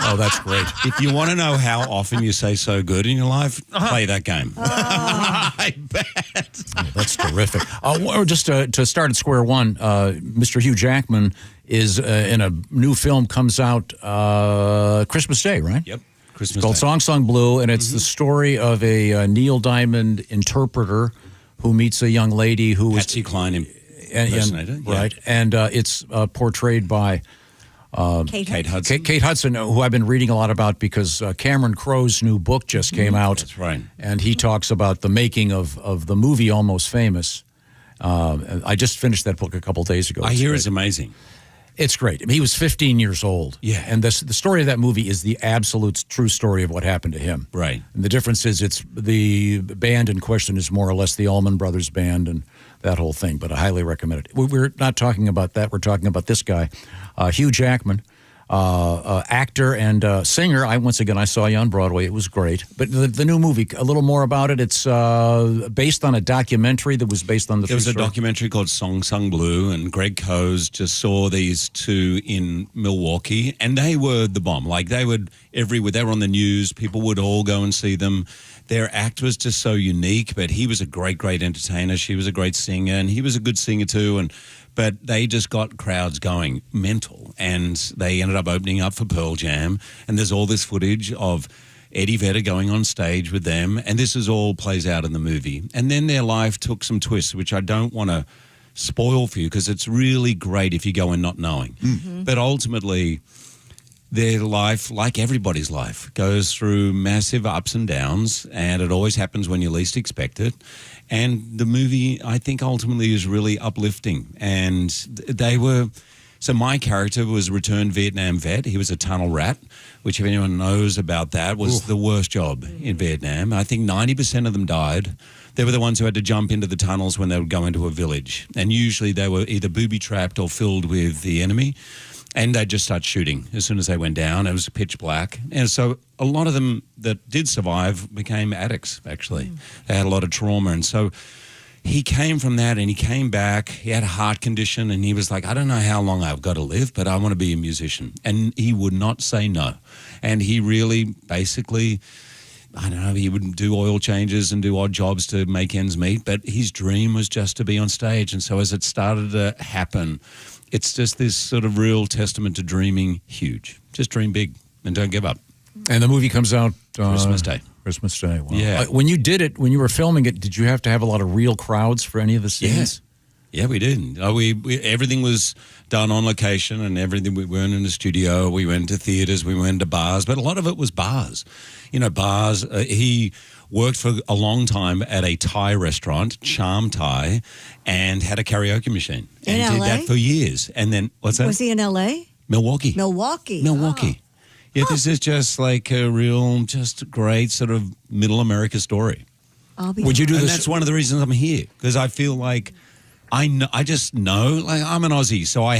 Oh, that's great. If you want to know how often you say so good in your life, play that game. I bet. Oh, that's terrific. Or just to start at square one, Mr. Hugh Jackman is in a new film, comes out Christmas Day, right? Yep. It's called Song Sung Blue, and it's the story of a Neil Diamond interpreter who meets a young lady who was Patsy Cline impersonator, right? And it's portrayed by Kate Hudson. Kate Hudson, who I've been reading a lot about because Cameron Crowe's new book just came out. That's right. And he talks about the making of the movie Almost Famous. I just finished that book a couple days ago. I hear it's amazing. It's great. I mean, he was 15 years old. Yeah. And the story of that movie is the absolute true story of what happened to him. Right. And the difference is it's the band in question is more or less the Allman Brothers Band and that whole thing, but I highly recommend it. We're not talking about that. We're talking about this guy, Hugh Jackman, actor and singer. I saw you on Broadway. It was great. But the new movie, a little more about it. It's based on a documentary that was based on the. There was a documentary called Song Sung Blue, and Greg Coase just saw these 2 in Milwaukee, and they were the bomb. Like they were everywhere. They were on the news. People would all go and see them. Their act was just so unique, but he was a great, great entertainer. She was a great singer, and he was a good singer too. But they just got crowds going mental, and they ended up opening up for Pearl Jam. And there's all this footage of Eddie Vedder going on stage with them, and this is all plays out in the movie. And then their life took some twists, which I don't want to spoil for you because it's really great if you go in not knowing. Mm-hmm. But ultimately, their life, like everybody's life, goes through massive ups and downs, and it always happens when you least expect it. And the movie, I think, ultimately is really uplifting. And they were... So my character was a returned Vietnam vet. He was a tunnel rat, which if anyone knows about that, was the worst job in Vietnam. I think 90% of them died. They were the ones who had to jump into the tunnels when they would go into a village. And usually they were either booby-trapped or filled with the enemy. And they'd just start shooting as soon as they went down. It was pitch black. And so a lot of them that did survive became addicts, actually. They had a lot of trauma. And so he came from that, and he came back. He had a heart condition, and he was like, I don't know how long I've got to live, but I want to be a musician. And he would not say no. And he really basically, I don't know, he would do oil changes and do odd jobs to make ends meet, but his dream was just to be on stage. And so as it started to happen, it's just this sort of real testament to dreaming huge. Just dream big and don't give up. And the movie comes out Christmas Day. Christmas Day. Wow. Yeah. When you did it, when you were filming it, did you have to have a lot of real crowds for any of the scenes? Yeah, we did. We everything was done on location, and everything. We weren't in the studio. We went to theaters. We went to bars, but a lot of it was bars. You know, bars. He worked for a long time at a Thai restaurant, Charm Thai, and had a karaoke machine. In and LA? did that for years. And then, what's that? Was he in L.A.? Milwaukee. Milwaukee. Yeah, this is just like a real, just great sort of middle America story. Would you do and this? that's one of the reasons I'm here, because I feel like I just know, like I'm an Aussie, so I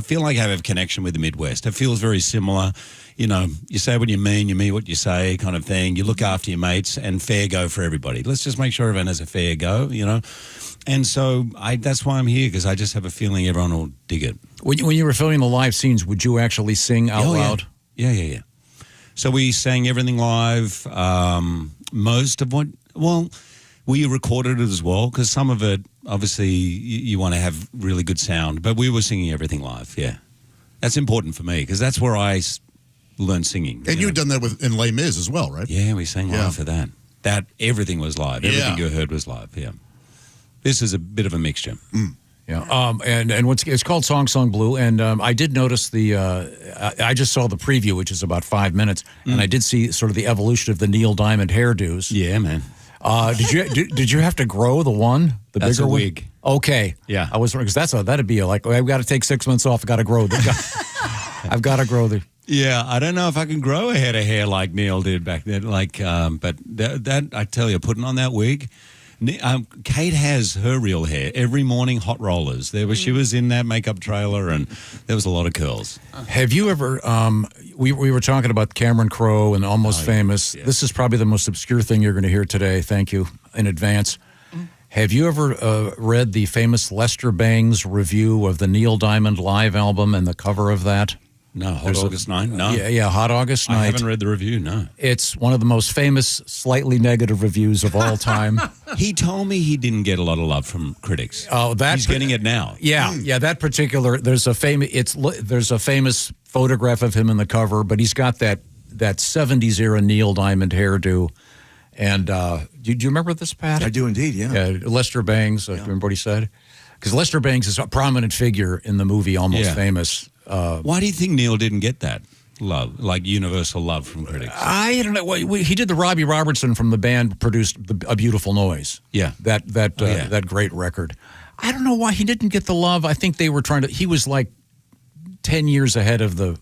feel like I have a connection with the Midwest. It feels very similar. You know, you say what you mean what you say kind of thing. You look after your mates, and fair go for everybody. Let's just make sure everyone has a fair go, you know. And so that's why I'm here, because I just have a feeling everyone will dig it. When you were filming the live scenes, would you actually sing out loud? Yeah. So we sang everything live. Most of what, well, we recorded it as well, because some of it, obviously, you want to have really good sound. But we were singing everything live, yeah. That's important for me, because that's where I learned singing. And you'd done that in Les Mis as well, right? Yeah, we sang live for that. Everything was live. Everything you heard was live, yeah. This is a bit of a mixture. Yeah, and it's called Song Blue, and I did notice I just saw the preview, which is about 5 minutes, and I did see sort of the evolution of the Neil Diamond hairdos. Yeah, man. Did you have to grow the That's bigger a wig? Okay, Yeah. I was because that'd be like I've got to take 6 months off. I've got to grow I've got to grow the. Yeah, I don't know if I can grow a head of hair like Neil did back then. But that I tell you, putting on that wig. Kate has her real hair every morning. Hot rollers. She was in that makeup trailer, and there was a lot of curls. Have you ever? We were talking about Cameron Crowe and Almost Famous. Yeah. This is probably the most obscure thing you're going to hear today. Thank you in advance. Have you ever read the famous Lester Bangs review of the Neil Diamond live album and the cover of that? No, Hot August Night? No. Yeah, Hot August Night. I haven't read the review, no. It's one of the most famous, slightly negative reviews of all time. He told me he didn't get a lot of love from critics. Oh, he's getting it now. Yeah, that particular, there's a famous photograph of him in the cover, but he's got that 70s era Neil Diamond hairdo. And do you remember this, Pat? I do indeed, yeah. Lester Bangs, remember what he said? Because Lester Bangs is a prominent figure in the movie Almost Famous. Why do you think Neil didn't get that love, like universal love from critics? I don't know. He did the Robbie Robertson from the band produced A Beautiful Noise. Yeah. That great record. I don't know why he didn't get the love. I think they were he was like 10 years ahead of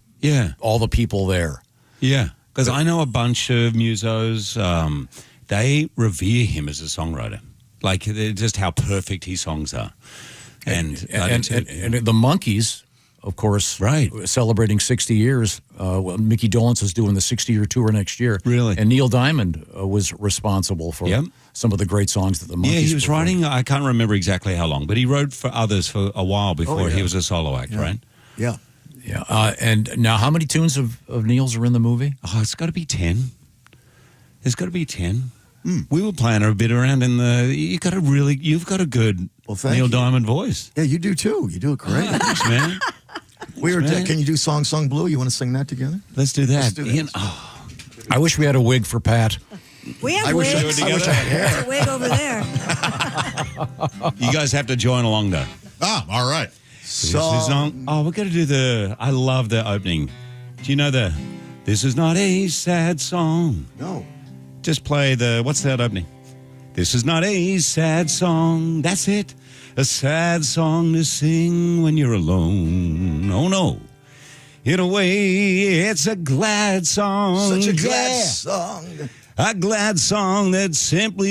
all the people there. Yeah. Because I know a bunch of musos, they revere him as a songwriter. Like, just how perfect his songs are. And the Monkees, of course, right, celebrating 60 years. Mickey Dolenz is doing the 60-year tour next year. Really? And Neil Diamond was responsible for some of the great songs that the Monkees. Yeah, he was performed. writing, I can't remember exactly how long, but he wrote for others for a while before he was a solo act, right? Yeah. Yeah. And now how many tunes of Neil's are in the movie? Oh, it's got to be 10. There's got to be 10. We were playing a bit around in you've got a good Neil Diamond voice. Yeah, you do too. You do it great. Thanks, man. Can you do Song Blue? You want to sing that together? Let's do that. I wish we had a wig for Pat. We have wigs. I wish I had hair. There's a wig over there. You guys have to join along, though. All right. We're going to do I love the opening. Do you know this is not a sad song? No. Just play what's that opening? This is not a sad song. That's it. A sad song to sing when you're alone. Oh, no. In a way, it's a glad song. Such a glad song. A glad song a simple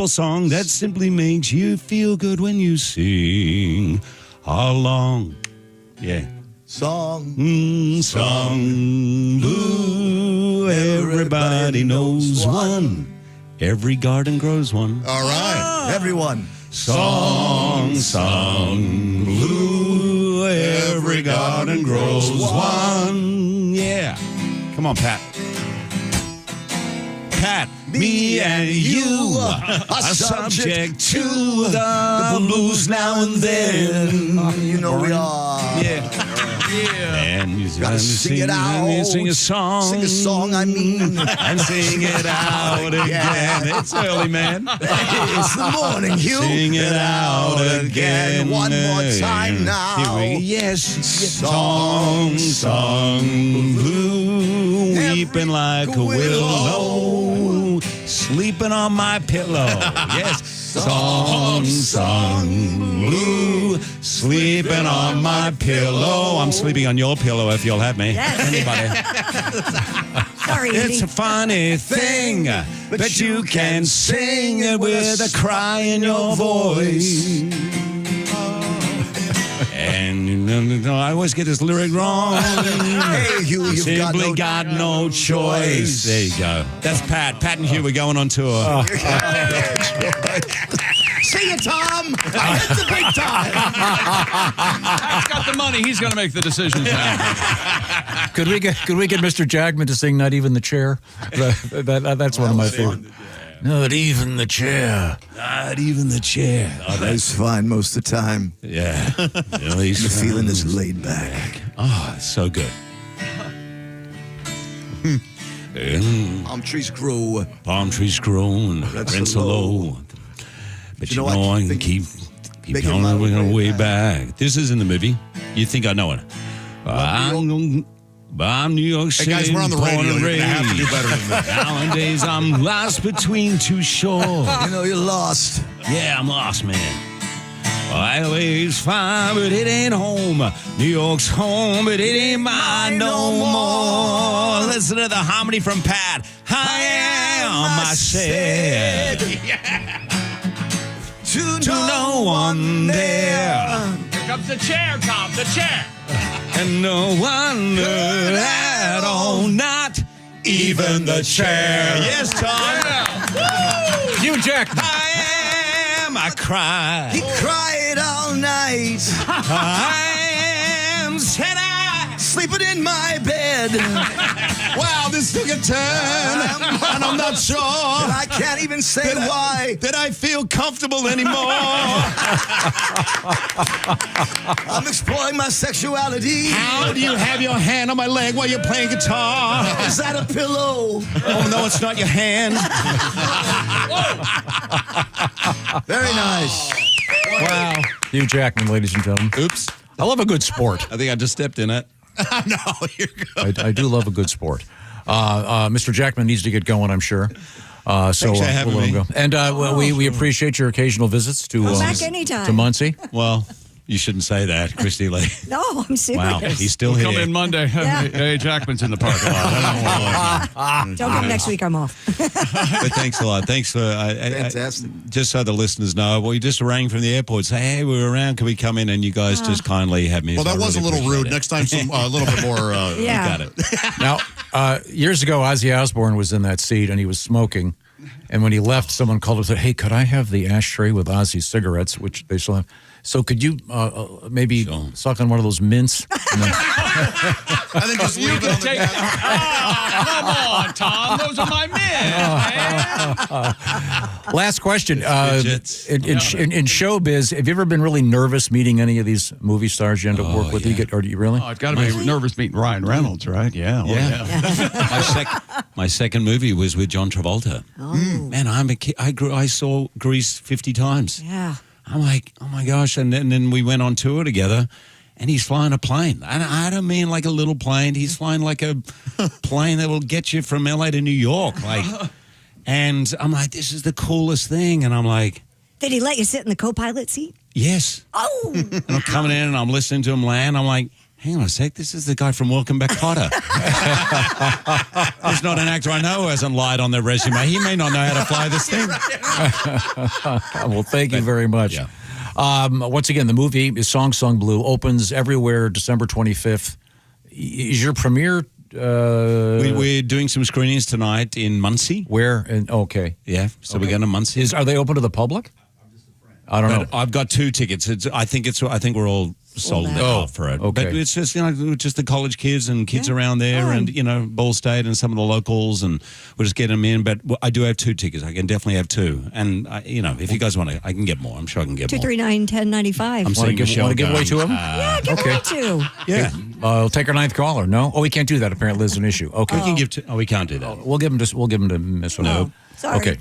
song that simply makes you feel good when you sing along. Yeah. Song blue, everybody knows one. Every garden grows one. All right. Everyone. Song blue, every garden grows one. Yeah. Come on, Pat. Pat, me and you are subject to the blues now and then. You know we are. Yeah. And you gotta sing it out. You sing a song. Sing a song, I mean. And sing it out again. It's early, man. It's the morning, Hugh. Sing it out again. One more time now. Yes. Song blue, weeping like a willow, sleeping on my pillow. Yes. Song blue, sleeping on my pillow. I'm sleeping on your pillow if you'll have me. Yes. Anybody? Sorry, Andy. It's a funny thing, but you can sing it with a cry in your voice. And I always get this lyric wrong. Hey, Hugh, you've Simply got no choice. There you go. That's Pat. Pat and Hugh, we're going on tour. See you, Tom. It's a big time. Pat's got the money. He's going to make the decisions now. Could we get Mr. Jackman to sing "Not Even the Chair"? That's one of my favorite. Not even the chair. Not even the chair. Oh, that's fine most of the time. Yeah. The feeling is laid back. Oh, it's so good. Palm trees grow. Palm trees grow and rents are low. But you know I can keep Keep going, we're going way back. This is in the movie. You think I know it. I'm New York City. Hey, guys, we're on the radio. You're going to have to do better than that. Nowadays, I'm lost between two shores. You know you're lost. Yeah, I'm lost, man. Highway's fine, but it ain't home. New York's home, but it ain't mine no more. Listen to the harmony from Pat. I am, I said. To no one there. Here comes the chair, Tom, the chair. And no one at all, not even the chair. Yes, Tom. Yeah. Hugh Jackman. I cried. He cried all night. I'm said I sleeping in my bed. Wow, this took a turn, and I'm not sure. And I can't even say why. That I feel comfortable anymore. I'm exploring my sexuality. How do you have your hand on my leg while you're playing guitar? Is that a pillow? Oh, no, it's not your hand. Very nice. Wow. Hugh Jackman, ladies and gentlemen. Oops. I love a good sport. I think I just stepped in it. No, you're good. I do love a good sport. Mr. Jackman needs to get going, I'm sure. Thanks for having we'll let him me. go. And we appreciate your occasional visits to back anytime. to Muncie. Well, you shouldn't say that, Christy Lee. No, I'm serious. Wow, he's still We'll here. come in Monday. Yeah. Hey, Jackman's in the parking lot. Don't come next week. I'm off. But thanks a lot. Thanks for Fantastic. just so the listeners know, we just rang from the airport. Say, hey, we were around. Can we come in? And you guys just kindly had me. Well, so that I was really a little appreciate rude. it. Next time, a little bit more. Yeah. You got it. Now, years ago, Ozzy Osbourne was in that seat and he was smoking. And when he left, someone called and said, hey, could I have the ashtray with Ozzy's cigarettes, which they still have? So could you maybe suck on one of those mints? And then just leave it on the desk. Come on, Tom. Those are my men. Last question. Fidgets. In showbiz, have you ever been really nervous meeting any of these movie stars you end up work with? Yeah. Or do you really? Oh, I've got to be nervous meeting Ryan Reynolds, right? Yeah. Oh, Yeah. My second movie was with John Travolta. Oh. Man, I'm a kid. I saw Grease 50 times. Yeah. I'm like, oh my gosh. And then we went on tour together, and he's flying a plane. I don't mean like a little plane. He's flying like a plane that will get you from LA to New York. And I'm like, this is the coolest thing. And I'm like, Did he let you sit in the co-pilot seat? yes. Oh. And I'm coming in and I'm listening to him land. I'm like, hang on a sec, this is the guy from Welcome Back, Kotter. There's not an actor I know who hasn't lied on their resume. He may not know how to fly this thing. Well, thank you very much. Yeah. Once again, the movie is Song Sung Blue, opens everywhere December 25th. Is your premiere? We're doing some screenings tonight in Muncie. Where? Okay. Yeah, so we're going to Muncie. Are they open to the public? I don't know. I've got 2 tickets. I think we're all sold out for it. Okay. But it's just just the college kids and kids around there, and Ball State and some of the locals, and we'll just get them in. But I do have 2 tickets. I can definitely have 2, and if you guys want to, I can get more. I'm sure I can get more. 239-1095. I'm seeing Michelle. Want to give away to him? Yeah, give away to. Yeah. I'll take our 9th caller. No? Oh, we can't do that. Apparently, there's an issue. Okay. We can give. We can't do that. We'll give them to Miss. No. Sorry. Okay.